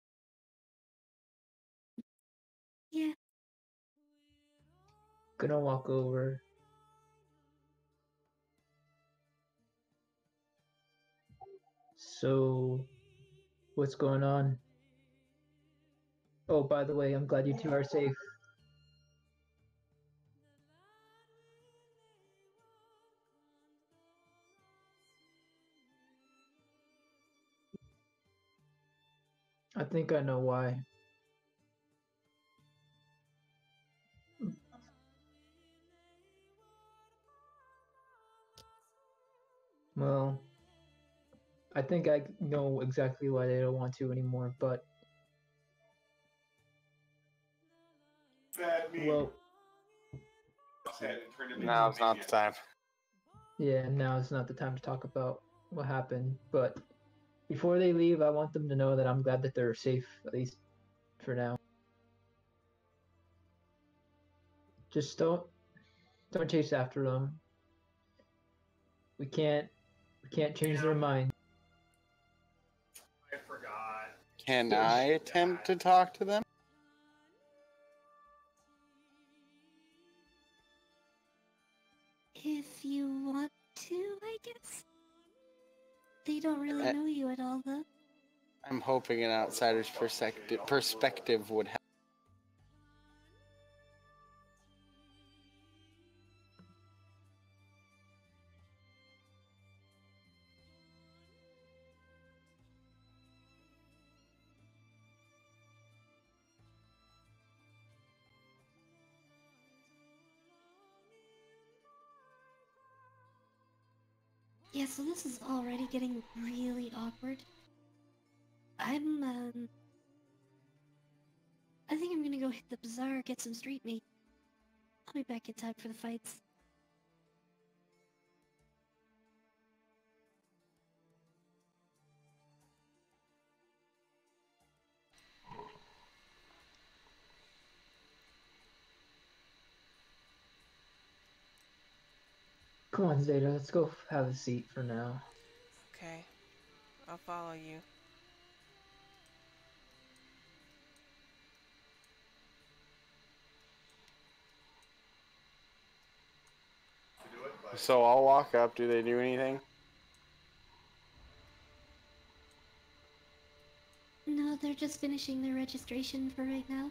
Yeah, Gonna walk over. So, what's going on? Oh, by the way, I'm glad you two are safe. I think I know why. Well, I think I know exactly why they don't want to anymore, but well, Now's not the time. yeah, now is not the time to talk about what happened, but before they leave, I want them to know that I'm glad that they're safe, at least for now. Just don't chase after them. We can't change their mind. I forgot. Can I attempt to talk to them? if you want to, I guess. They don't really know you at all, though. I'm hoping an outsider's perspective would help. Yeah, so this is already getting really awkward. I think I'm gonna go hit the bazaar, get some street meat. I'll be back in time for the fights. Come on, Zeta, let's go have a seat for now. Okay. I'll follow you. So I'll walk up. Do they do anything? Oh, they're just finishing their registration for right now.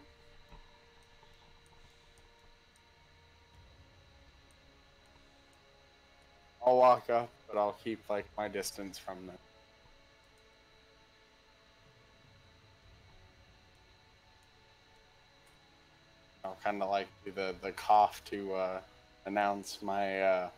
I'll walk up, but I'll keep like my distance from them. I'll kind of like do the cough to announce my.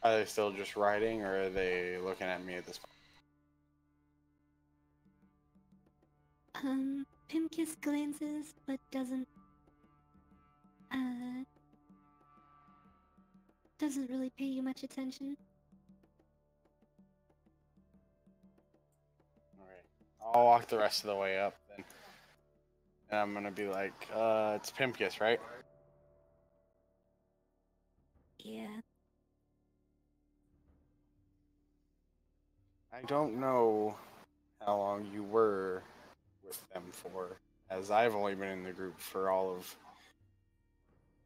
Are they still just writing, or are they looking at me at this point? Pimkiss glances, but doesn't really pay you much attention. Alright. I'll walk the rest of the way up then. And I'm gonna be like, it's Pimkiss, right? Yeah. I don't know how long you were with them for, as I've only been in the group for all of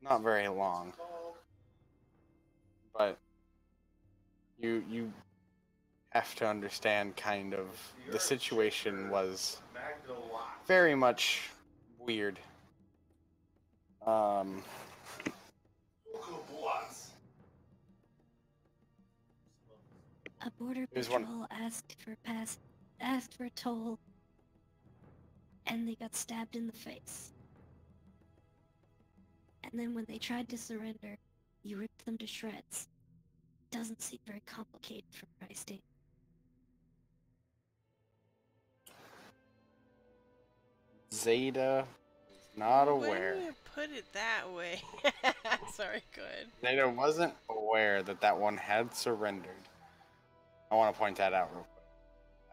not very long. But you have to understand kind of the situation was very much weird. A border Here's one. patrol asked for toll, and they got stabbed in the face. And then when they tried to surrender, you ripped them to shreds. Doesn't seem very complicated from what I state. Zeta is not aware. When you put it that way. Sorry, go ahead. Zeta wasn't aware that that one had surrendered. I want to point that out real quick.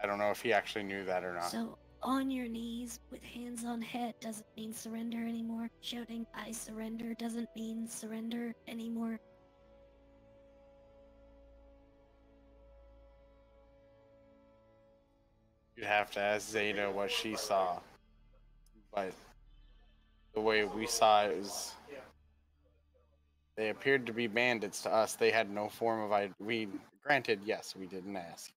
I don't know if he actually knew that or not. So, on your knees with hands on head doesn't mean surrender anymore. Shouting, I surrender doesn't mean surrender anymore. You'd have to ask Zeta what she saw. But the way we saw it is they appeared to be bandits to us. They had no form of granted, yes, we didn't ask.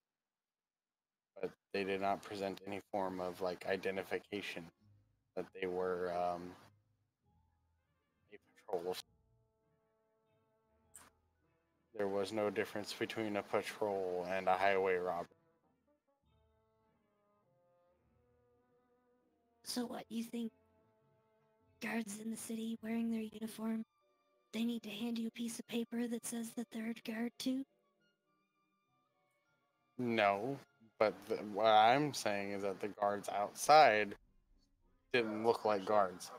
But they did not present any form of like identification that they were a patrol. There was no difference between a patrol and a highway robber. So what, you think guards in the city wearing their uniform, they need to hand you a piece of paper that says that they're a guard too? No, but what I'm saying is that the guards outside didn't look like guards.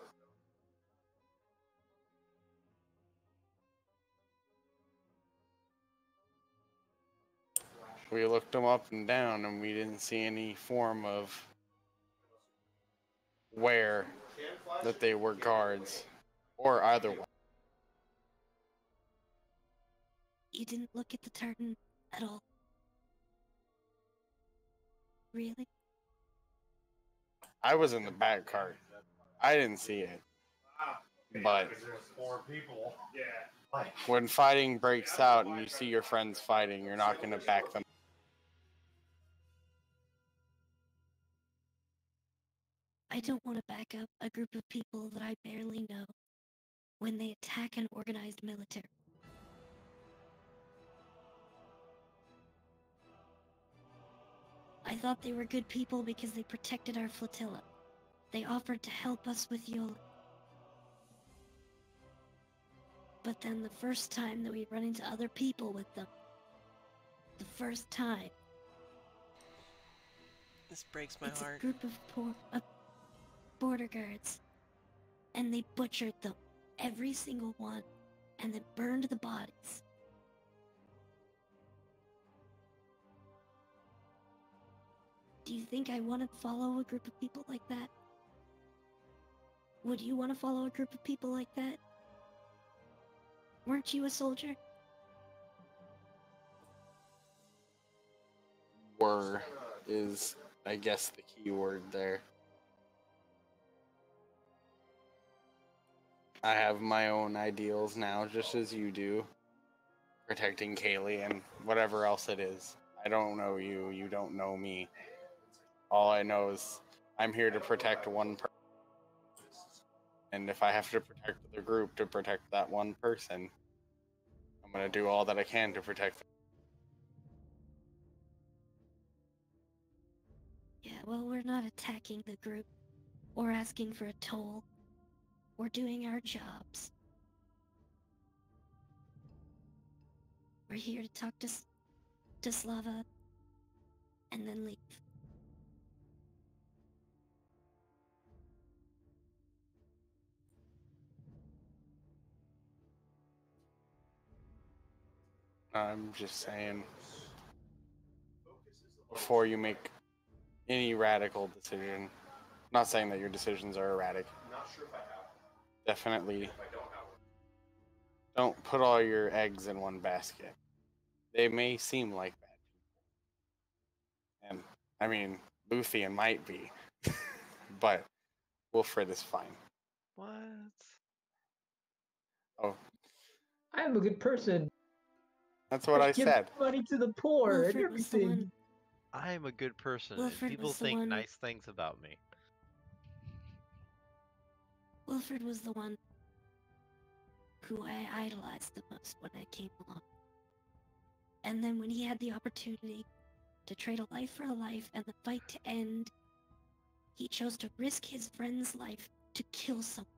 We looked them up and down, and we didn't see any form of wear that they were guards or either one. You didn't look at the tartan at all? Really? I was in the back cart. I didn't see it. But when fighting breaks out and you see your friends fighting, you're not going to back them. I don't want to back up a group of people that I barely know when they attack an organized military. I thought they were good people because they protected our flotilla. They offered to help us with Yola. But then the first time that we run into other people with them, the first time, This breaks my it's heart. a group of border guards, and they butchered them, every single one, and then burned the bodies. Do you think I want to follow a group of people like that? Would you want to follow a group of people like that? Weren't you a soldier? Were is, I guess, the key word there. I have my own ideals now, just as you do. Protecting Kaylee and whatever else it is. I don't know you. You don't know me. All I know is I'm here to protect one person. And if I have to protect the group to protect that one person, I'm going to do all that I can to protect them. Yeah, well, we're not attacking the group or asking for a toll. We're doing our jobs. We're here to talk to Slava and then leave. I'm just saying, before you make any radical decision, not saying that your decisions are erratic, definitely don't put all your eggs in one basket. They may seem like bad people. And, I mean, Luthien might be, but Wilfred is fine. What? Oh, I am a good person. that's what I give said. money to the poor and Wilfred was the everything. one. I am a good person, Wilfred and people was the think one- nice things about me. Wilfred was the one who I idolized the most when I came along. And then when he had the opportunity to trade a life for a life and the fight to end, he chose to risk his friend's life to kill someone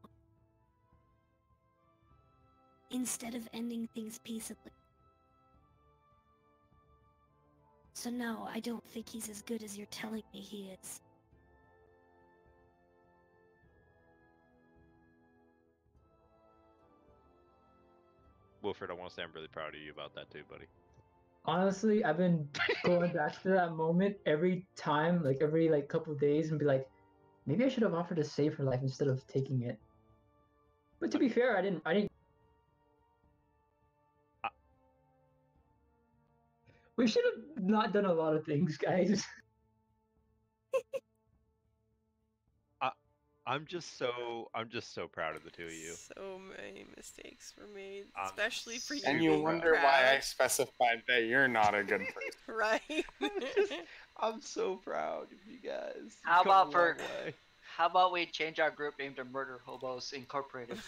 instead of ending things peaceably. So no, I don't think he's as good as you're telling me he is. Wilfred, I want to say I'm really proud of you about that too, buddy. Honestly, I've been going back to that moment every time, like every couple of days, and be like, maybe I should have offered to save her life instead of taking it. But to be fair, I didn't. We should have not done a lot of things, guys. I'm just so proud of the two of you. So many mistakes were made, I'm especially for you. And super you being wonder proud. why I specified that you're not a good person. Right. I'm so proud of you guys. You've How come a about for- long way. How about we change our group name to Murder Hobos Incorporated?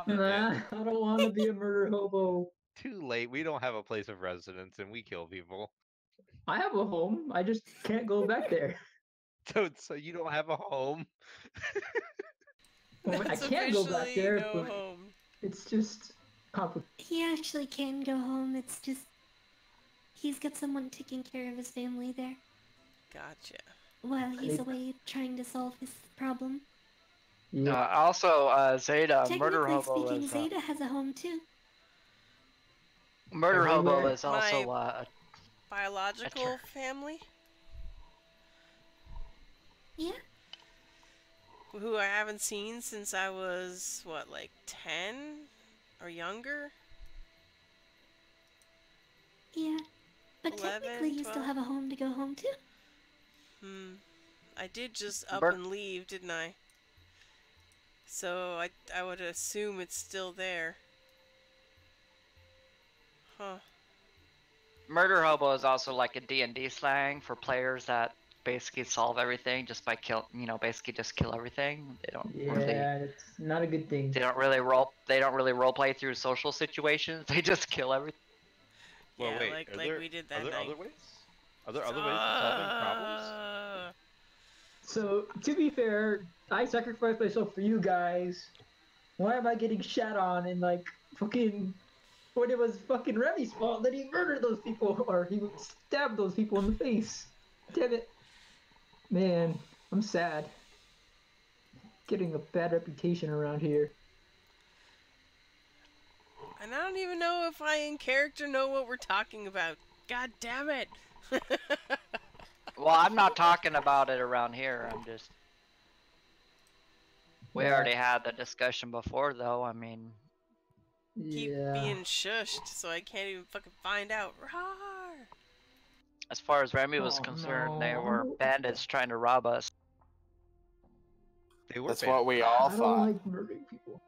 Nah, I don't want to be a murder hobo. Too late. We don't have a place of residence, and we kill people. I have a home. I just can't go back there. So you don't have a home. Well, I That's can't go back officially there, no but home. it's just complicated. He actually can go home, it's just... He's got someone taking care of his family there, Gotcha. while he's Hey. away trying to solve his problem. Yeah. Also, Zeta, Murder Technically Hobo speaking, is Zeta has a home too. Murder Hobo Everywhere. is also Biological family? Yeah, Who I haven't seen since I was, what, like 10? Or younger? yeah. But 11, technically you still 12? have a home to go home to. I did just up Bert- and leave, didn't I? So I would assume it's still there. Huh. Murder Hobo is also like a D&D slang for players that basically solve everything just by basically just kill everything. They don't really Yeah, it's not a good thing. they don't really role play through social situations. They just kill everything. Well, Yeah, wait. like are like there, we did are that there night. other ways? Are there other ways of solving problems? So, to be fair, I sacrificed myself for you guys. Why am I getting shat on and fucking... When it was fucking Remy's fault that he murdered those people, or he stabbed those people in the face. Damn it. Man, I'm sad. Getting a bad reputation around here. And I don't even know if I in character know what we're talking about. God damn it! Well, I'm not talking about it around here. I'm just. We Yeah. already had the discussion before, though. I mean, Keep Yeah. being shushed, so I can't even fucking find out. Rawr! as far as Remy was Oh, concerned, they were no. bandits trying to rob us. They were That's bandits. what we all I don't thought. like murdering people.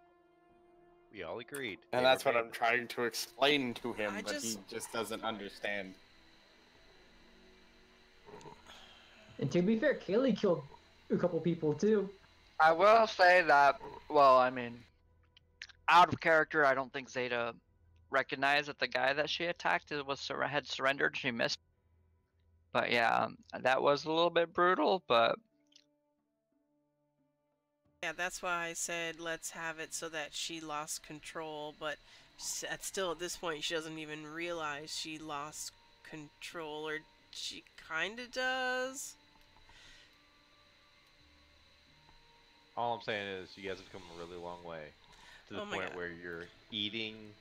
We all agreed. And They that's were what I'm bandits. trying to explain to him, I but he just- just doesn't understand. And to be fair, Kaylee killed a couple people too. I will say that, well, I mean, out of character, I don't think Zeta recognized that the guy that she attacked had surrendered. She missed. But yeah, that was a little bit brutal, but Yeah, that's why I said let's have it so that she lost control, but still at this point she doesn't even realize she lost control, or she kinda does. All I'm saying is you guys have come a really long way to the Oh my point God. where you're eating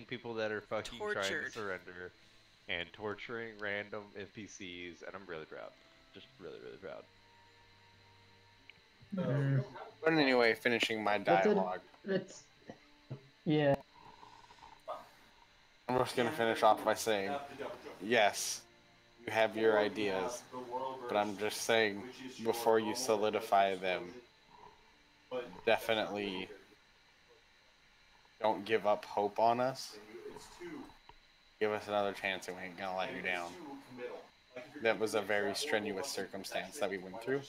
people that are fucking trying to Tortured. surrender and torturing random NPCs, and I'm really proud. Just really, really proud. Mm, But anyway, finishing my That's it. dialogue. That's yeah. I'm just gonna finish off by saying, yes, you have your ideas, but I'm just saying, before you solidify them, definitely don't give up hope on us. Give us another chance and we ain't gonna let you down. That was a very strenuous circumstance that we went through.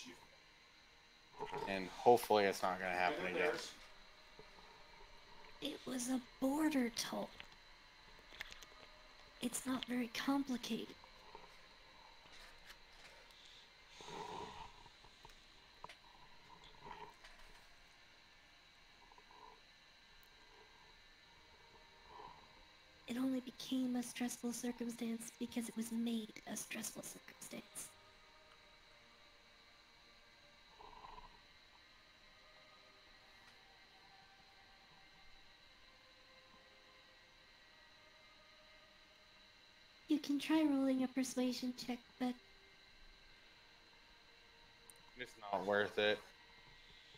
And hopefully it's not gonna happen again. It was a border toll. It's not very complicated. It only became a stressful circumstance because it was made a stressful circumstance. You can try rolling a persuasion check, but It's not worth it.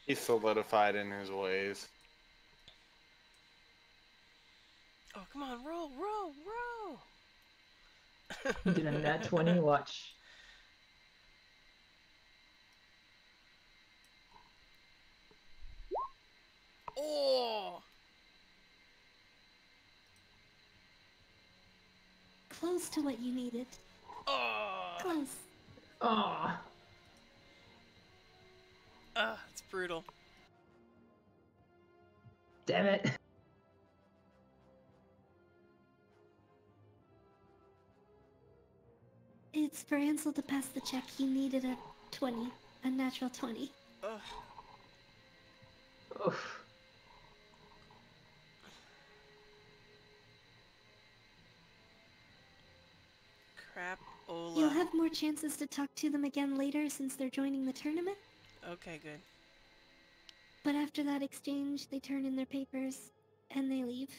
He's solidified in his ways. Oh, come on, roll, roll, roll! You did a nat 20. Watch. Oh! close to what you needed. Oh! Close. Ah, It's brutal. damn it. It's for Ansel to pass the check. He needed a 20, a natural 20. Ugh. Oof. Crap, Ola. You'll have more chances to talk to them again later since they're joining the tournament. Okay, good. But after that exchange, they turn in their papers and they leave.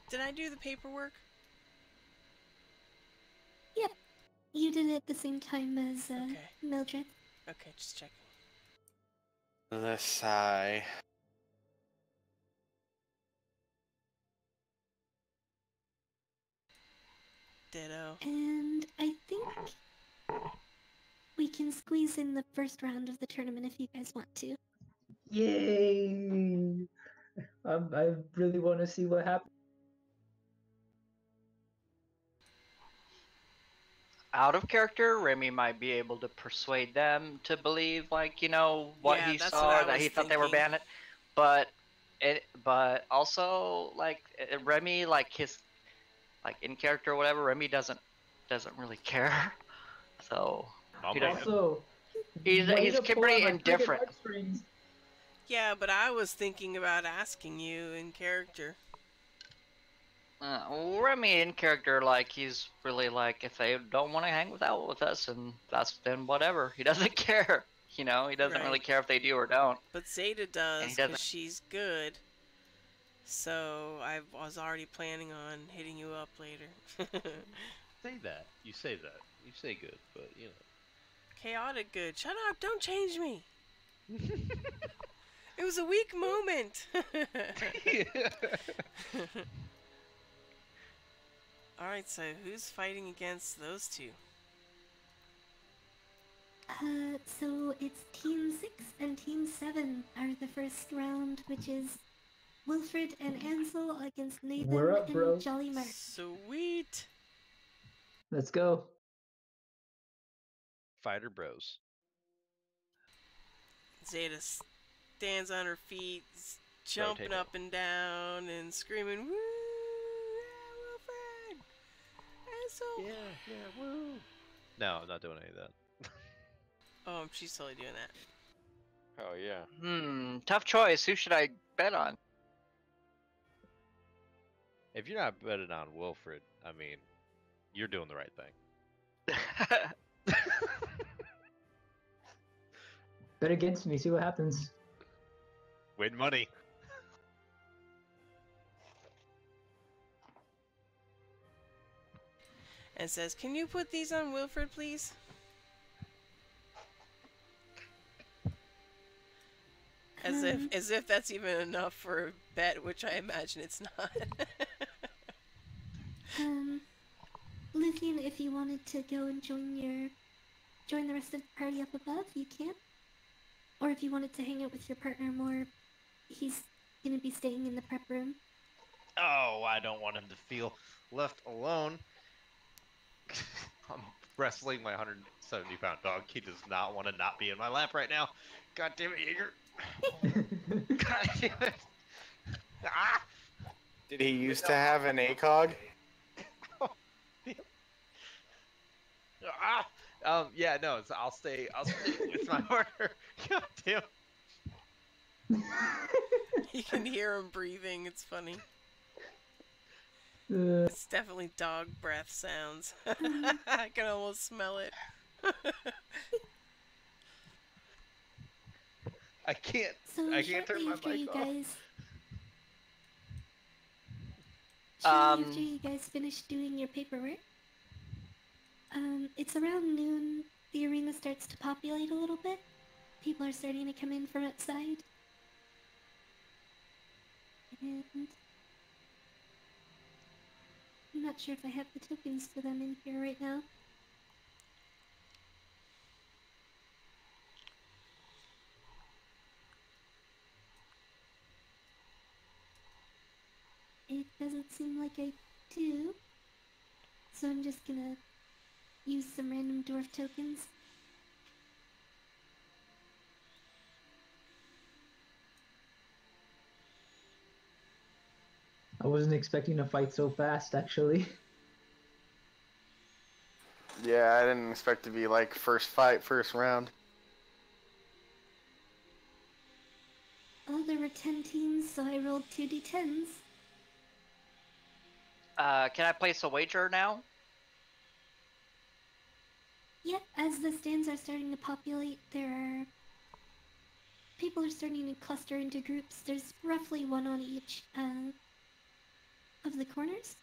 Did I do the paperwork? Yep. You did it at the same time as Okay. Mildred. Okay, just checking. The sigh. Ditto. And I think we can squeeze in the first round of the tournament if you guys want to. Yay! I really want to see what happens. out of character, Remy might be able to persuade them to believe, like, you know, what Yeah, he that's saw, what I that was he thought they were thinking. bandit. But also, like, Remy, like his, like in character or whatever, Remy doesn't really care. So he doesn't. Also, He's way to pull pretty on my freaking indifferent. heartstrings. Yeah, but I was thinking about asking you in character. Remy in character, like, he's really like, if they don't want to hang out with us, and then whatever. He doesn't care. You know, he doesn't really Right. care if they do or don't. But Zeta does, he doesn't- because she's good. So I was already planning on hitting you up later. Say that. You say that. You say good, but you know. Chaotic good. Shut up, don't change me. It was a weak moment. Alright, so who's fighting against those two? So it's Team 6 and Team 7 are the first round, which is Wilfred and Ansel against Nathan We're up, and bro. Jolly Mark. Sweet. Let's go. Fighter Bros. Zeta stands on her feet, jumping Rotate it. up and down and screaming, "Woo! Yeah, Wilfred! Ansel!" Yeah, woo. No, I'm not doing any of that. Oh, she's totally doing that. Oh yeah. Tough choice. Who should I bet on? If you're not betting on Wilfred, I mean, you're doing the right thing. Bet against me. See what happens. Win money. And says, "Can you put these on Wilfred, please?" As if that's even enough for a bet, which I imagine it's not. Luthien, if you wanted to go and join the rest of the party up above, you can. Or if you wanted to hang out with your partner more, he's gonna be staying in the prep room. Oh, I don't want him to feel left alone. I'm wrestling my 170-pound dog. He does not want to not be in my lap right now. God damn it, Jaeger. God damn it. Ah! Did he used to have an ACOG? Yeah, no, I'll stay with my partner. God damn. You can hear him breathing. It's funny. Uh, It's definitely dog breath sounds. I can almost smell it. I can't So I can't turn shortly my after mic you off. guys, shortly after you guys finish doing your paperwork, it's around noon. The arena starts to populate a little bit. People are starting to come in from outside, and I'm not sure if I have the tokens for them in here right now. It doesn't seem like I do, so I'm just gonna use some random dwarf tokens. I wasn't expecting to fight so fast, actually. Yeah, I didn't expect to be like first fight, first round. Oh, there were 10 teams, so I rolled 2d10s. Can I place a wager now? Yep, as the stands are starting to populate, people are starting to cluster into groups. There's roughly one on each of the corners.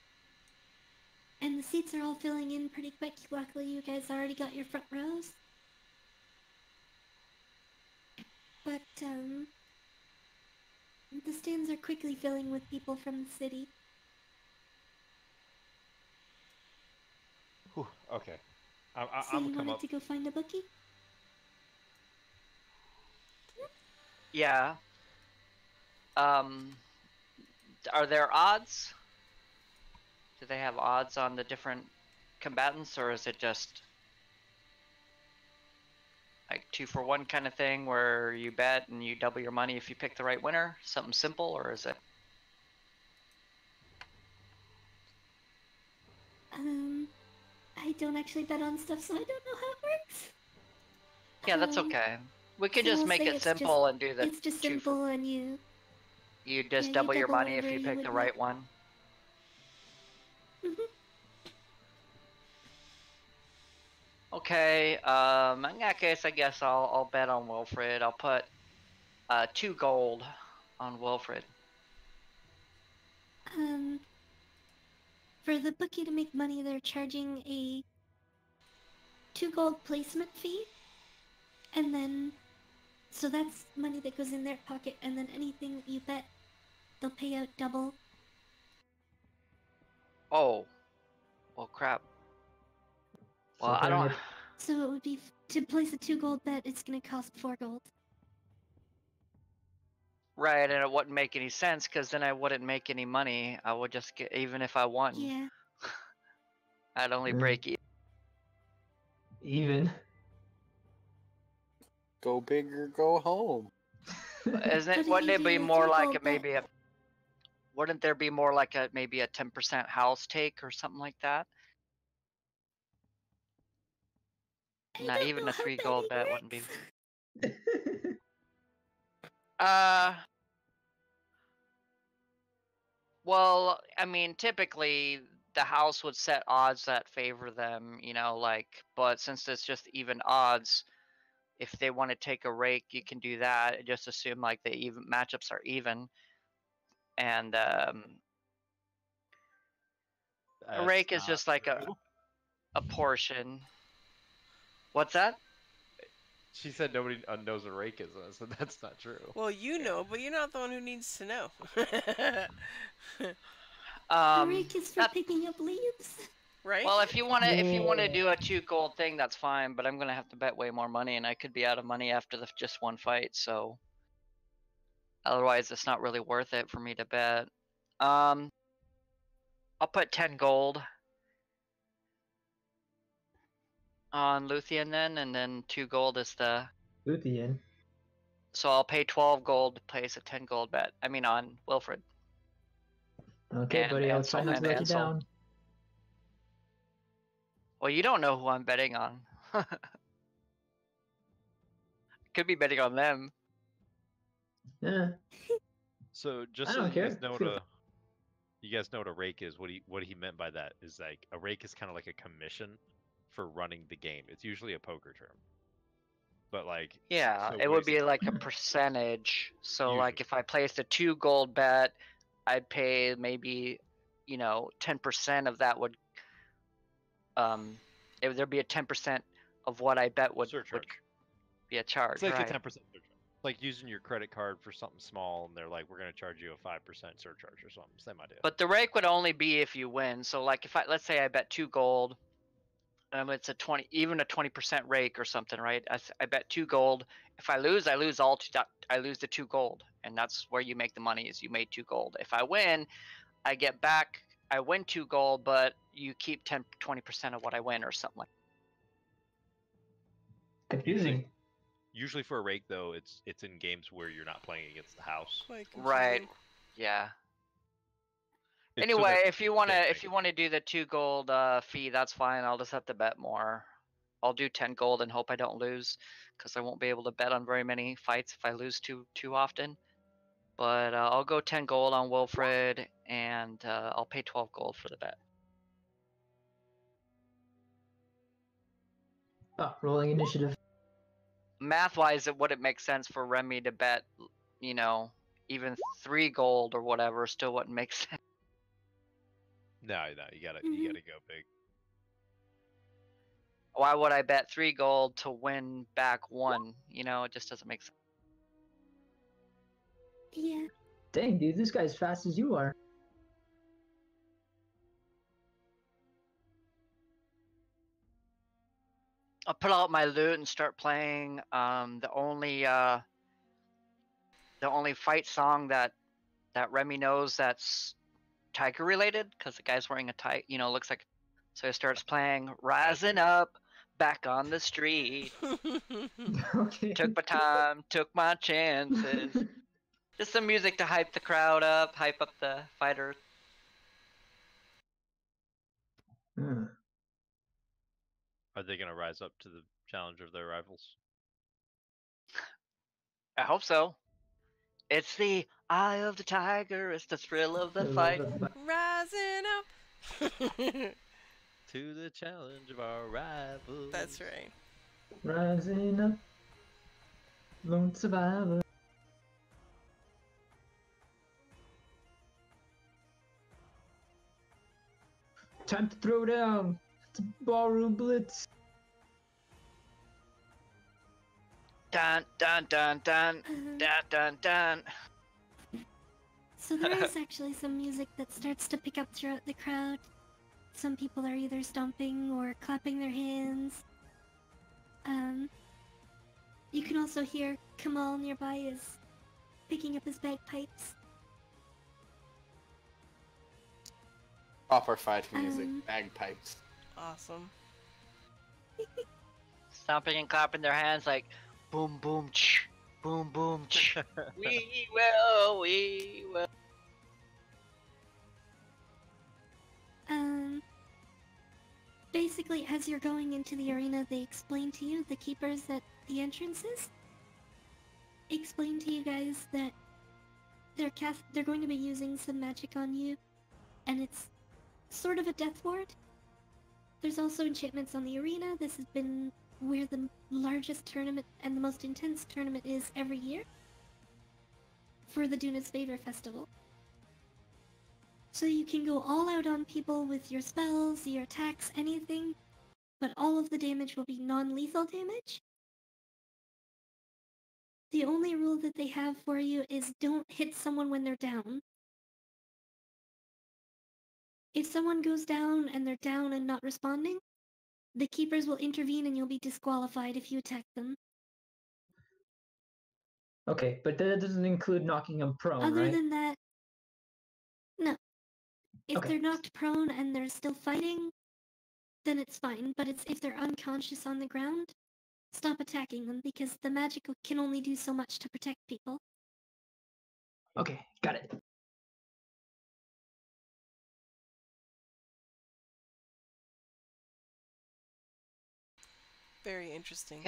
And the seats are all filling in pretty quick. Luckily, you guys already got your front rows. But, the stands are quickly filling with people from the city. Whew, okay. So I'm you gonna come wanted up. to go find a bookie? Yeah. Are there odds? Do they have odds on the different combatants, or is it just like 2-for-1 kind of thing where you bet and you double your money if you pick the right winner? Something simple, or is it? I don't actually bet on stuff, so I don't know how it works. Yeah, that's okay. We could so just we'll make say it it's simple and do the It's just 2 for. simple, and you You just you double your double money if whatever you you pick would the win. right one. Mhm. Okay, in that case, I guess I'll bet on Wilfred. I'll put 2 gold on Wilfred. For the bookie to make money, they're charging a 2 gold placement fee, and then so that's money that goes in their pocket, and then anything that you bet, they'll pay out double. Oh, well, crap. So Well, I darn don't. it. So it would be to place a 2 gold bet. It's gonna cost 4 gold. Right, and it wouldn't make any sense because then I wouldn't make any money. I would just get, even if I won, Yeah. I'd only Mm. break even. Even. Go big or go home. Isn't it? But if Wouldn't you it be do a more 3 like gold a maybe a? Wouldn't there be more like a maybe a 10% house take or something like that? I Not don't even know a how 3 gold bet betting wouldn't be. works. Well, I mean, typically the house would set odds that favor them, like, but since it's just even odds, if they want to take a rake, you can do that. Just assume like the even matchups are even, and a That's rake is not just like true. a portion. What's that? She said nobody knows what rake is, so that's not true. Well, you know, but you're not the one who needs to know. The rake is for that- picking up leaves. Right? Well, if you want to Yeah. do a 2 gold thing, that's fine. But I'm gonna have to bet way more money, and I could be out of money after the just one fight. So otherwise, it's not really worth it for me to bet. I'll put 10 gold on Luthien then, and then 2 gold is the. Luthien. So I'll pay 12 gold to place a 10 gold bet. I mean on Wilfred. Okay, And buddy, I'll Ansel, try not to and let you Ansel. down. Well, you don't know who I'm betting on. Could be betting on them. Yeah. So just I so don't you guys care. know Feel- what a rake is. What he meant by that is like a rake is kind of like a commission for running the game. It's usually a poker term. But like Yeah, so it what would he's be saying- like a percentage. So like Usually. if I placed a 2 gold bet, I'd pay maybe, 10% of that would there'd be a 10% of what I bet would surcharge. be a charge, It's like right? a 10% surcharge. Like using your credit card for something small, and they're like, "We're gonna charge you a 5% surcharge or something." Same idea. But the rake would only be if you win. So like if let's say I bet 2 gold, it's a 20% rake or something, right? I bet 2 gold. If I lose, I lose I lose the 2 gold, and that's where you make the money. Is you made 2 gold. If I win, I get back. I win 2 gold, but you keep 20% of what I win or something like. Confusing. Usually for a rake though, it's in games where you're not playing against the house. Quite Right. confusing. Yeah. It's so Anyway, that if you wanna they- do the 2 gold fee, that's fine. I'll just have to bet more. I'll do 10 gold and hope I don't lose, because I won't be able to bet on very many fights if I lose too often. But I'll go 10 gold on Wilfred, and I'll pay 12 gold for the bet. Oh, rolling initiative. Math-wise, it wouldn't make sense for Remy to bet, even 3 gold or whatever. Still wouldn't make sense. No, you gotta go big. Why would I bet 3 gold to win back 1? It just doesn't make sense. Yeah. Dang, dude, this guy's fast as you are. I'll pull out my lute and start playing. The only fight song that Remy knows that's tiger related, because the guy's wearing a tiger, looks like. So he starts playing "Rising Up, Back on the Street." Okay. Took my time, took my chances. Just some music to hype the crowd up, hype up the fighter. Hmm. Are they gonna rise up to the challenge of their rivals? I hope so. It's the eye of the tiger. It's the thrill of the fight. Rising up. To the challenge of our rivals. That's right. Rising up, lone survivor. Time to throw down. It's a ballroom blitz. Dun dun dun dun dun dun dun. So there is actually some music that starts to pick up throughout the crowd. Some people are either stomping or clapping their hands. You can also hear Kamal nearby is picking up his bagpipes. Proper fight music, Um, bagpipes. Awesome. Stomping and clapping their hands like boom boom ch, boom boom ch. We will. Basically, as you're going into the arena, they explain to you, the keepers at the entrances, explain to you guys that they're going to be using some magic on you, and it's sort of a death ward. There's also enchantments on the arena. This has been where the largest tournament and the most intense tournament is every year for the Duna's Favor Festival. So you can go all out on people with your spells, your attacks, anything, but all of the damage will be non-lethal damage. The only rule that they have for you is don't hit someone when they're down. If someone goes down and they're down and not responding, the keepers will intervene and you'll be disqualified if you attack them. Okay, but that doesn't include knocking them prone, Other right? than that, no. If Okay. they're knocked prone and they're still fighting, then it's fine. But if they're unconscious on the ground, stop attacking them because the magic can only do so much to protect people. Okay, got it. Very interesting.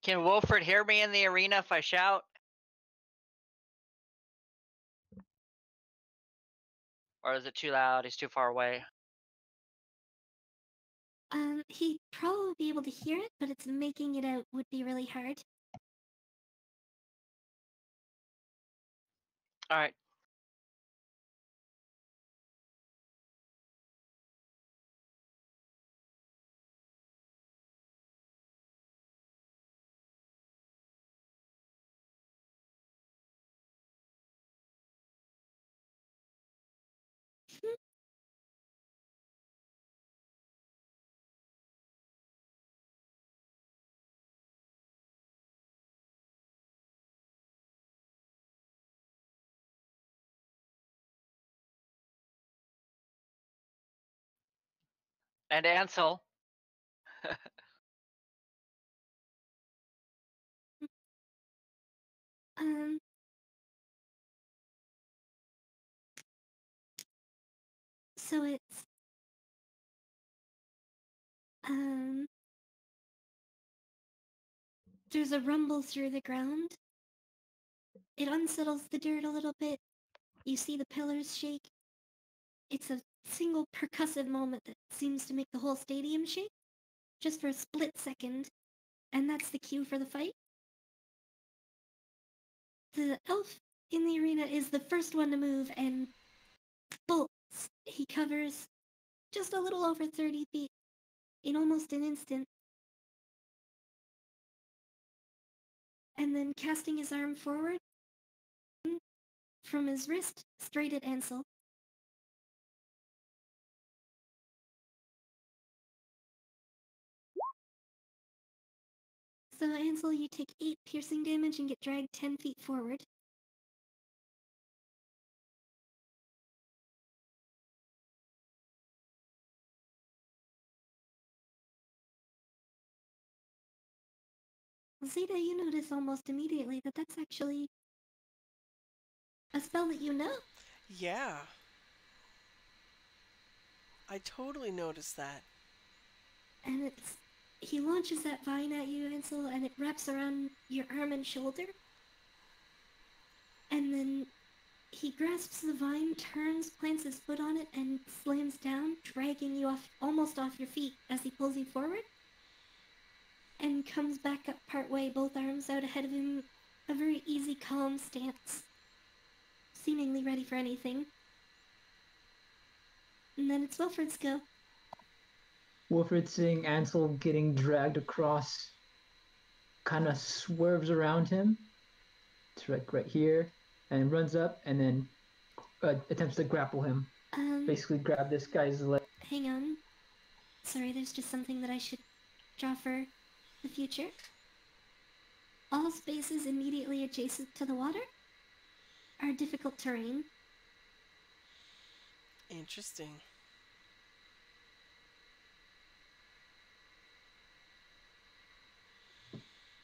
Can Wilfred hear me in the arena if I shout? Or is it too loud? He's too far away. He'd probably be able to hear it, but it's making it out would be really hard. Alright. And Ansel. Um, so it's, there's a rumble through the ground. It unsettles the dirt a little bit. You see the pillars shake. It's a single percussive moment that seems to make the whole stadium shake, just for a split second, and that's the cue for the fight. The elf in the arena is the first one to move and bolts. He covers just a little over 30 feet in almost an instant. And then casting his arm forward from his wrist straight at Ansel. So Ansel, you take 8 piercing damage and get dragged 10 feet forward. Zeta, you notice almost immediately that that's actually a spell that you know. Yeah. I totally noticed that. And he launches that vine at you, Ansel, and it wraps around your arm and shoulder. And then he grasps the vine, turns, plants his foot on it, and slams down, dragging you almost off your feet as he pulls you forward. And comes back up partway, both arms out ahead of him, a very easy, calm stance, seemingly ready for anything. And then it's Wilfred's go. Wilfred, seeing Ansel getting dragged across, kind of swerves around him. It's right here, and runs up, and then attempts to grapple him. Basically, grab this guy's leg. Hang on. Sorry, there's just something that I should draw for the future. All spaces immediately adjacent to the water are difficult terrain. Interesting.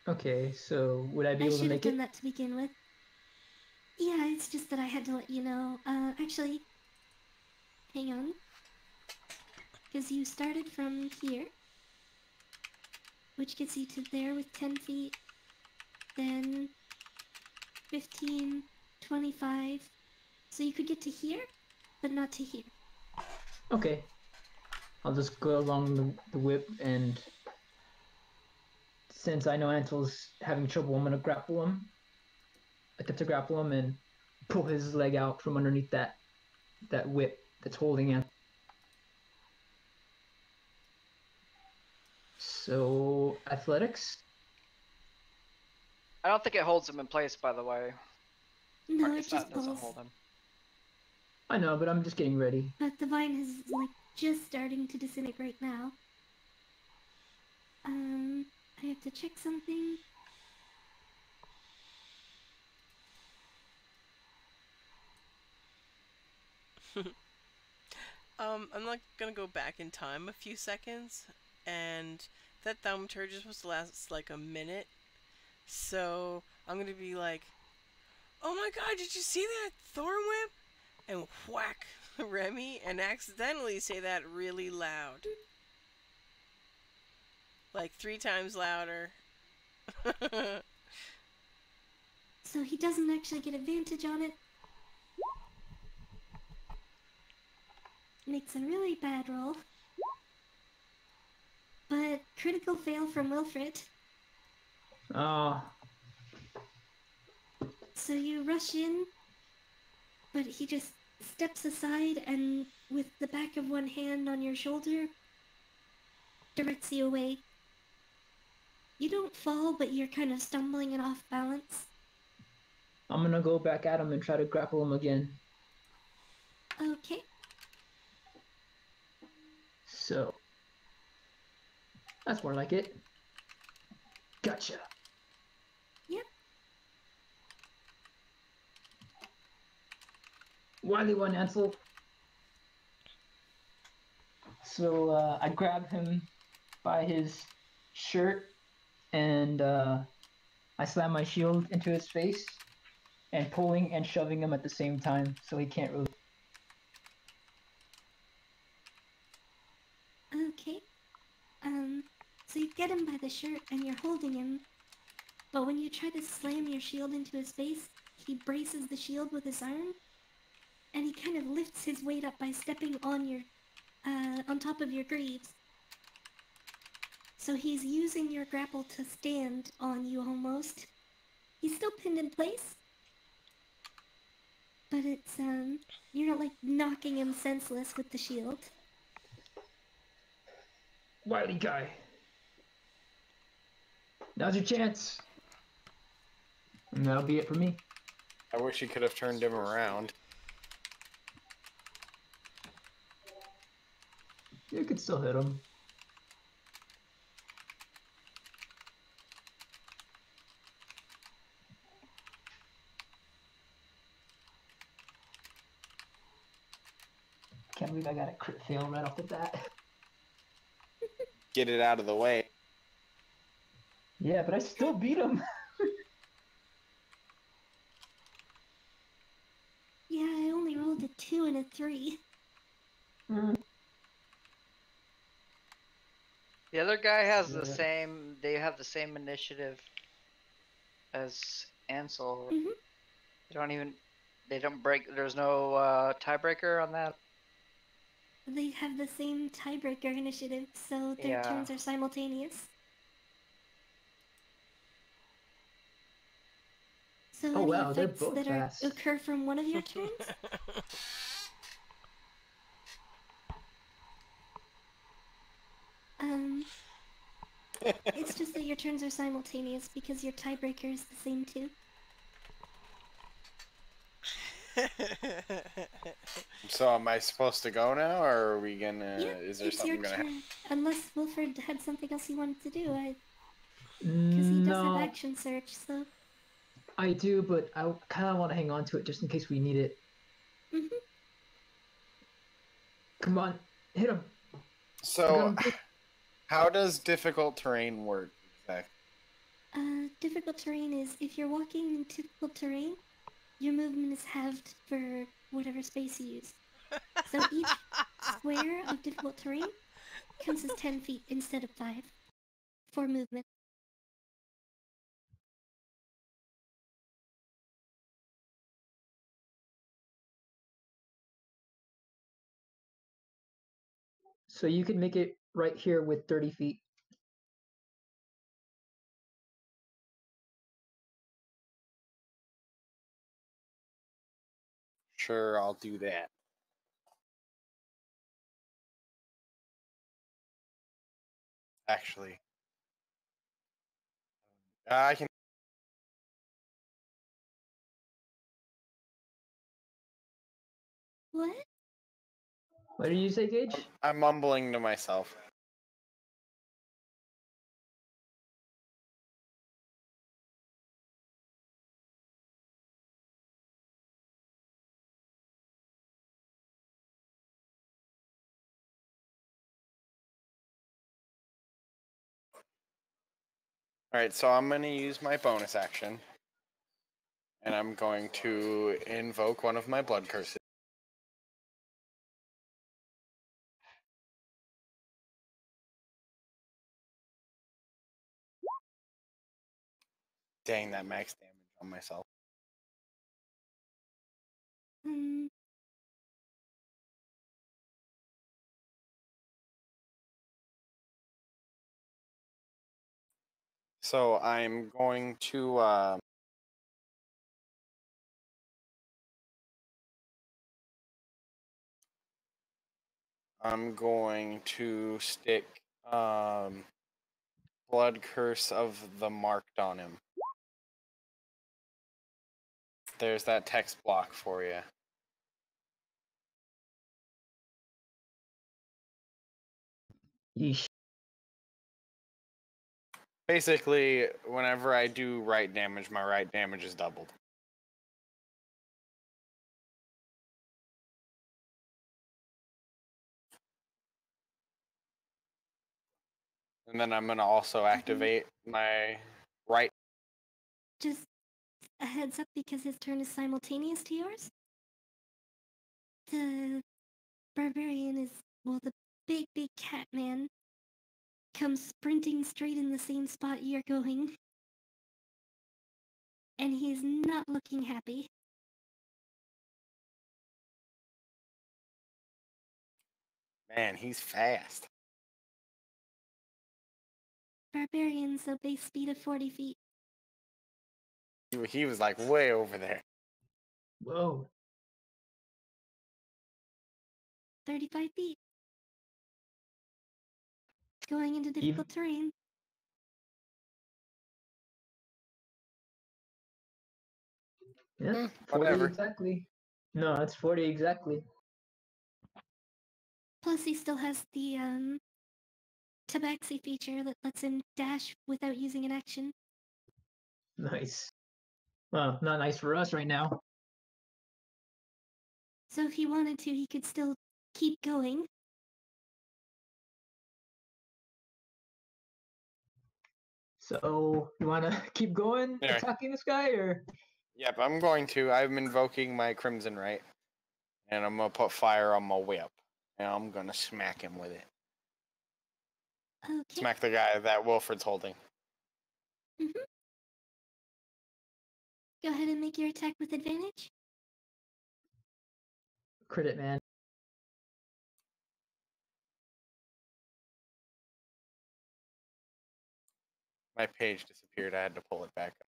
Okay, so would I be I able to should have make it? done that to begin with. Yeah, it's just that I had to let you know. Actually, hang on. Because you started from here, which gets you to there with 10 feet, then 15, 25. So you could get to here, but not to here. Okay. I'll just go along the whip, and since I know Ansel's having trouble, I'm gonna grapple him. Attempt to grapple him and pull his leg out from underneath that whip that's holding him. So athletics. I don't think it holds him in place, by the way. No, Or it it's just not, doesn't pulls. hold him. I know, but I'm just getting ready. But the vine is like just starting to disintegrate now. I have to check something. I'm like gonna go back in time a few seconds, and that thaumaturgy is supposed to last like a minute. So I'm gonna be like, "Oh my God, did you see that thorn whip?" And whack Remy, and accidentally say that really loud, like 3 times louder. So he doesn't actually get advantage on it. Makes a really bad roll. But critical fail from Wilfred. Oh, So you rush in, but he just steps aside and with the back of one hand on your shoulder, directs you away. You don't fall, but you're kind of stumbling and off balance. I'm gonna go back at him and try to grapple him again. Okay. So that's more like it. Gotcha. Yep. Wily one, Ansel. So I grab him by his shirt and I slam my shield into his face and pulling and shoving him at the same time so he can't really. Okay. So you get him by the shirt and you're holding him, but when you try to slam your shield into his face, he braces the shield with his arm, and he kind of lifts his weight up by stepping on your, on top of your greaves. So he's using your grapple to stand on you almost. He's still pinned in place, but it's, you're not like knocking him senseless with the shield. Wily guy. Now's your chance. And that'll be it for me. I wish he could have turned him around. You could still hit him. Can't believe I got a crit fail right off the bat. Get it out of the way. Yeah, but I still beat him. Yeah, I only rolled a 2 and a 3. The other guy has the Yeah. same. They have the same initiative as Ansel. Mhm. They don't even. They don't break. There's no tiebreaker on that. They have the same tiebreaker initiative, so their Yeah. turns are simultaneous. So Oh, any wow, they're effects both that fast. occur from one of your turns? It's just that your turns are simultaneous because your tiebreaker is the same too. So am I supposed to go now, or are we gonna? Yeah, Is there it's your something gonna happen? turn. Unless Wilfred had something else he wanted to do. Because he does have No, action search, so. I do, but I kind of want to hang on to it just in case we need it. Mhm. Come on, hit him. So, how does difficult terrain work exactly? Difficult terrain is if you're walking in difficult terrain, your movement is halved for whatever space you use. So each square of difficult terrain counts as 10 feet instead of 5 for movement. So you can make it right here with 30 feet. Sure, I'll do that. Actually, I can. What? What did you say, Gage? I'm mumbling to myself. Alright, so I'm going to use my bonus action. And I'm going to invoke one of my blood curses. Dang, that max damage on myself. Hmm. So I'm going to stick blood curse of the marked on him. There's that text block for you. Yeesh. Basically, whenever I do right damage, my right damage is doubled. And then I'm going to also activate my right. Just a heads up because his turn is simultaneous to yours. The barbarian is, well, the big cat man comes sprinting straight in the same spot you're going. And he's not looking happy. Man, he's fast. Barbarians obey speed of 40 feet. He was like way over there. Whoa. 35 feet. Going into difficult terrain. Yeah, 40 whatever. exactly. No, it's 40 exactly. Plus he still has the Tabaxi feature that lets him dash without using an action. Nice. Well, not nice for us right now. So if he wanted to, he could still keep going. So, you want to keep going Yeah. attacking this guy, or? Yep, I'm going to. I'm invoking my Crimson Right. And I'm going to put fire on my whip. And I'm going to smack him with it. Okay. Smack the guy that Wilfred's holding. Go ahead and make your attack with advantage. Crit it, man. My page disappeared. I had to pull it back up.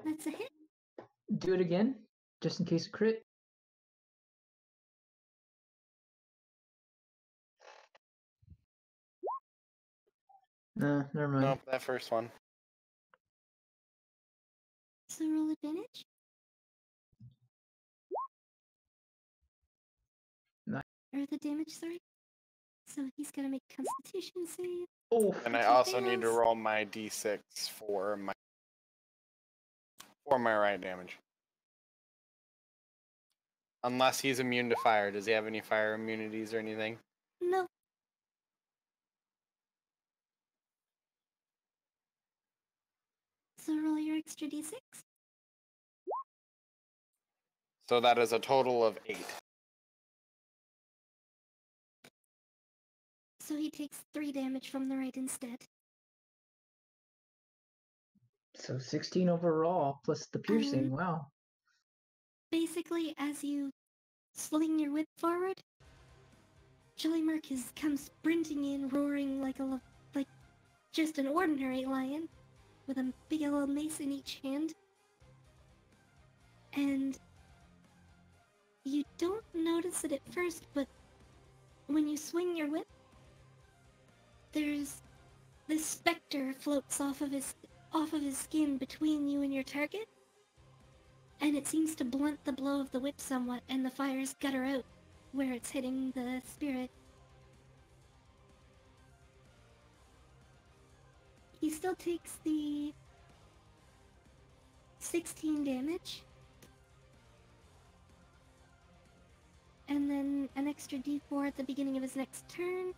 That's a hit. Do it again, just in case of crit. No, never mind. Nope, that first one. So roll advantage. or the damage, sorry. So he's gonna make a Constitution save. Oh, And Which I he also need to fails. roll my d6 for my right damage. Unless he's immune to fire. Does he have any fire immunities or anything? No. So roll your extra d6. So that is a total of 8. So he takes 3 damage from the right instead. so 16 overall plus the piercing. Wow. Basically, as you sling your whip forward, Jolly Marcus comes sprinting in, roaring like just an ordinary lion, with a big old mace in each hand. And you don't notice it at first, but when you swing your whip, there's this specter floats off of his skin between you and your target, and it seems to blunt the blow of the whip somewhat, and the fires gutter out where it's hitting the spirit. He still takes the 16 damage, and then an extra d4 at the beginning of his next turn.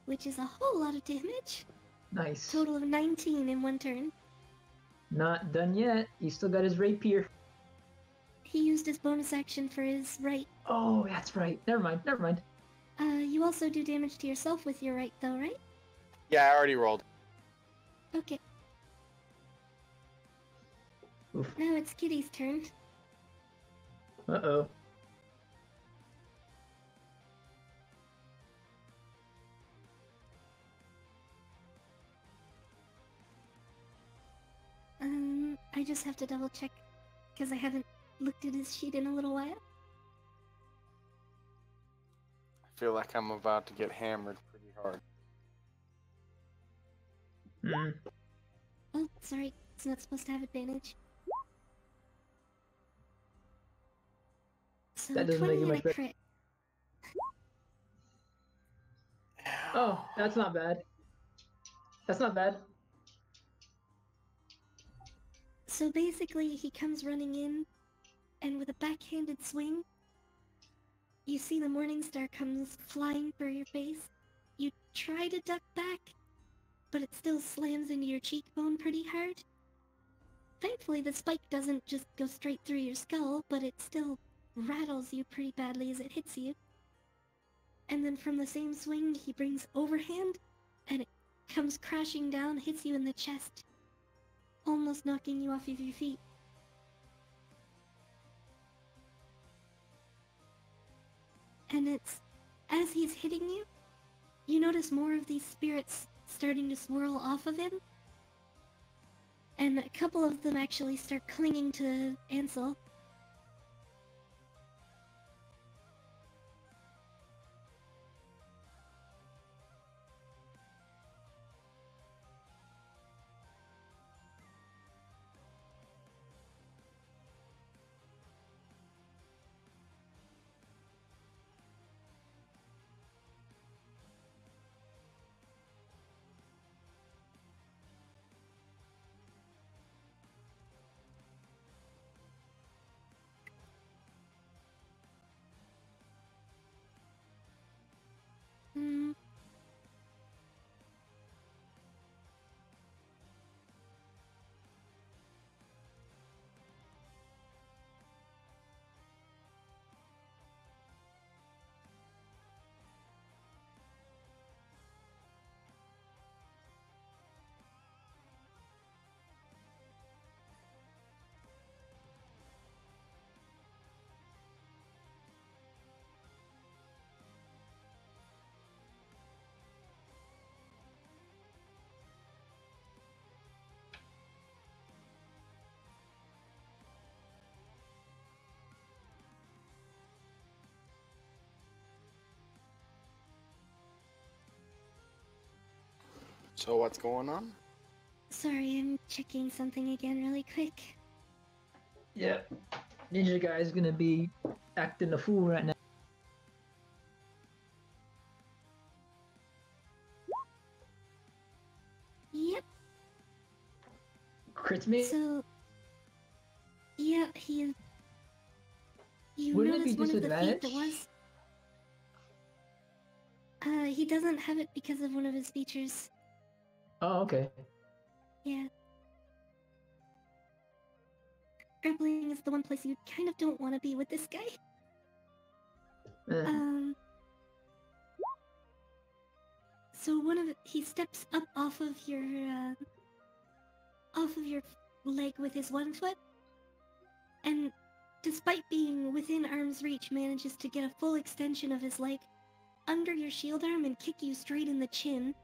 Which is a whole lot of damage. Nice. Total of 19 in one turn. Not done yet. He still got his rapier. He used his bonus action for his right. Oh, that's right. Never mind. Never mind. You also do damage to yourself with your right, though, right? Yeah, I already rolled. Okay. Oof. Now it's Kitty's turn. Uh-oh. I just have to double check, because I haven't looked at his sheet in a little while. I feel like I'm about to get hammered pretty hard. Hmm. Oh, sorry. It's not supposed to have advantage. So That doesn't 20 make it and much a better. crit. Oh, that's not bad. That's not bad. So basically, he comes running in, and with a backhanded swing, you see the Morningstar comes flying for your face. You try to duck back, but it still slams into your cheekbone pretty hard. Thankfully, the spike doesn't just go straight through your skull, but it still rattles you pretty badly as it hits you. And then from the same swing, he brings overhand, and it comes crashing down, hits you in the chest, almost knocking you off of your feet. And it's, as he's hitting you, you notice more of these spirits starting to swirl off of him. And a couple of them actually start clinging to Ansel. Hmm. So what's going on? Sorry, I'm checking something again really quick. Yeah. Ninja guy's gonna be acting a fool right now. Yep, Crits me? so... Yeah, he... You Wouldn't it be notice one of the feet that disadvantage? was... he doesn't have it because of one of his features. Oh, okay. Yeah. Grappling is the one place you kind of don't want to be with this guy. Eh. So he steps up off of your leg with his one foot, and despite being within arm's reach, manages to get a full extension of his leg under your shield arm and kick you straight in the chin.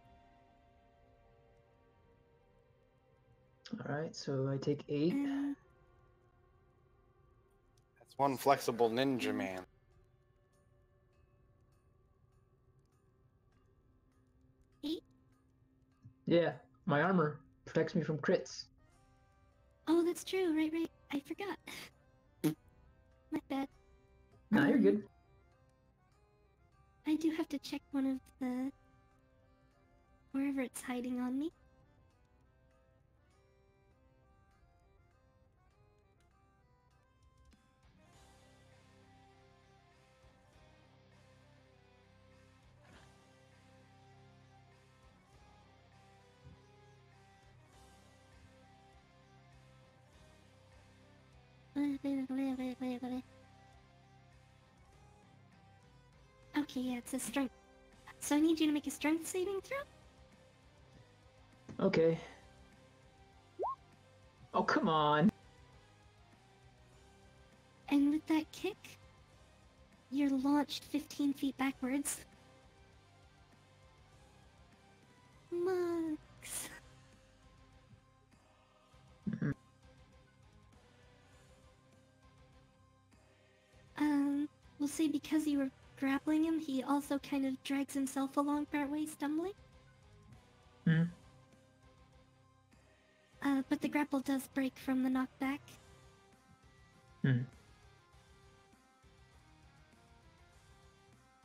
Alright, so I take 8. And That's one flexible ninja man. Yeah, my armor protects me from crits. oh, that's true. Right. I forgot. My bad. Nah, you're good. I do have to check one of the wherever it's hiding on me. Okay, yeah, it's a strength. So I need you to make a strength saving throw. Okay. Oh, come on. And with that kick, you're launched 15 feet backwards. Max. We'll say because you were grappling him, he also kind of drags himself along partway, stumbling. Hmm. But the grapple does break from the knockback. Hmm.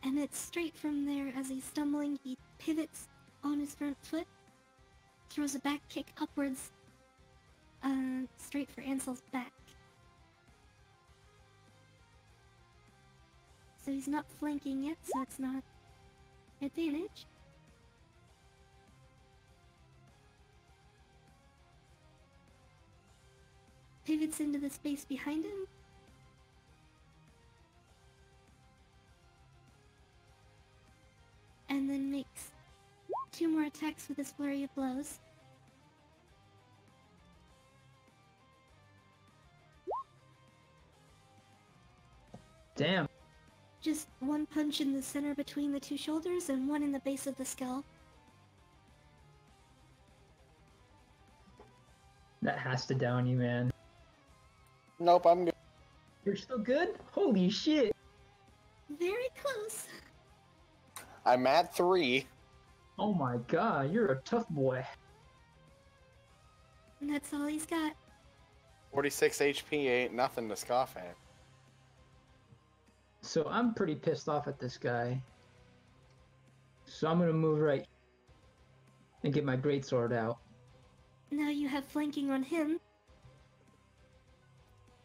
And it's straight from there as he's stumbling, he pivots on his front foot, throws a back kick upwards, straight for Ansel's back. So he's not flanking yet, so it's not advantage. Pivots into the space behind him. And then makes 2 more attacks with his flurry of blows. Damn. Just one punch in the center between the 2 shoulders and one in the base of the skull. That has to down you, man. Nope, I'm good. You're still good? Holy shit. Very close. I'm at 3. Oh my god, you're a tough boy. And that's all he's got. 46 HP ain't nothing to scoff at. So I'm pretty pissed off at this guy. So I'm gonna move right and get my greatsword out. Now you have flanking on him.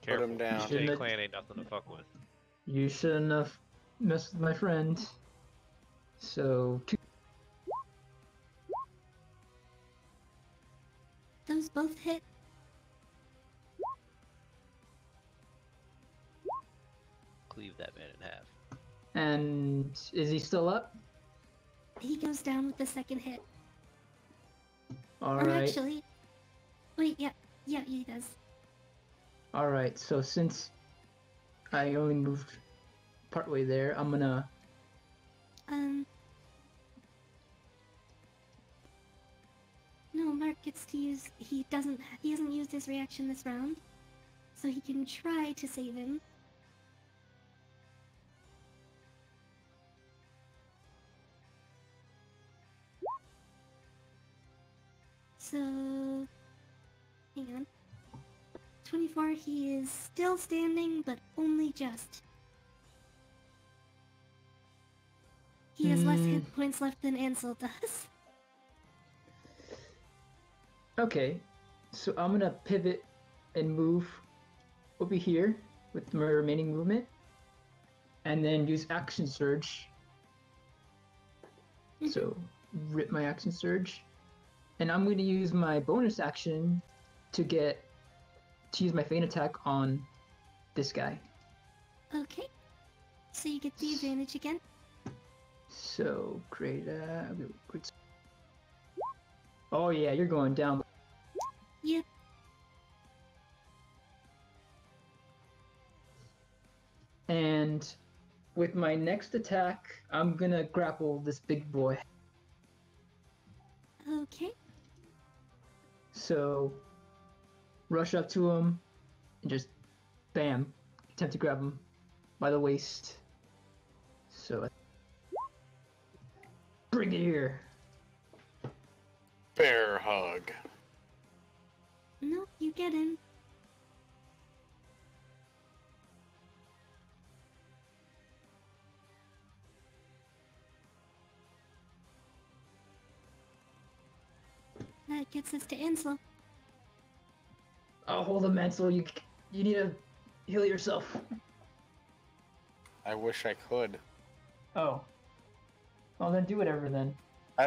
Careful. him down. J Shouldn't- Clan ain't nothing to fuck with. You shouldn't have messed with my friend. So 2. Those both hit. Cleave that man in half. And is he still up? He goes down with the second hit. Or Alright. actually... Wait, yeah, he does. Alright, so since I only moved partway there, I'm gonna... No, Mark gets to use... He hasn't used his reaction this round. So he can try to save him. So... Hang on. 24, he is still standing, but only just. He has less hit points left than Ansel does. Okay, so I'm gonna pivot and move over here with my remaining movement, and then use Action Surge. So, rip my Action Surge, and I'm gonna use my bonus action to use my Feint Attack on this guy. Okay. So you get the advantage again. So, great, oh yeah, you're going down. Yep. And with my next attack, I'm gonna grapple this big boy. Okay. So, rush up to him and just bam, attempt to grab him by the waist. So, bring it here. Bear hug. No, you get him. That gets us to Ansel. I'll hold him, Ansel. You need to heal yourself. I wish I could. Oh. Well, then do whatever then. I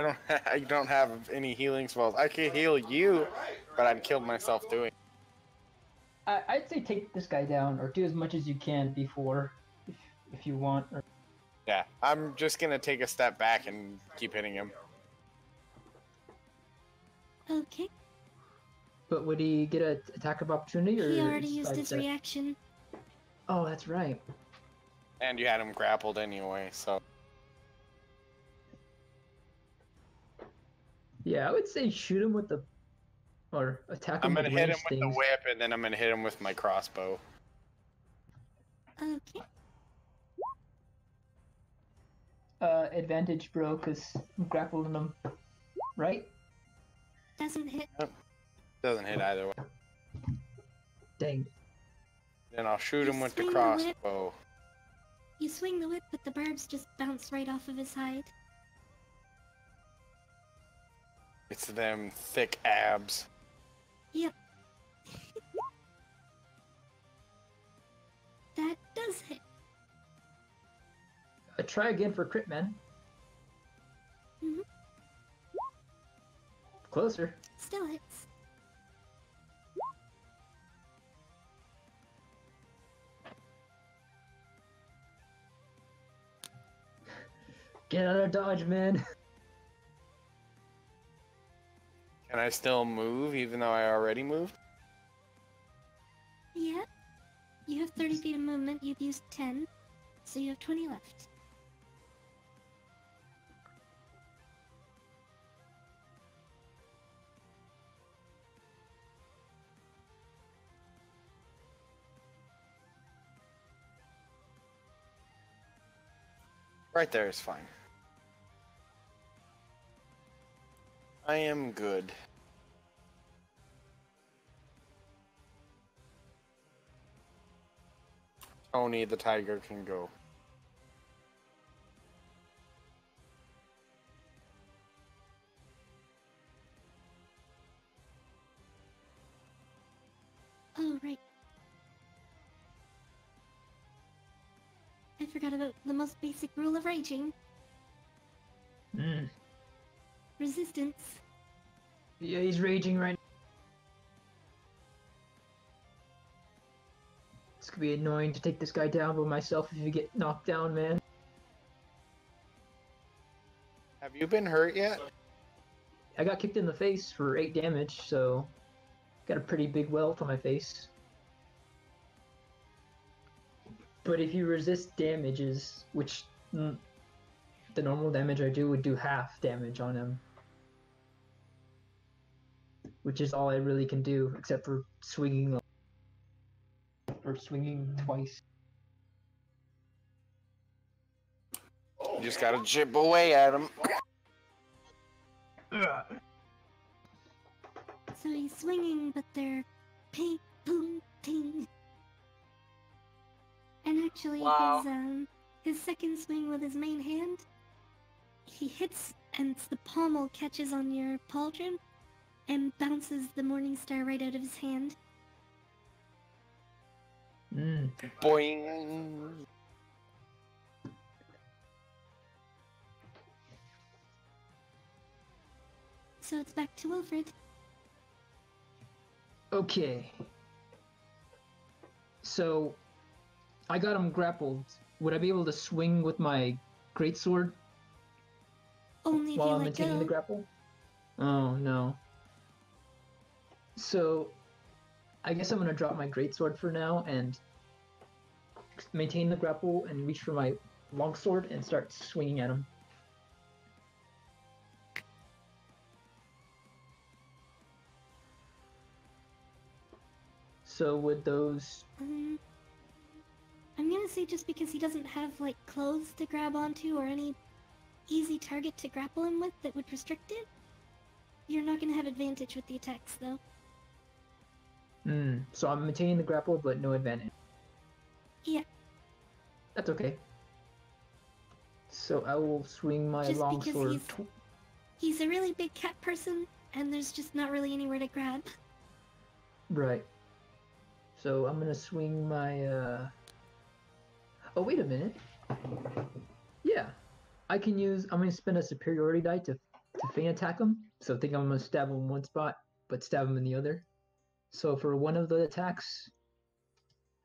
don't have any healing spells. I could heal you, but I'd kill myself doing. I'd say take this guy down, or do as much as you can before, if you want. Or... Yeah, I'm just gonna take a step back and keep hitting him. Okay. But would he get an attack of opportunity, or He already it's used his sidestep? reaction. Oh, that's right. And you had him grappled anyway, so. Yeah, I would say shoot him with the, or attack him I'm with gonna hit him ranged with the things. whip, and then I'm gonna hit him with my crossbow. Okay. Advantage, bro, because I'm grappling him. Right? Doesn't hit. Doesn't hit either way. Dang. Then I'll shoot him with the Swing the whip. crossbow. You swing the whip, but the barbs just bounce right off of his hide. It's them thick abs. Yep. That does hit. Try again for crit, man. Mhm. Closer. Still hits. Get out of dodge, man. Can I still move even though I already moved? Yeah. You have 30 feet of movement, you've used 10, so you have 20 left. Right there is fine. I am good. Tony the tiger can go. Oh, right. I forgot about the most basic rule of raging. Resistance. Yeah, he's raging right now. It's gonna be annoying to take this guy down by myself if you get knocked down, man. Have you been hurt yet? I got kicked in the face for 8 damage, so got a pretty big welt on my face. But if you resist damages, which the normal damage I do would do half damage on him. Which is all I really can do, except for swinging or swinging twice. You just gotta chip away at him. So he's swinging, but they're ping, boom, ting. And actually, Wow. his second swing with his main hand, he hits, and the pommel catches on your pauldron, and bounces the Morning Star right out of his hand. Mm. Boing. So it's back to Wilfred. Okay. So, I got him grappled. Would I be able to swing with my greatsword Only if while you I'm let maintaining go. the grapple? Oh no. So, I guess I'm gonna drop my greatsword for now and maintain the grapple and reach for my longsword and start swinging at him. So would those... I'm gonna say just because he doesn't have, like, clothes to grab onto or any easy target to grapple him with that would restrict it, you're not gonna have advantage with the attacks, though. So I'm maintaining the grapple, but no advantage. Yeah, That's okay. So I will swing my just because longsword. he's a really big cat person, and there's just not really anywhere to grab. Right. So I'm gonna swing my, Oh, wait a minute. Yeah. I'm gonna spend a superiority die to feint attack him. So I think I'm gonna stab him in one spot, but stab him in the other. So for one of the attacks,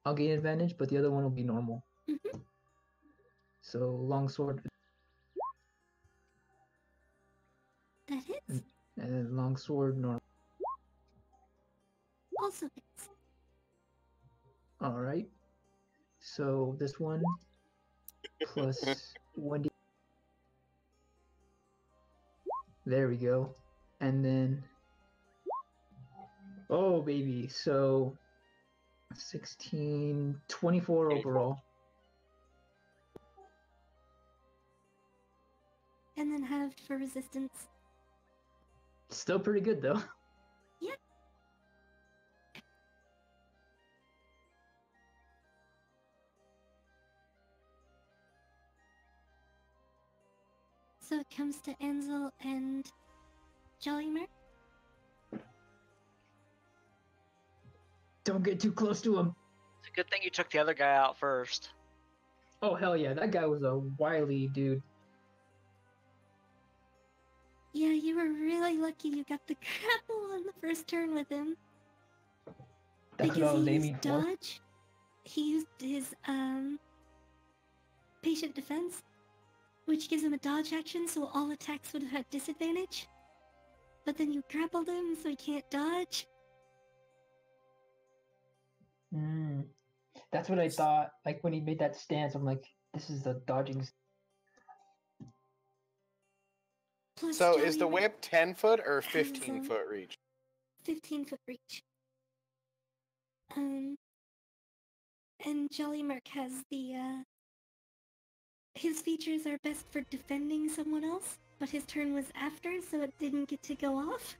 I'll gain advantage, but the other one will be normal. Mhm. So longsword That hits. and then longsword normal. Also hits. All right. So this one plus 1d. There we go. And then, oh baby, so 16, 24 overall. And then halved for resistance. Still pretty good though. Yeah. So it comes to Ansel and Jollymer. Don't get too close to him. It's a good thing you took the other guy out first. Oh hell yeah, that guy was a wily dude. Yeah, you were really lucky you got the grapple on the first turn with him. That's what I Because was he aiming used for. dodge. He used his patient defense, which gives him a dodge action, so all attacks would have had disadvantage. But then you grappled him, so he can't dodge. That's what I thought. Like when he made that stance, I'm like, this is the dodging. Plus So is the Jollymer whip 10 foot or has, 15-foot reach? 15-foot reach. And Jollymerk has the, his features are best for defending someone else, but his turn was after, so it didn't get to go off.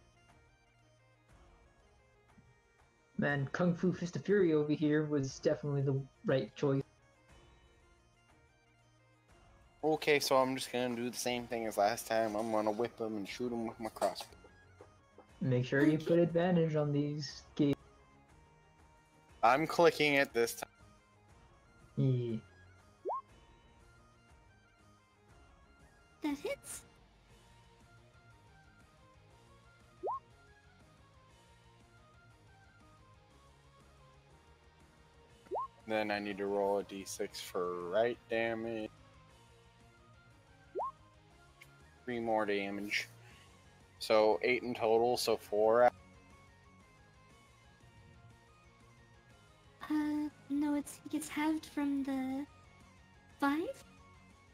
Man, Kung Fu Fist of Fury over here was definitely the right choice. Okay, so I'm just gonna do the same thing as last time. I'm gonna whip him and shoot him with my crossbow. Make sure you Okay. put advantage on these games. I'm clicking it this time. Yeah. That hits. Then I need to roll a d6 for right damage. 3 more damage. So 8 in total, so 4. No, it gets halved from the 5,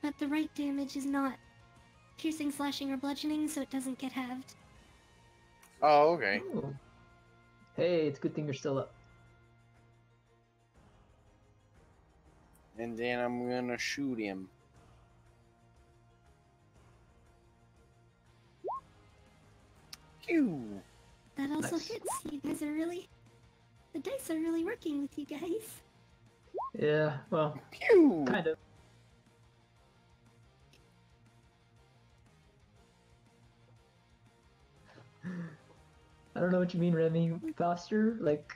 but the right damage is not piercing, slashing, or bludgeoning, so it doesn't get halved. Oh, okay. Oh. Hey, it's a good thing you're still up. And then I'm gonna shoot him. Phew. That also Nice. hits. You guys are really... The dice are really working with you guys. Yeah, well, Pew! kind of. I don't know what you mean, Remy. Faster? Like,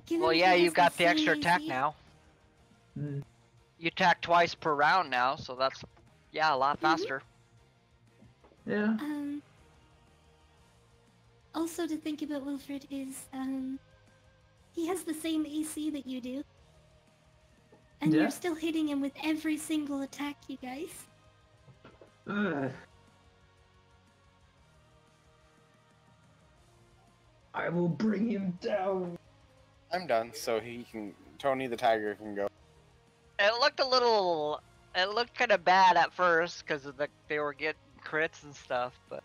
Given Well, he yeah, has you've got the same extra attack AC, now. mm, You attack twice per round now, so that's, yeah, a lot faster. yeah. Also to think about Wilfred is, he has the same AC that you do. And Yeah. you're still hitting him with every single attack, you guys. Ugh. I will bring him down. I'm done, so he can. Tony the Tiger can go. It looked a little, it looked kind of bad at first because of they were getting crits and stuff, but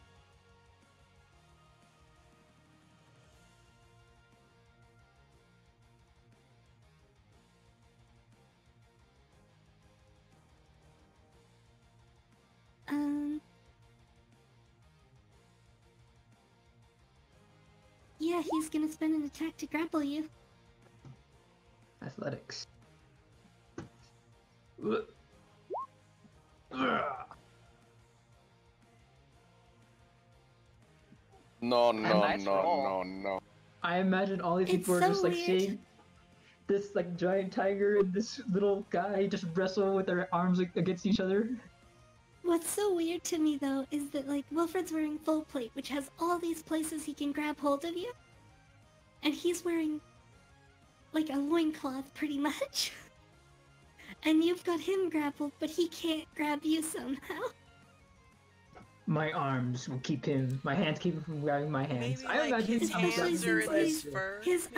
Yeah, he's gonna spend an attack to grapple you. Athletics. Ugh. Ugh. No, no, nice no, roll. no, no. I imagine all these It's people are so just like weird. seeing this like giant tiger and this little guy just wrestle with their arms like, against each other. What's so weird to me though is that like Wilfred's wearing full plate, which has all these places he can grab hold of you. And he's wearing like a loincloth pretty much. And you've got him grappled, but he can't grab you somehow. My arms will keep him. My hands keep him from grabbing my hands. Maybe I like imagine his Especially hands are in since his he's- fur. His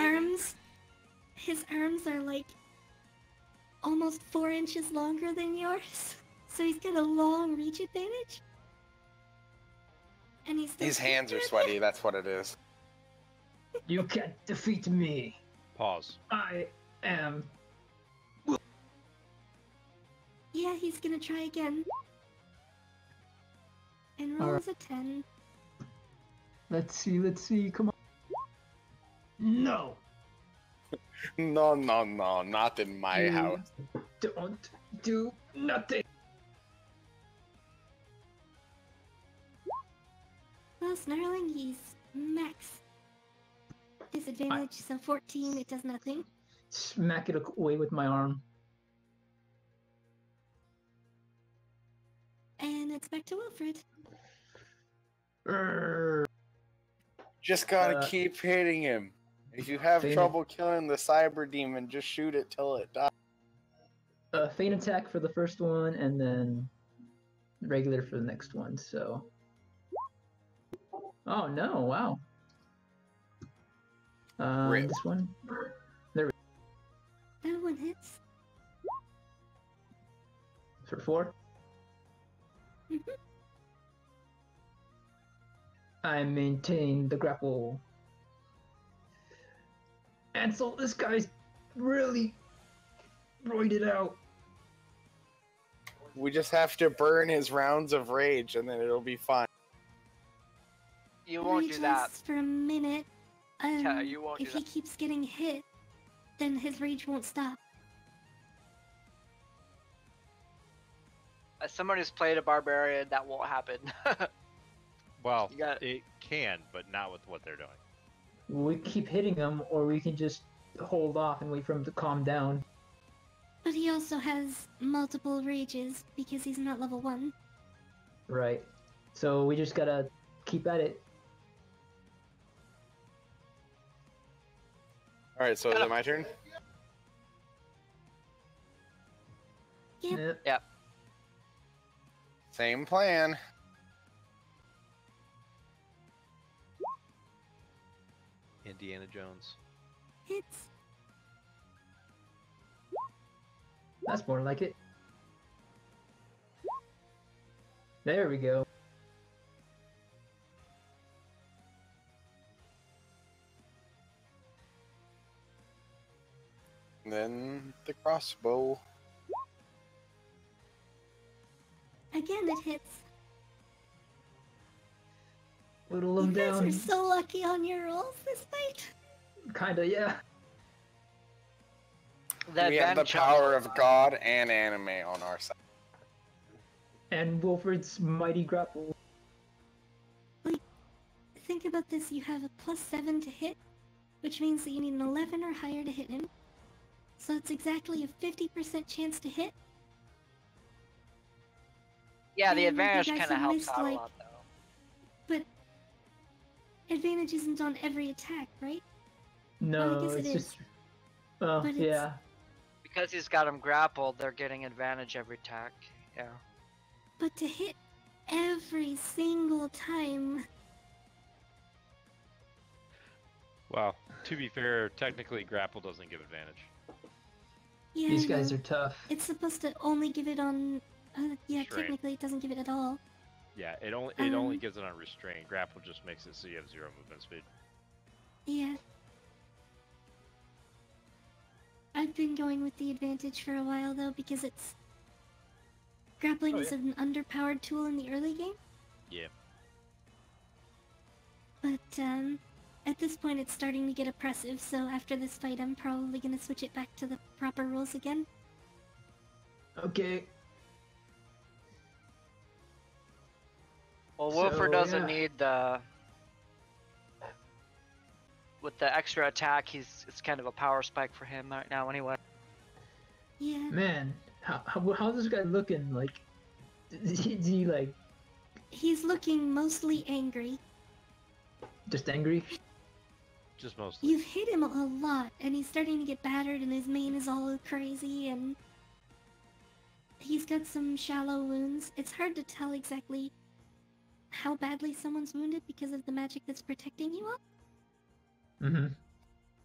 maybe? arms are like almost 4 inches longer than yours. So he's got a long reach advantage. And he's still His hands are grab you. sweaty. That's what it is. You can't defeat me. Pause. I am. Yeah, he's gonna try again. And Alright. rolls a 10. Let's see. Come on. No. No, no, no, not in my You house. Don't do nothing. Well, Snarling, he's max disadvantage, so 14, it does nothing. Smack it away with my arm. And it's back to Wilfred. Urgh. Just gotta Uh, keep hitting him. If you have Feint- trouble killing the cyber demon, just shoot it till it dies. Feint attack for the first one, and then regular for the next one. So. Oh no! Wow. Rip. This one. That one hits. For 4. Mhm. I maintain the grapple. Ansel, this guy's really roided out. We just have to burn his rounds of rage, and then it'll be fine. you won't Rage do that. lasts for a minute. Yeah, you won't If do he keeps getting hit, then his rage won't stop. As someone who's played a barbarian, that won't happen. Well, You got- it can, but not with what they're doing. We keep hitting him, or we can just hold off and wait for him to calm down. But he also has multiple rages because he's not level 1. Right. So we just gotta keep at it. Alright, so is it my turn? Yep. Yep. Same plan. Indiana Jones. Hits. That's more like it. There we go. And then the crossbow. Again, it hits. Whittle You him guys down. are so lucky on your rolls this fight. Kinda, yeah. The We have the advantage power of God and anime on our side. And Wilfred's mighty grapple. Think about this, you have a +7 to hit, which means that you need an 11 or higher to hit him. So it's exactly a 50% chance to hit. Yeah, the And you advantage guys kind of have helps missed, out a like- lot, though. But advantage isn't on every attack, right? No, I guess it it's is. just. Well, But it's- yeah. Because he's got him grappled, they're getting advantage every attack. Yeah. But to hit every single time, Well, to be fair, technically grapple doesn't give advantage. yeah, These I guys know. are tough. It's supposed to only give it on. Yeah, Restraint. technically it doesn't give it at all. Yeah, it only Um, gives it on restraint. Grapple just makes it so you have 0 movement speed. Yeah. I've been going with the advantage for a while though because it's grappling Oh, is yeah. an underpowered tool in the early game, Yeah. but at this point it's starting to get oppressive, so after this fight I'm probably gonna switch it back to the proper rules again. Okay. Well, Wilford So, doesn't yeah. need the. With the extra attack, it's kind of a power spike for him right now, anyway. Yeah. Man, how's this guy looking? Like, is he like He's looking mostly angry. just angry? Just mostly. You've hit him a lot, and he's starting to get battered, and his mane is all crazy, and he's got some shallow wounds. It's hard to tell exactly how badly someone's wounded because of the magic that's protecting you all. Mm-hmm.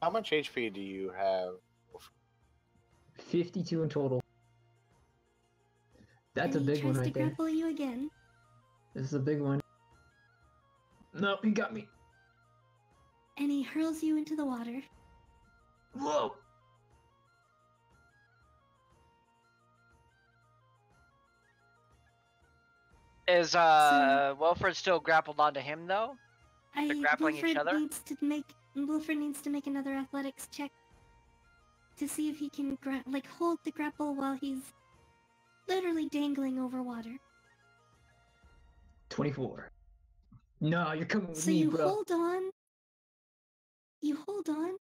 How much HP do you have? 52 in total. That's a And big he one tries right to there. grapple you again. This is a big one. No, he got me. And he hurls you into the water. Whoa! Is Wilfred still grappled onto him though? They're grappling each Wilfred other? Wilfred needs to make another athletics check to see if he can hold the grapple while he's literally dangling over water. 24. No, you're coming with So me, you bro. hold on. You hold on,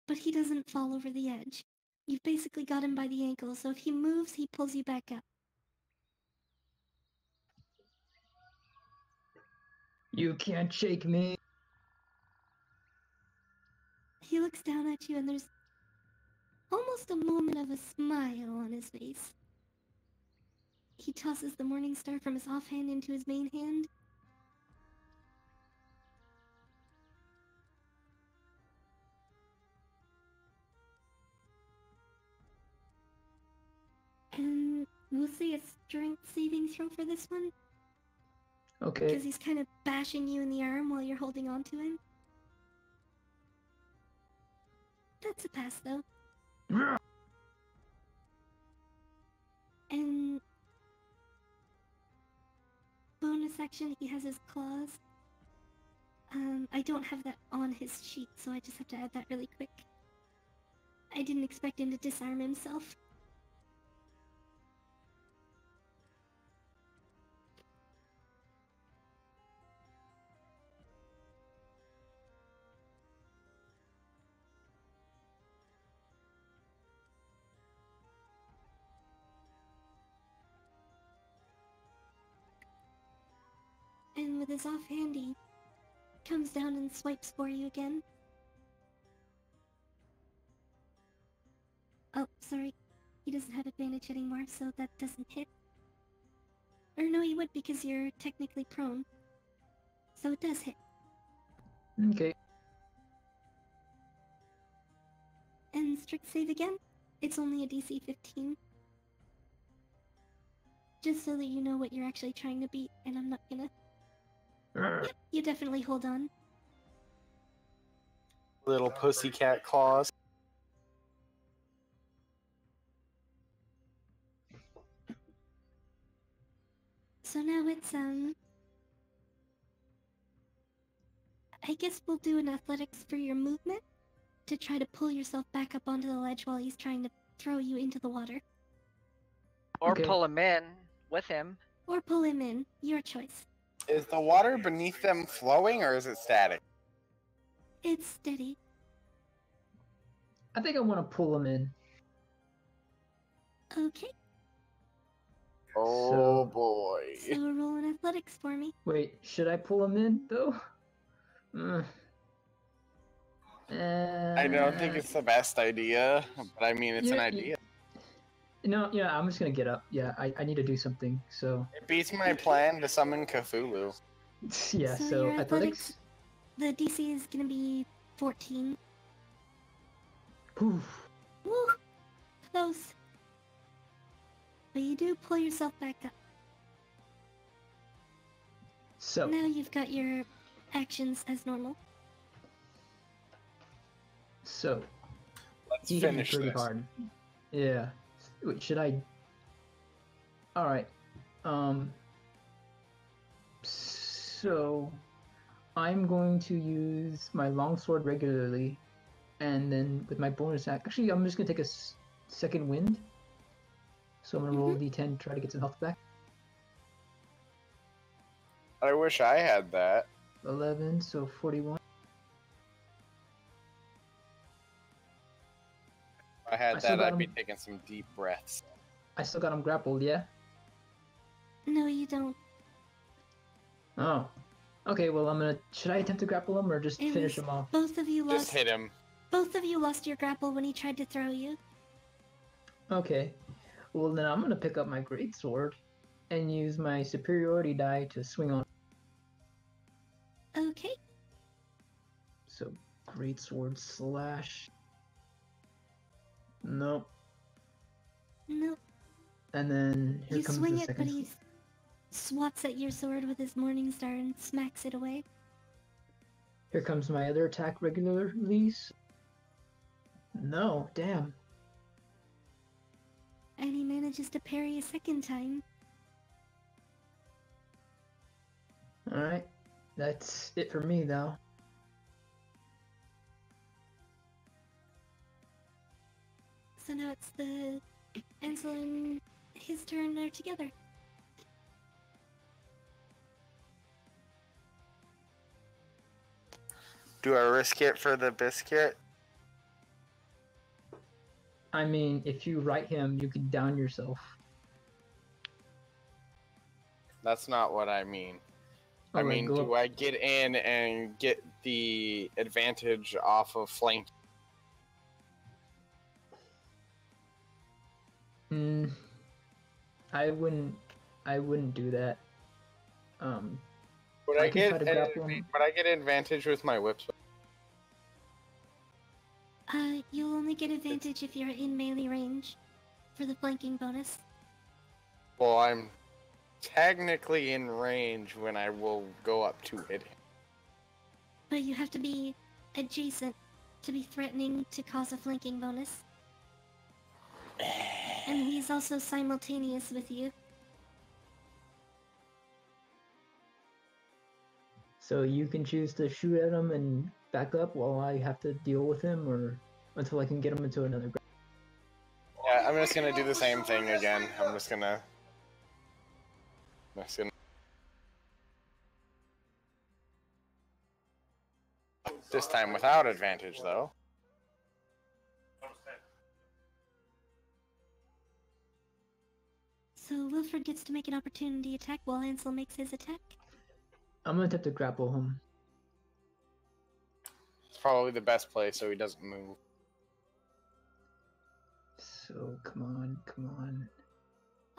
but he doesn't fall over the edge. You've basically got him by the ankle, so if he moves, he pulls you back up. You can't shake me. He looks down at you, and there's almost a moment of a smile on his face. He tosses the Morning Star from his offhand into his main hand. And we'll say a strength saving throw for this one, Okay. because he's kind of bashing you in the arm while you're holding on to him. That's a pass, though. And bonus action, he has his claws. I don't have that on his sheet, so I just have to add that really quick. I didn't expect him to disarm himself. And with his offhand, he comes down and swipes for you again. Oh, sorry. He doesn't have advantage anymore, so that doesn't hit. Or no, he would because you're technically prone. So it does hit. Okay. And strict save again. It's only a DC 15. Just so that you know what you're actually trying to beat, and I'm not gonna... Yep, you definitely hold on. Little pussycat claws. So now it's, I guess we'll do an athletics for your movement to try to pull yourself back up onto the ledge while he's trying to throw you into the water. Or Okay. pull him in with him. Or pull him in, your choice. Is the water beneath them flowing or is it static? It's steady. I think I want to pull him in. Okay, Oh So- boy. so roll an athletics for me. Wait, should I pull him in though? Mm. I don't think it's the best idea, but I mean, it's an Yeah, idea. No, yeah, I'm just gonna get up. Yeah, I need to do something. So It beats my plan to summon Cthulhu. yeah, So so your athletics. The DC is gonna be 14. Poof. Woo! Close. But you do pull yourself back up. So Now you've got your actions as normal. so Let's he hit me finish pretty this. hard. Yeah. Wait, should I? All right. So I'm going to use my longsword regularly, and then with my bonus act. Actually, I'm just gonna take a second wind. So I'm gonna roll d10 to try to get some health back. I wish I had that. 11, so 41. If I had I still that, got I'd be him. taking some deep breaths. I still got him grappled, yeah? No, you don't. Oh. Okay, well I'm gonna. Should I attempt to grapple him or just It finish was- him off? Both of you Just lost. hit him. Both of you lost your grapple when he tried to throw you. Okay. Well then I'm gonna pick up my greatsword and use my superiority die to swing on. Okay. So greatsword slash. Nope. No, And then here you comes swing the it, but second. he swats at your sword with his morning star and smacks it away. Here comes my other attack regularly. No, damn. And he manages to parry a second time. Alright. That's it for me though. So now it's the Ansel and his turn are together. Do I risk it for the biscuit? I mean, if you right him, you can down yourself. That's not what I mean. I Alright, mean, go do up. I get in and get the advantage off of flank? Mm, I wouldn't do that. Would I I can get try to grapple him. would I get advantage with my whips? You'll only get advantage if you're in melee range for the flanking bonus. Well, I'm technically in range when I will go up to hit him. But you have to be adjacent to be threatening to cause a flanking bonus. And he's also simultaneous with you. So you can choose to shoot at him and back up while I have to deal with him, or until I can get him into another. Yeah, I'm just gonna do the same thing again. I'm just gonna. This time without advantage, though. So Wilfred gets to make an opportunity attack while Ansel makes his attack. I'm gonna attempt to grapple him. It's probably the best place so he doesn't move. So come on, come on.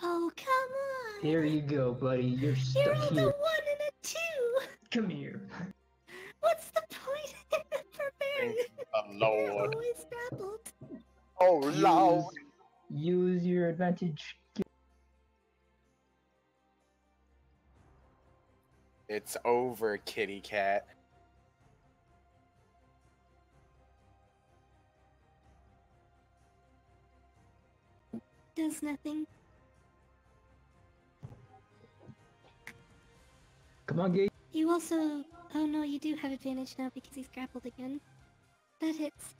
Oh, come on! Here you go, buddy. You're You stuck rolled a 1 here. and a 2! Come here. What's the point in preparing? The You're Lord. always grappled. Oh, Lord. Use your advantage. It's over, kitty cat. Does nothing. Come on, Gage. You also Oh no, you do have advantage now because he's grappled again. That hits.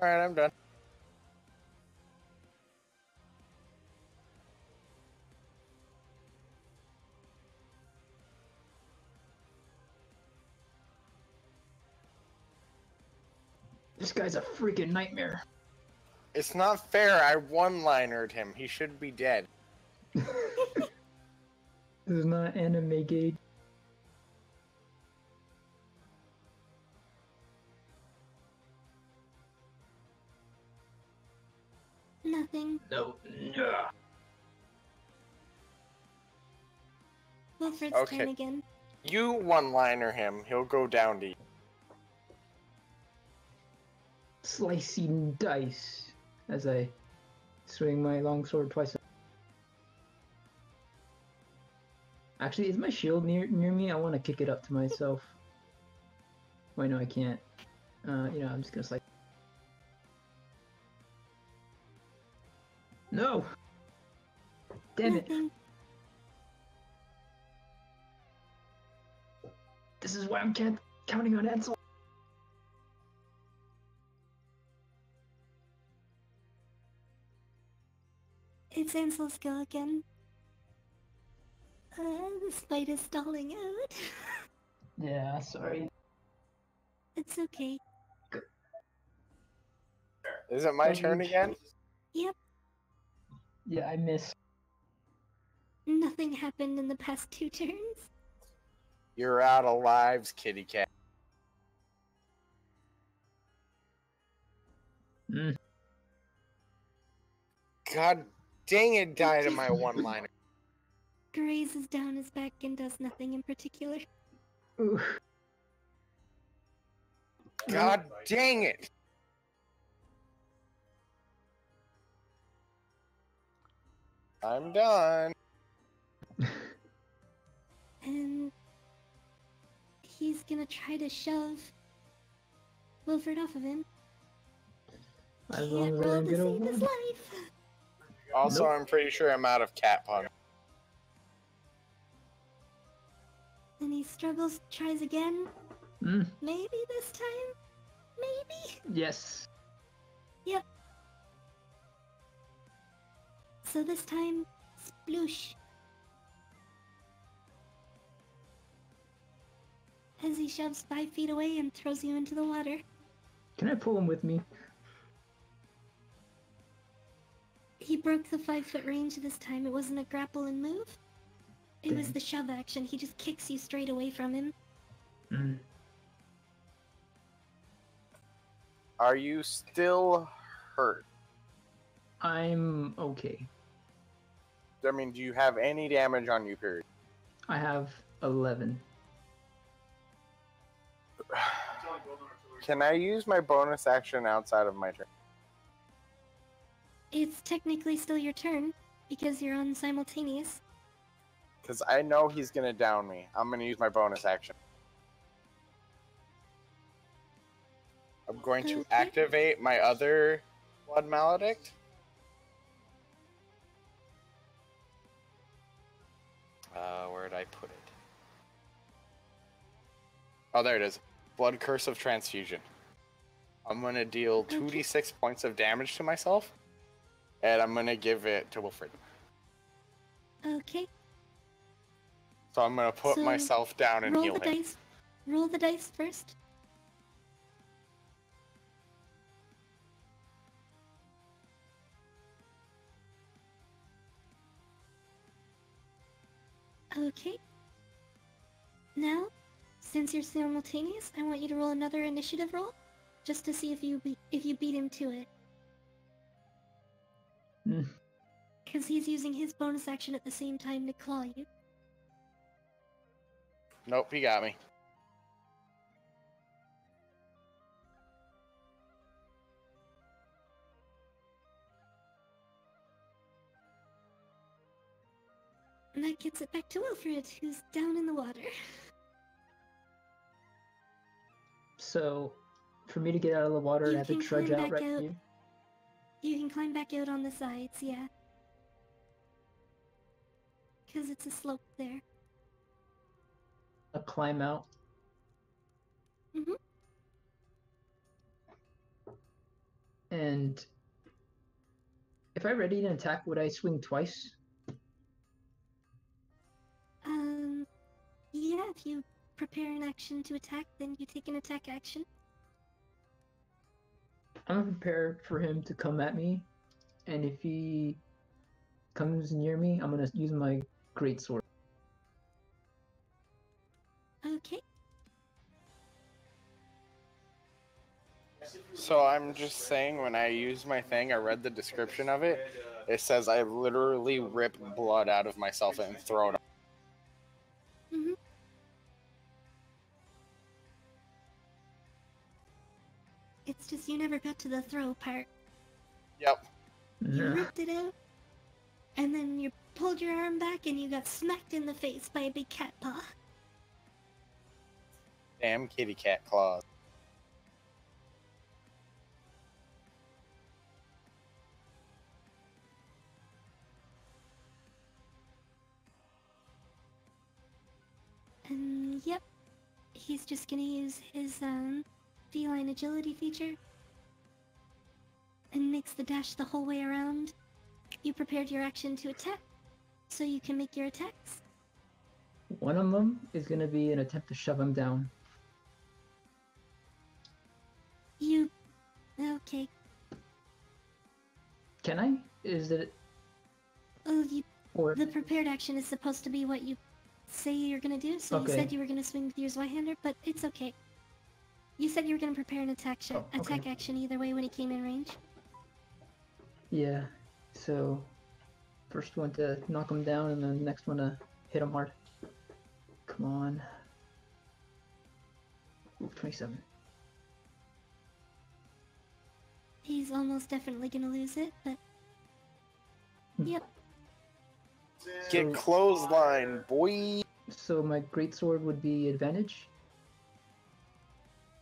Alright, I'm done. This guy's a freaking nightmare. It's not fair. I one-linered him. He should be dead. This is not anime gauge. Nothing. No. Wilfred's Okay. turn again. You one-liner him. He'll go down to you. Slicing dice as I swing my longsword twice. Actually, is my shield near me? I want to kick it up to myself. Wait, no, I can't. I'm just gonna slice. No! Damn it! Nothing. This is why I'm counting on Ansel. It's Ansel's go again. The fight is stalling out. Yeah, sorry. It's okay. Is it my turn again? Yep, Yeah, I missed. nothing happened in the past 2 turns. You're out of lives, kitty cat. Mm. God dang it, died in my one-liner. Grazes down his back and does nothing in particular. Ooh. God dang it. I'm done. And he's gonna try to shove Wilfred off of him. As long Can't as I roll don't to get a save his one. life. Also, Nope. I'm pretty sure I'm out of cat pun. And he struggles, tries again. Mm. Maybe this time? Maybe? Yes. Yep. So this time, sploosh. As he shoves 5 feet away and throws you into the water. Can I pull him with me? He broke the 5-foot range this time. It wasn't a grapple and move. It was Dang. the shove action. He just kicks you straight away from him. Mm. Are you still hurt? I'm okay. I mean, do you have any damage on you, period? I have 11. Can I use my bonus action outside of my turn? It's technically still your turn, because you're on simultaneous. Because I know he's going to down me. I'm going to use my bonus action. I'm going to Okay. activate my other Blood Maledict. Where did I put it? Oh, there it is. Blood Curse of Transfusion. I'm going to deal 2d6 points of damage to myself, and I'm going to give it to Wilfred. Okay, So I'm going to put So, myself down and roll heal the him. dice. Roll the dice first. Okay. Now, since you're simultaneous, I want you to roll another initiative roll, just to see if you beat him to it. Mm. Because he's using his bonus action at the same time to claw you. Nope, he got me. And that gets it back to Wilfred, who's down in the water. So, for me to get out of the water, You I have to can trudge climb out back right out. here. You can climb back out on the sides, yeah. Because it's a slope there. I'll climb out. Mm-hmm. And if I ready an attack, would I swing twice? Yeah, if you prepare an action to attack, then you take an attack action. I'm gonna prepare for him to come at me, and if he comes near me, I'm gonna use my great sword. Okay. So I'm just saying, when I use my thing, I read the description of it. It says I literally rip blood out of myself and throw it. Mm-hmm. It's just you never got to the throw part. Yep. You ripped it out, and then you pulled your arm back and you got smacked in the face by a big cat paw. Damn kitty cat claws. And yep, he's just gonna use his feline agility feature and makes the dash the whole way around. You prepared your action to attack, so you can make your attacks. One of them is gonna be an attempt to shove him down. You... okay. Can I? Is it Oh, you... or The prepared action is supposed to be what you say you're gonna do, so Okay. you said you were gonna swing with your Zweihander, but it's okay. You said you were gonna prepare an attack okay. action either way when he came in range. Yeah. So first one to knock him down, and then the next one to hit him hard. Come on. Ooh, 27. He's almost definitely gonna lose it, but... Yep. Get clothesline, boy. So my greatsword would be advantage.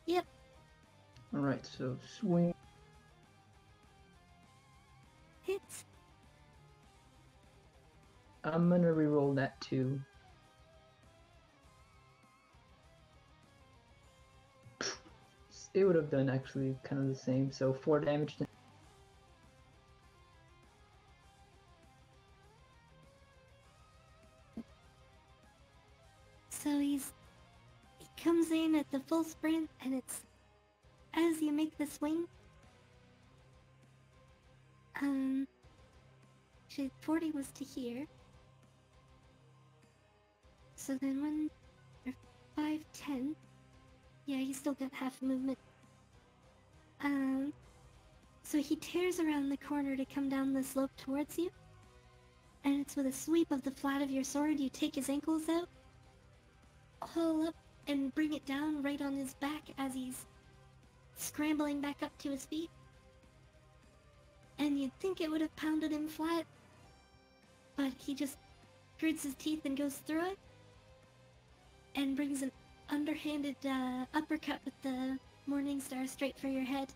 Yep. All right. So swing. Hits. I'm gonna reroll that too. It would have done actually kind of the same. So 4 damage. So he comes in at the full sprint, and it's as you make the swing. Actually, 40 was to here. So then 5, 10. Yeah, he's still got half movement. So he tears around the corner to come down the slope towards you. And it's with a sweep of the flat of your sword, you take his ankles out, haul up, and bring it down right on his back as he's scrambling back up to his feet. And you'd think it would have pounded him flat, but he just grits his teeth and goes through it, and brings an underhanded uppercut with the Morning Star straight for your head.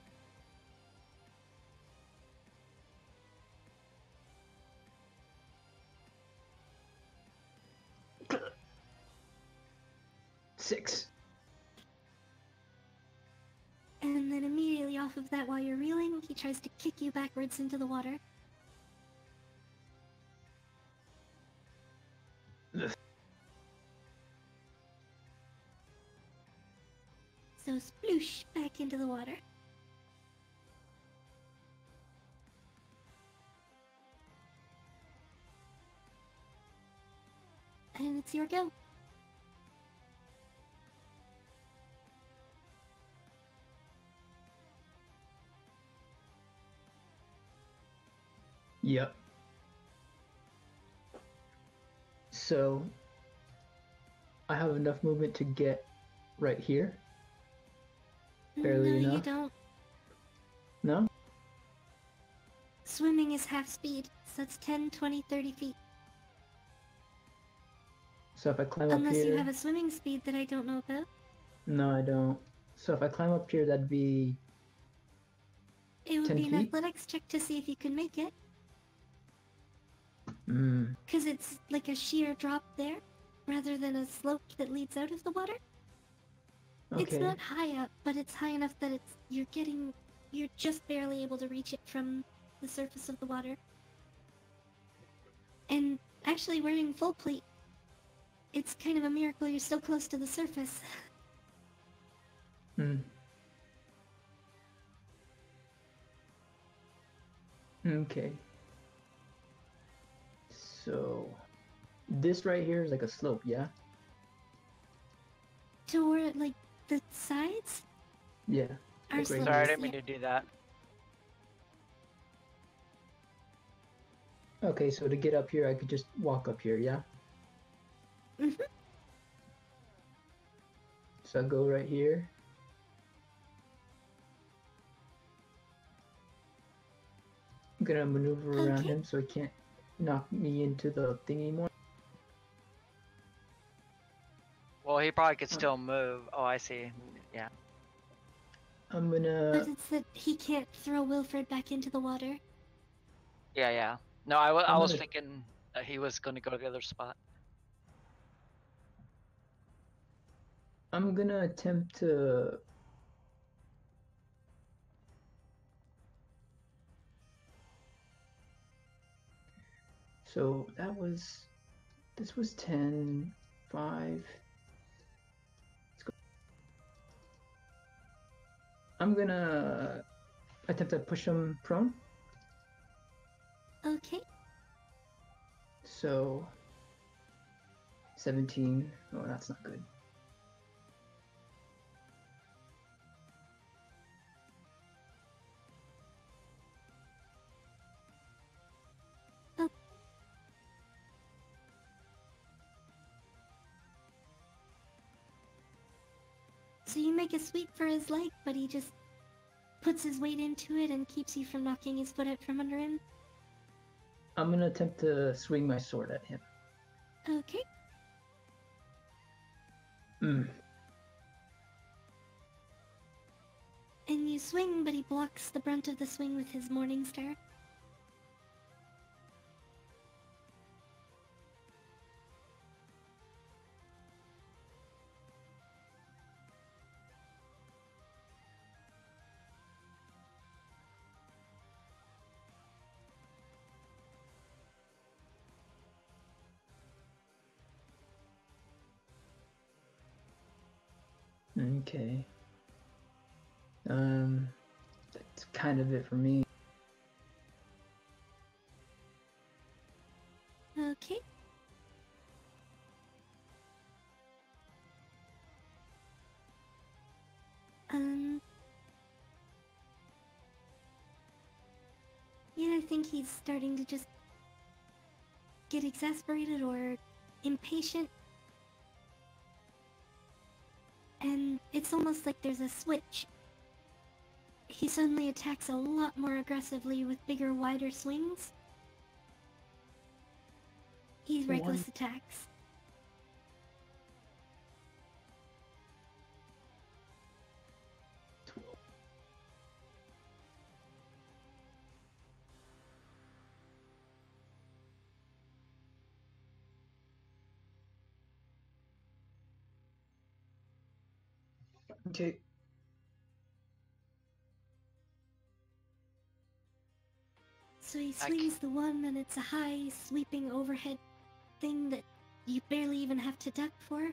Six. And then immediately off of that, while you're reeling, he tries to kick you backwards into the water. So sploosh back into the water. And it's your go. Yep. So I have enough movement to get right here. Barely no, you enough. don't. No? Swimming is half speed, so that's 10, 20, 30 feet. So if I climb up Unless here, you have a swimming speed that I don't know about. no, I don't. So if I climb up here, that'd be It would 10 be an feet? athletics check to see if you can make it. Mm, Because it's like a sheer drop there, rather than a slope that leads out of the water. It's okay. not high up, but it's high enough that you're just barely able to reach it from the surface of the water. And actually wearing full plate, it's kind of a miracle you're still close to the surface. Mm. Okay. So this right here is like a slope, yeah? Toward, like, the sides Yeah. are Like right slopes, Sorry, I here. didn't mean yeah. to do that. Okay, so to get up here, I could just walk up here, yeah? Mhm. So I go right here. I'm gonna maneuver around Okay. him so he can't knock me into the thing anymore. Well, he probably could still move. Oh, I see. Yeah. I'm But gonna. it's that he can't throw Wilfred back into the water. Yeah, yeah. No, I I'm was gonna. thinking that he was going to go to the other spot. I'm gonna attempt to. So that was. This was 10, 5. Let's go. I'm gonna attempt to push him prone. Okay. So 17. Oh, that's not good. Oh. So you make a sweep for his leg, but he just puts his weight into it and keeps you from knocking his foot out from under him. I'm gonna attempt to swing my sword at him. Okay. Mm. And you swing, but he blocks the brunt of the swing with his Morning Star. Okay. That's kind of it for me. Okay. Yeah, I think he's starting to just get exasperated or impatient. And it's almost like there's a switch. He suddenly attacks a lot more aggressively with bigger, wider swings. He reckless attacks. Okay. So he swings the one, and it's a high, sweeping overhead thing that you barely even have to duck for.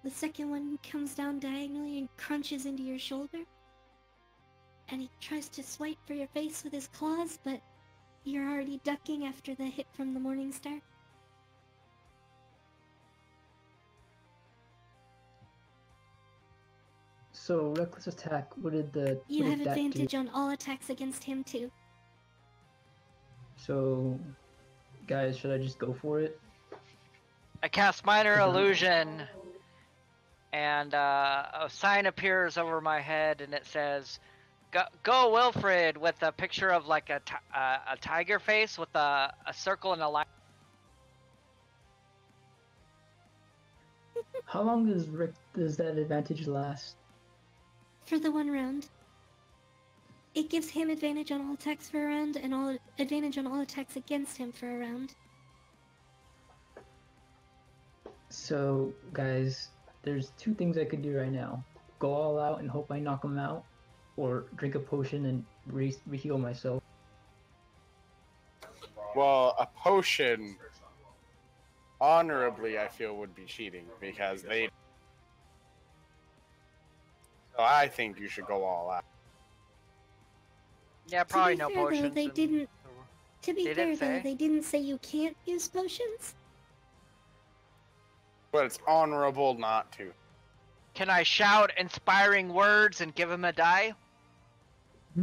The second one comes down diagonally and crunches into your shoulder. And he tries to swipe for your face with his claws, but you're already ducking after the hit from the Morning Star. So reckless attack. What did the? You what have did that do? advantage on all attacks against him too. So, guys, should I just go for it? I cast Minor Illusion, and a sign appears over my head, and it says, "Go, Wilfred," with a picture of like a tiger face with a circle and a line. How long does that advantage last? For the 1 round. It gives him advantage on all attacks for a round, and all advantage on all attacks against him for a round. So, guys, there's 2 things I could do right now. Go all out and hope I knock him out, or drink a potion and re-heal myself. Well, a potion, honorably, I feel would be cheating because they. So I think you should go all out. Yeah, probably to no be fair, potions. though, they and- didn't. To be They fair, didn't though, say. they didn't say you can't use potions. But it's honorable not to. Can I shout inspiring words and give him a die? I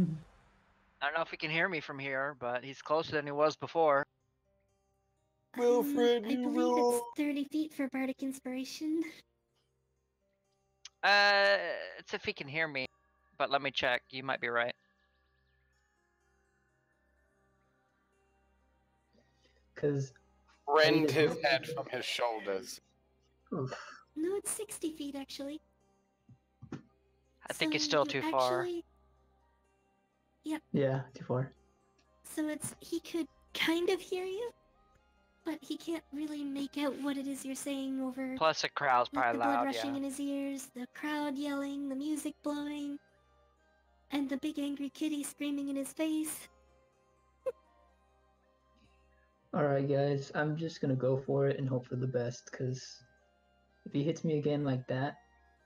don't know if he can hear me from here, but he's closer than he was before. Wilfred, I you believe rule. it's 30 feet for bardic inspiration. It's if he can hear me, but let me check. You might be right. Because Rend his head from his shoulders. No, it's 60 feet actually. I think So it's still you too far. actually- yeah, too far. So he could kind of hear you, but he can't really make out what it is you're saying over Plus, the crowd's like, probably the blood loud. rushing Yeah. in his ears, the crowd yelling, the music blowing, and the big angry kitty screaming in his face. Alright, guys, I'm just gonna go for it and hope for the best, because if he hits me again like that,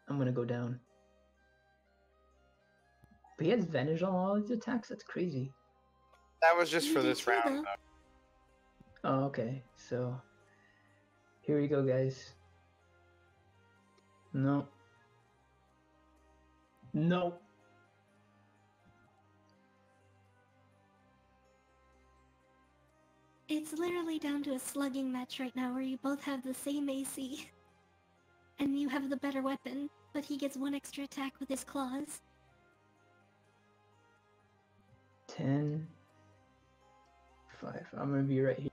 I'm gonna go down. But he has advantage on all his attacks? That's crazy. That was just You for did this too, round. though. Though. Oh, okay, so here we go, guys. No. No. It's literally down to a slugging match right now where you both have the same AC. And you have the better weapon, but he gets 1 extra attack with his claws. 10. 5. I'm gonna be right here.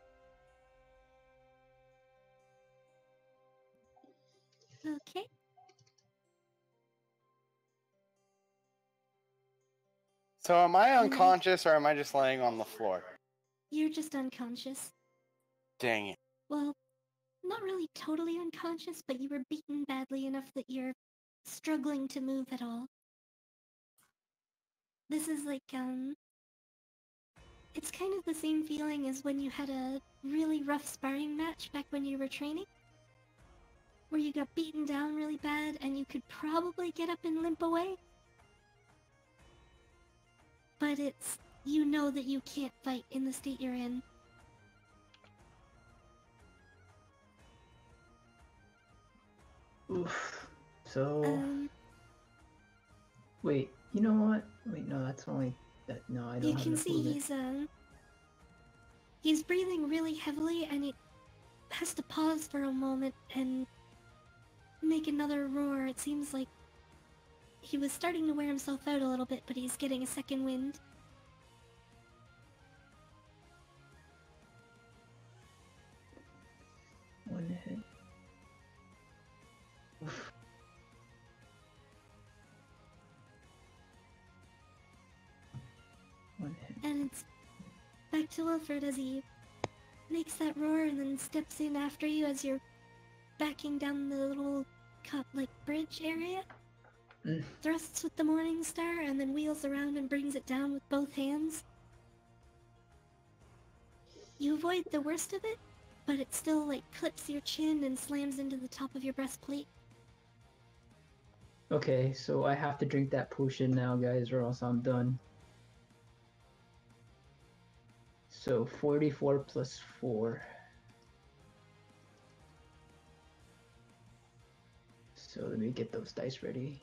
Okay. So am I unconscious or am I just laying on the floor? You're just unconscious. Dang it. Well, not really totally unconscious, but you were beaten badly enough that you're struggling to move at all. This is like, it's kind of the same feeling as when you had a really rough sparring match back when you were training. Where you got beaten down really bad and you could probably get up and limp away. But it's, you know that you can't fight in the state you're in. Oof. So, wait, you know what? Wait, no, that's only that. No, I don't You have can enough see movement. he's breathing really heavily and he has to pause for a moment and make another roar. It seems like he was starting to wear himself out a little bit, but he's getting a second wind. One hit. Oof. One hit. And it's back to Wilfred as he makes that roar and then steps in after you as you're backing down the little like bridge area. Mm. Thrusts with the Morning Star and then wheels around and brings it down with both hands. You avoid the worst of it, but it still like clips your chin and slams into the top of your breastplate. Okay, so I have to drink that potion now, guys, or else I'm done. So 44 plus 4. So let me get those dice ready.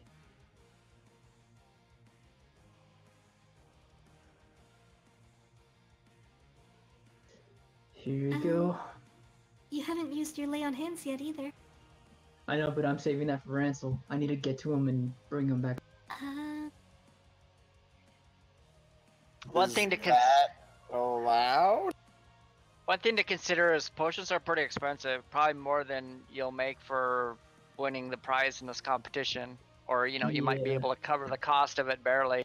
Here we go. You haven't used your lay on hands yet either. I know, but I'm saving that for Ransel. I need to get to him and bring him back. One thing to allowed? One thing to consider is potions are pretty expensive. Probably more than you'll make for winning the prize in this competition, or you know, you might be Yeah. able to cover the cost of it barely.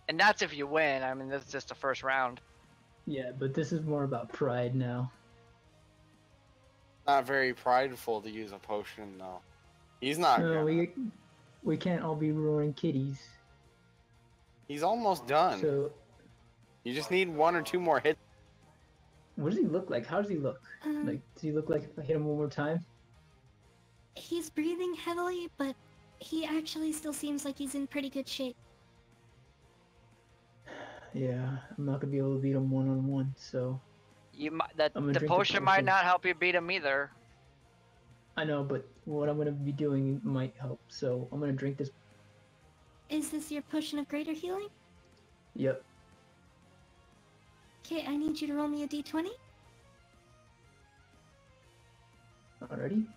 And that's if you win. I mean, this is just the first round. Yeah, but this is more about pride now. Not very prideful to use a potion though. He's not No, gonna. we can't all be roaring kitties. He's almost done. So, You just need 1 or 2 more hits. what does he look like? How does he look? Like, does he look like if I hit him one more time? He's breathing heavily, but he actually still seems like he's in pretty good shape. Yeah, I'm not gonna be able to beat him one-on-one, so... You might, that I'm gonna the drink the potion might potion. not help you beat him either. I know, but what I'm gonna be doing might help, so I'm gonna drink this. Is this your potion of greater healing? Yep. Okay, I need you to roll me a d20. Alrighty.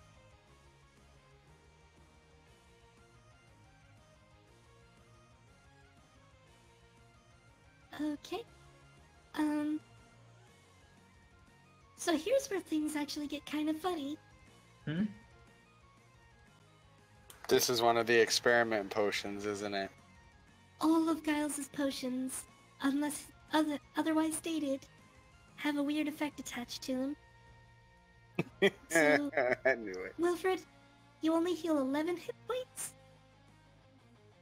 Okay. So here's where things actually get kind of funny. Hmm? This is one of the experiment potions, isn't it? All of Giles' potions, unless otherwise stated, have a weird effect attached to them. So, I knew it. Wilfred, you only heal 11 hit points?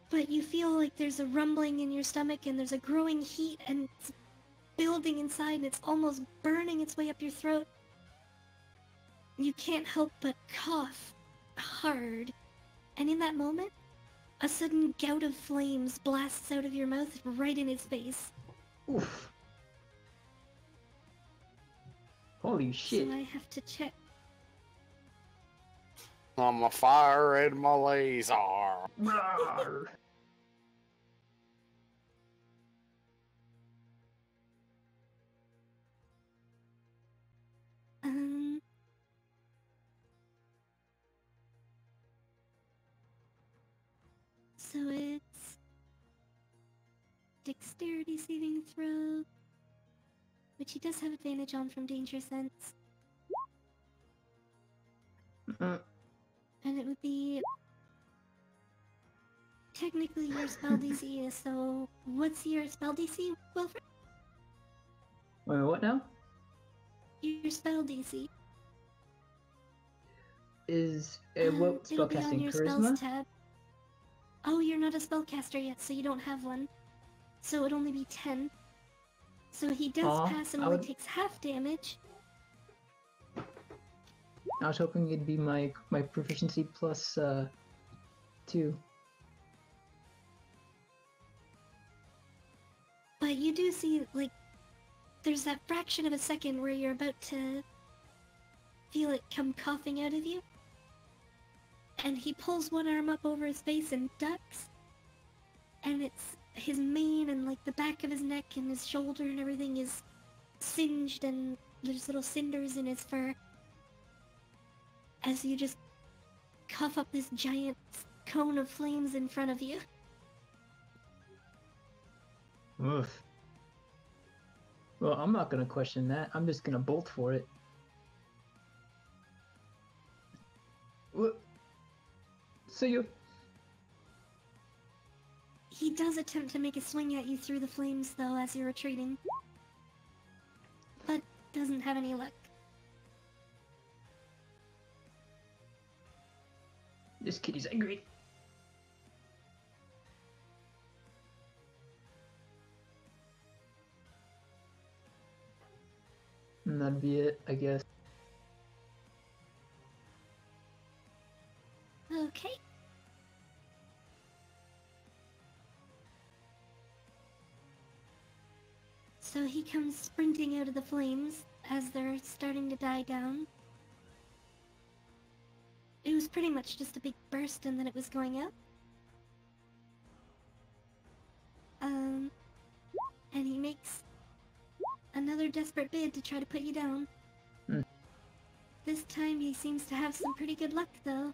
But you feel like there's a rumbling in your stomach and there's a growing heat and it's building inside and it's almost burning its way up your throat. You can't help but cough hard. And in that moment, a sudden gout of flames blasts out of your mouth right in his face. Oof. Holy shit. So I have to check. I'm a fire in my laser. Rawr. So it's dexterity saving throw, which he does have advantage on from danger sense, Uh, and it would be technically your spell DC. So what's your spell DC, Wilfred? Wait, what now? Your spell DC. Is what It'll be on spellcasting? your Charisma? spells tab. Oh, you're not a spellcaster yet, so you don't have one. So it would only be 10. So he does Aw, pass and I only would- takes half damage. I was hoping it'd be my proficiency plus 2. But you do see, like, there's that fraction of a second where you're about to feel it come coughing out of you. And he pulls one arm up over his face and ducks. And it's his mane and, like, the back of his neck and his shoulder and everything is singed and there's little cinders in his fur. As you just cough up this giant cone of flames in front of you. Oof. Well, I'm not gonna question that. I'm just gonna bolt for it. What? See you. He does attempt to make a swing at you through the flames, though, as you're retreating. But doesn't have any luck. This kitty's angry. And that'd be it, I guess. Okay. So he comes sprinting out of the flames as they're starting to die down. It was pretty much just a big burst and then it was going up. And he makes another desperate bid to try to put you down. Hmm. This time he seems to have some pretty good luck, though.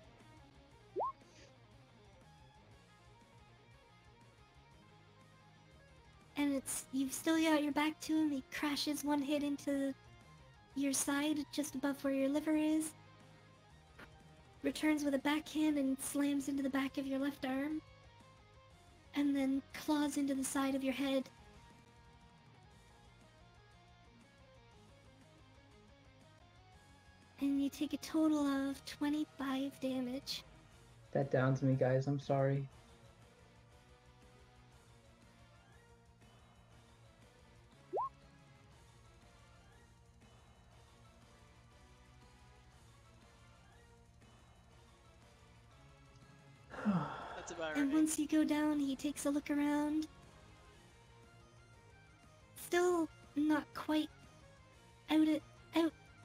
And you've still got your back to him. He crashes one hit into your side just above where your liver is. returns with a backhand and slams into the back of your left arm, and then claws into the side of your head. And you take a total of 25 damage. That downs me, guys. I'm sorry. That's about And right. once you go down, he takes a look around. Still not quite out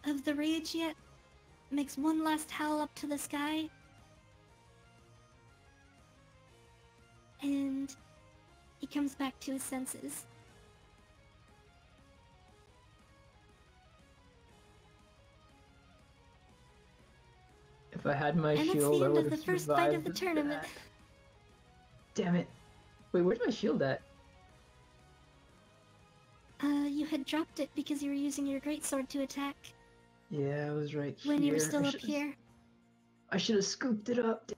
of the rage yet. Makes one last howl up to the sky. And he comes back to his senses. If I had my And that's shield, the I end would of the have first fight of survived the tournament. that. Damn it. Wait, where's my shield at? You had dropped it because you were using your greatsword to attack Yeah, it was right here. when you were I still up should've- here. I should have scooped it up.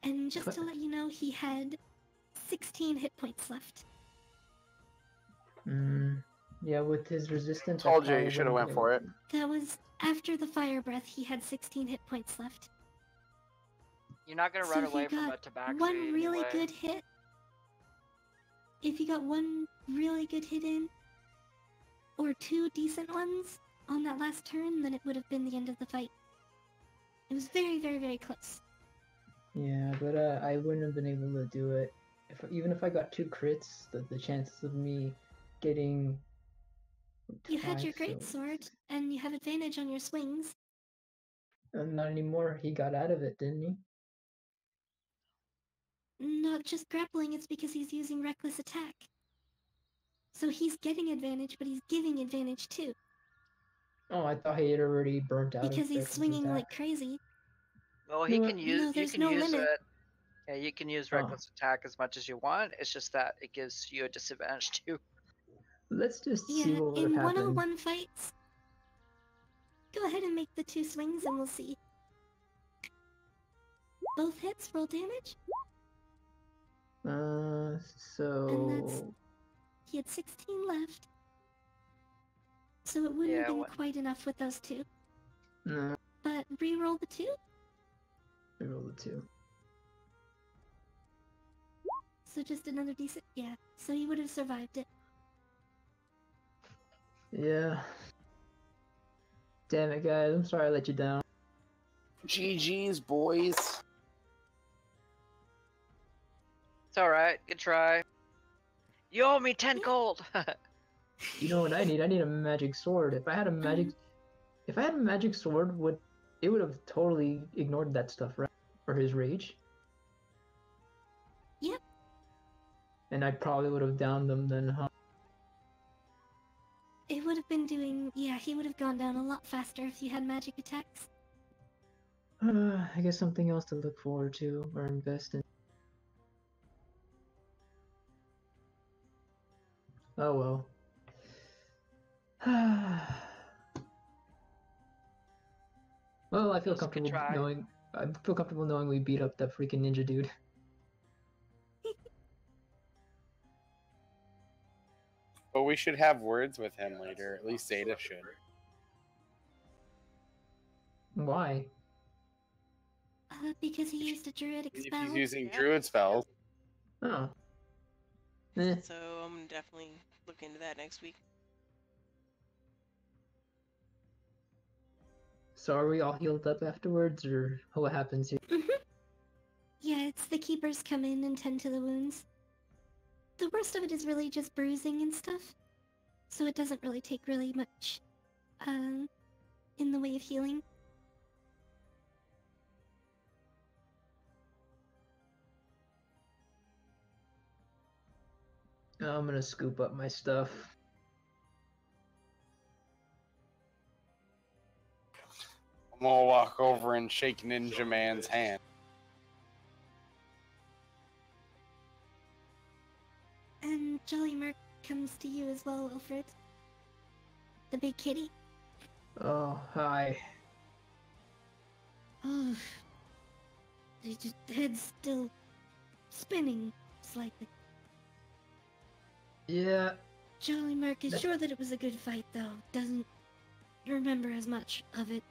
And just But- to let you know, he had 16 hit points left. Yeah, with his resistance. Told I you, you probably shoulda wouldn't went been for able it. to. That was after the fire breath, he had 16 hit points left. You're not gonna So run if you away from a got tabaxi one really anyway. good hit, if you got one really good hit in, or two decent ones on that last turn, then it would have been the end of the fight. It was very, very, very close. Yeah, but I wouldn't have been able to do it. Even if I got 2 crits, the chances of me getting. You had your 5, great so- sword, and you have advantage on your swings. Not anymore. He got out of it, didn't he? Not just grappling, it's because he's using reckless attack. So he's getting advantage, but he's giving advantage too, Oh, I thought he had already burnt out. because of he's reckless swinging attack. like crazy. Well, You he know can what? use. No, You there's can no use limit. it. Yeah, you can use Oh. reckless attack as much as you want. It's just that it gives you a disadvantage too. Let's just see Yeah, what would in have happened. 101 fights. Go ahead and make the 2 swings and we'll see. Both hits roll damage. So He had 16 left. So it wouldn't Yeah, have been what- quite enough with those 2. no, But re-roll the 2. we roll the 2. So just another decent. Yeah, so he would have survived it. Yeah. Damn it, guys! I'm sorry I let you down. GG's, boys. It's all right. Good try. You owe me 10 gold. You know what I need? I need a magic sword. If I had a magic sword, would have totally ignored that stuff, right? For his rage. Yep. And I probably would have downed them then, huh? It would have been doing. Yeah, he would have gone down a lot faster if you had magic attacks. I guess something else to look forward to or invest in. Oh well. Well, I feel That was a good comfortable try. knowing. I feel comfortable knowing we beat up that freaking ninja dude. But we should have words with him later. At least Zeta should. Why? Because he used a druidic If spell. he's using Yeah. druid spells. Oh. Eh. So I'm gonna definitely look into that next week. So are we all healed up afterwards, or what happens here? Yeah, it's the keepers come in and tend to the wounds. The worst of it is really just bruising and stuff. So it doesn't really take really much, in the way of healing. I'm gonna scoop up my stuff. I'm gonna walk over and shake Ninja Man's hand. And Jolly Merc comes to you as well, Wilfred. The big kitty. Oh, hi. Oh, his head's still spinning slightly. Yeah, Jolly Mark is That- sure that it was a good fight, though. Doesn't remember as much of it.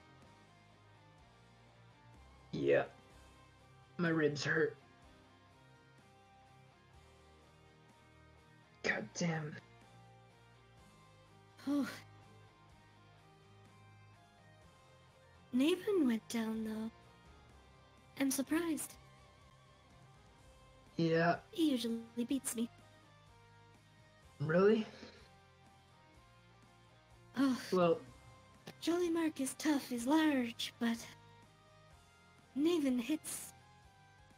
yeah. My ribs hurt. God damn. Oh. Nathan went down, though. I'm surprised. Yeah, He usually beats me. really? Oh, Well, Jolly Mark is tough, is large, but Naven hits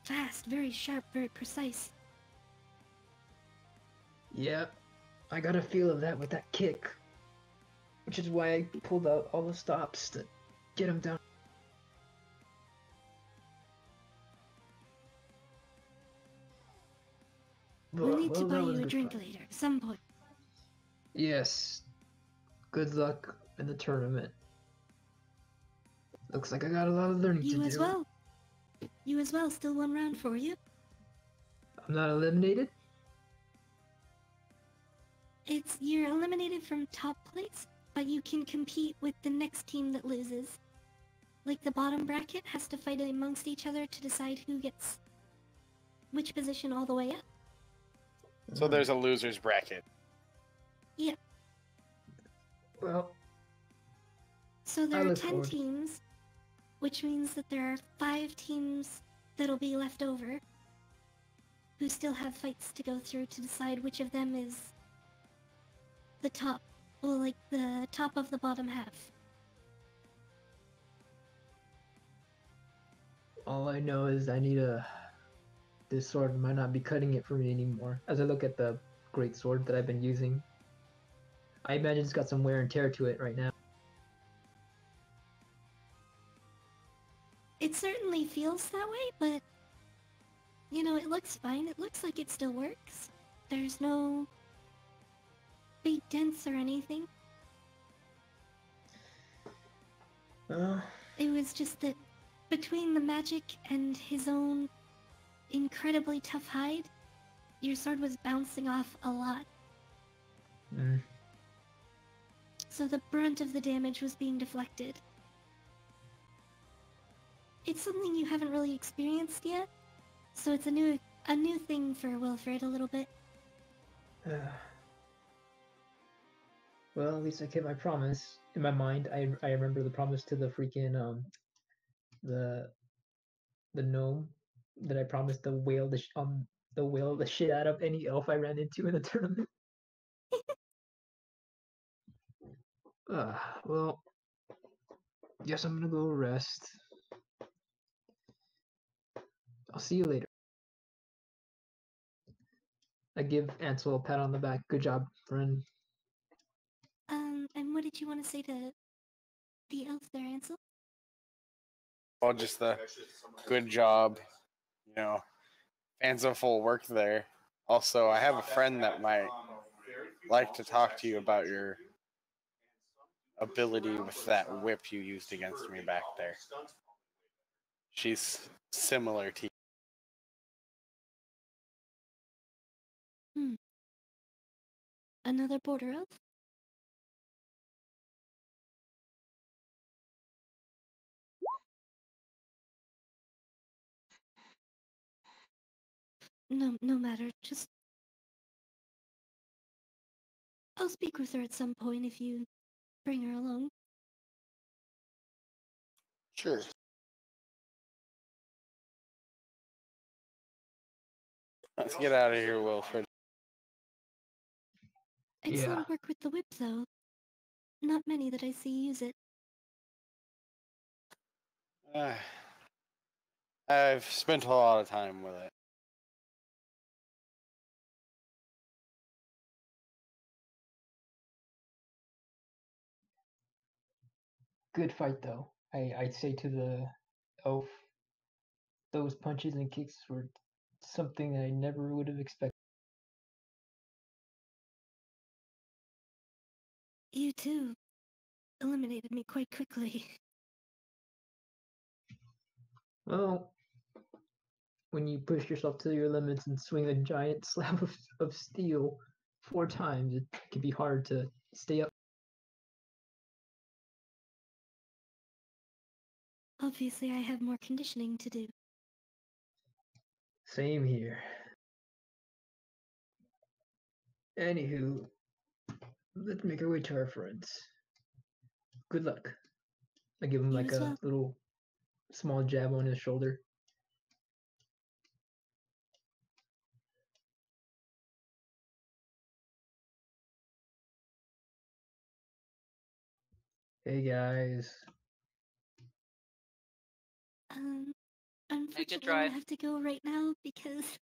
fast, very sharp, very precise. yeah. I got a feel of that with that kick. Which is why I pulled out all the stops to get him down. We'll need to Well, buy that was you a good drink fun. later, some point. Yes. Good luck in the tournament. Looks like I got a lot of learning to You do. as well. You as well, still one round for you. I'm not eliminated? You're eliminated from top place, but you can compete with the next team that loses. Like the bottom bracket has to fight amongst each other to decide who gets which position all the way up. So there's a loser's bracket. Yeah. Well, So I there are look 10 forward. teams, which means that there are 5 teams that'll be left over who still have fights to go through to decide which of them is the top, well, like the top of the bottom half. all I know is I need a... This sword might not be cutting it for me anymore. As I look at the great sword that I've been using, I imagine it's got some wear and tear to it right now. It certainly feels that way, but you know, it looks fine. It looks like it still works. There's no big dents or anything. Well, It was just that between the magic and his own incredibly tough hide, your sword was bouncing off a lot. So the brunt of the damage was being deflected. It's something you haven't really experienced yet, so it's a new thing for Wilfred a little bit. Well, at least I kept my promise. In my mind, I remember the promise to the freaking the gnome that I promised to whale the shit out of any elf I ran into in the tournament. Well, guess I'm gonna go rest. I'll see you later. I give Ansel a pat on the back. Good job, friend. And what did you want to say to the elf there, Ansel? Well, just the good job, you know, fanciful work there. Also, I have a friend that might like to talk to you about your ability with that whip you used against me back there. She's similar to you. Another border elf? No matter. Just... I'll speak with her at some point if you bring her along. Sure. Let's get out of here, Wilfred. Excellent work with the whip, though. Not many that I see use it. I've spent a lot of time with it. Good fight though. I'd say to the elf, those punches and kicks were something I never would have expected. You too. eliminated me quite quickly. Well, when you push yourself to your limits and swing a giant slab of steel 4 times, it can be hard to stay up. Obviously, I have more conditioning to do. Same here. Anywho, let's make our way to our friends. Good luck. I give him You like as a well. little small jab on his shoulder. Hey guys. Unfortunately, I'm drive. gonna have to go right now because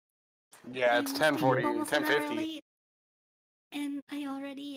Yeah, it's I'm 10:40, almost an hour 10:50. late, and I already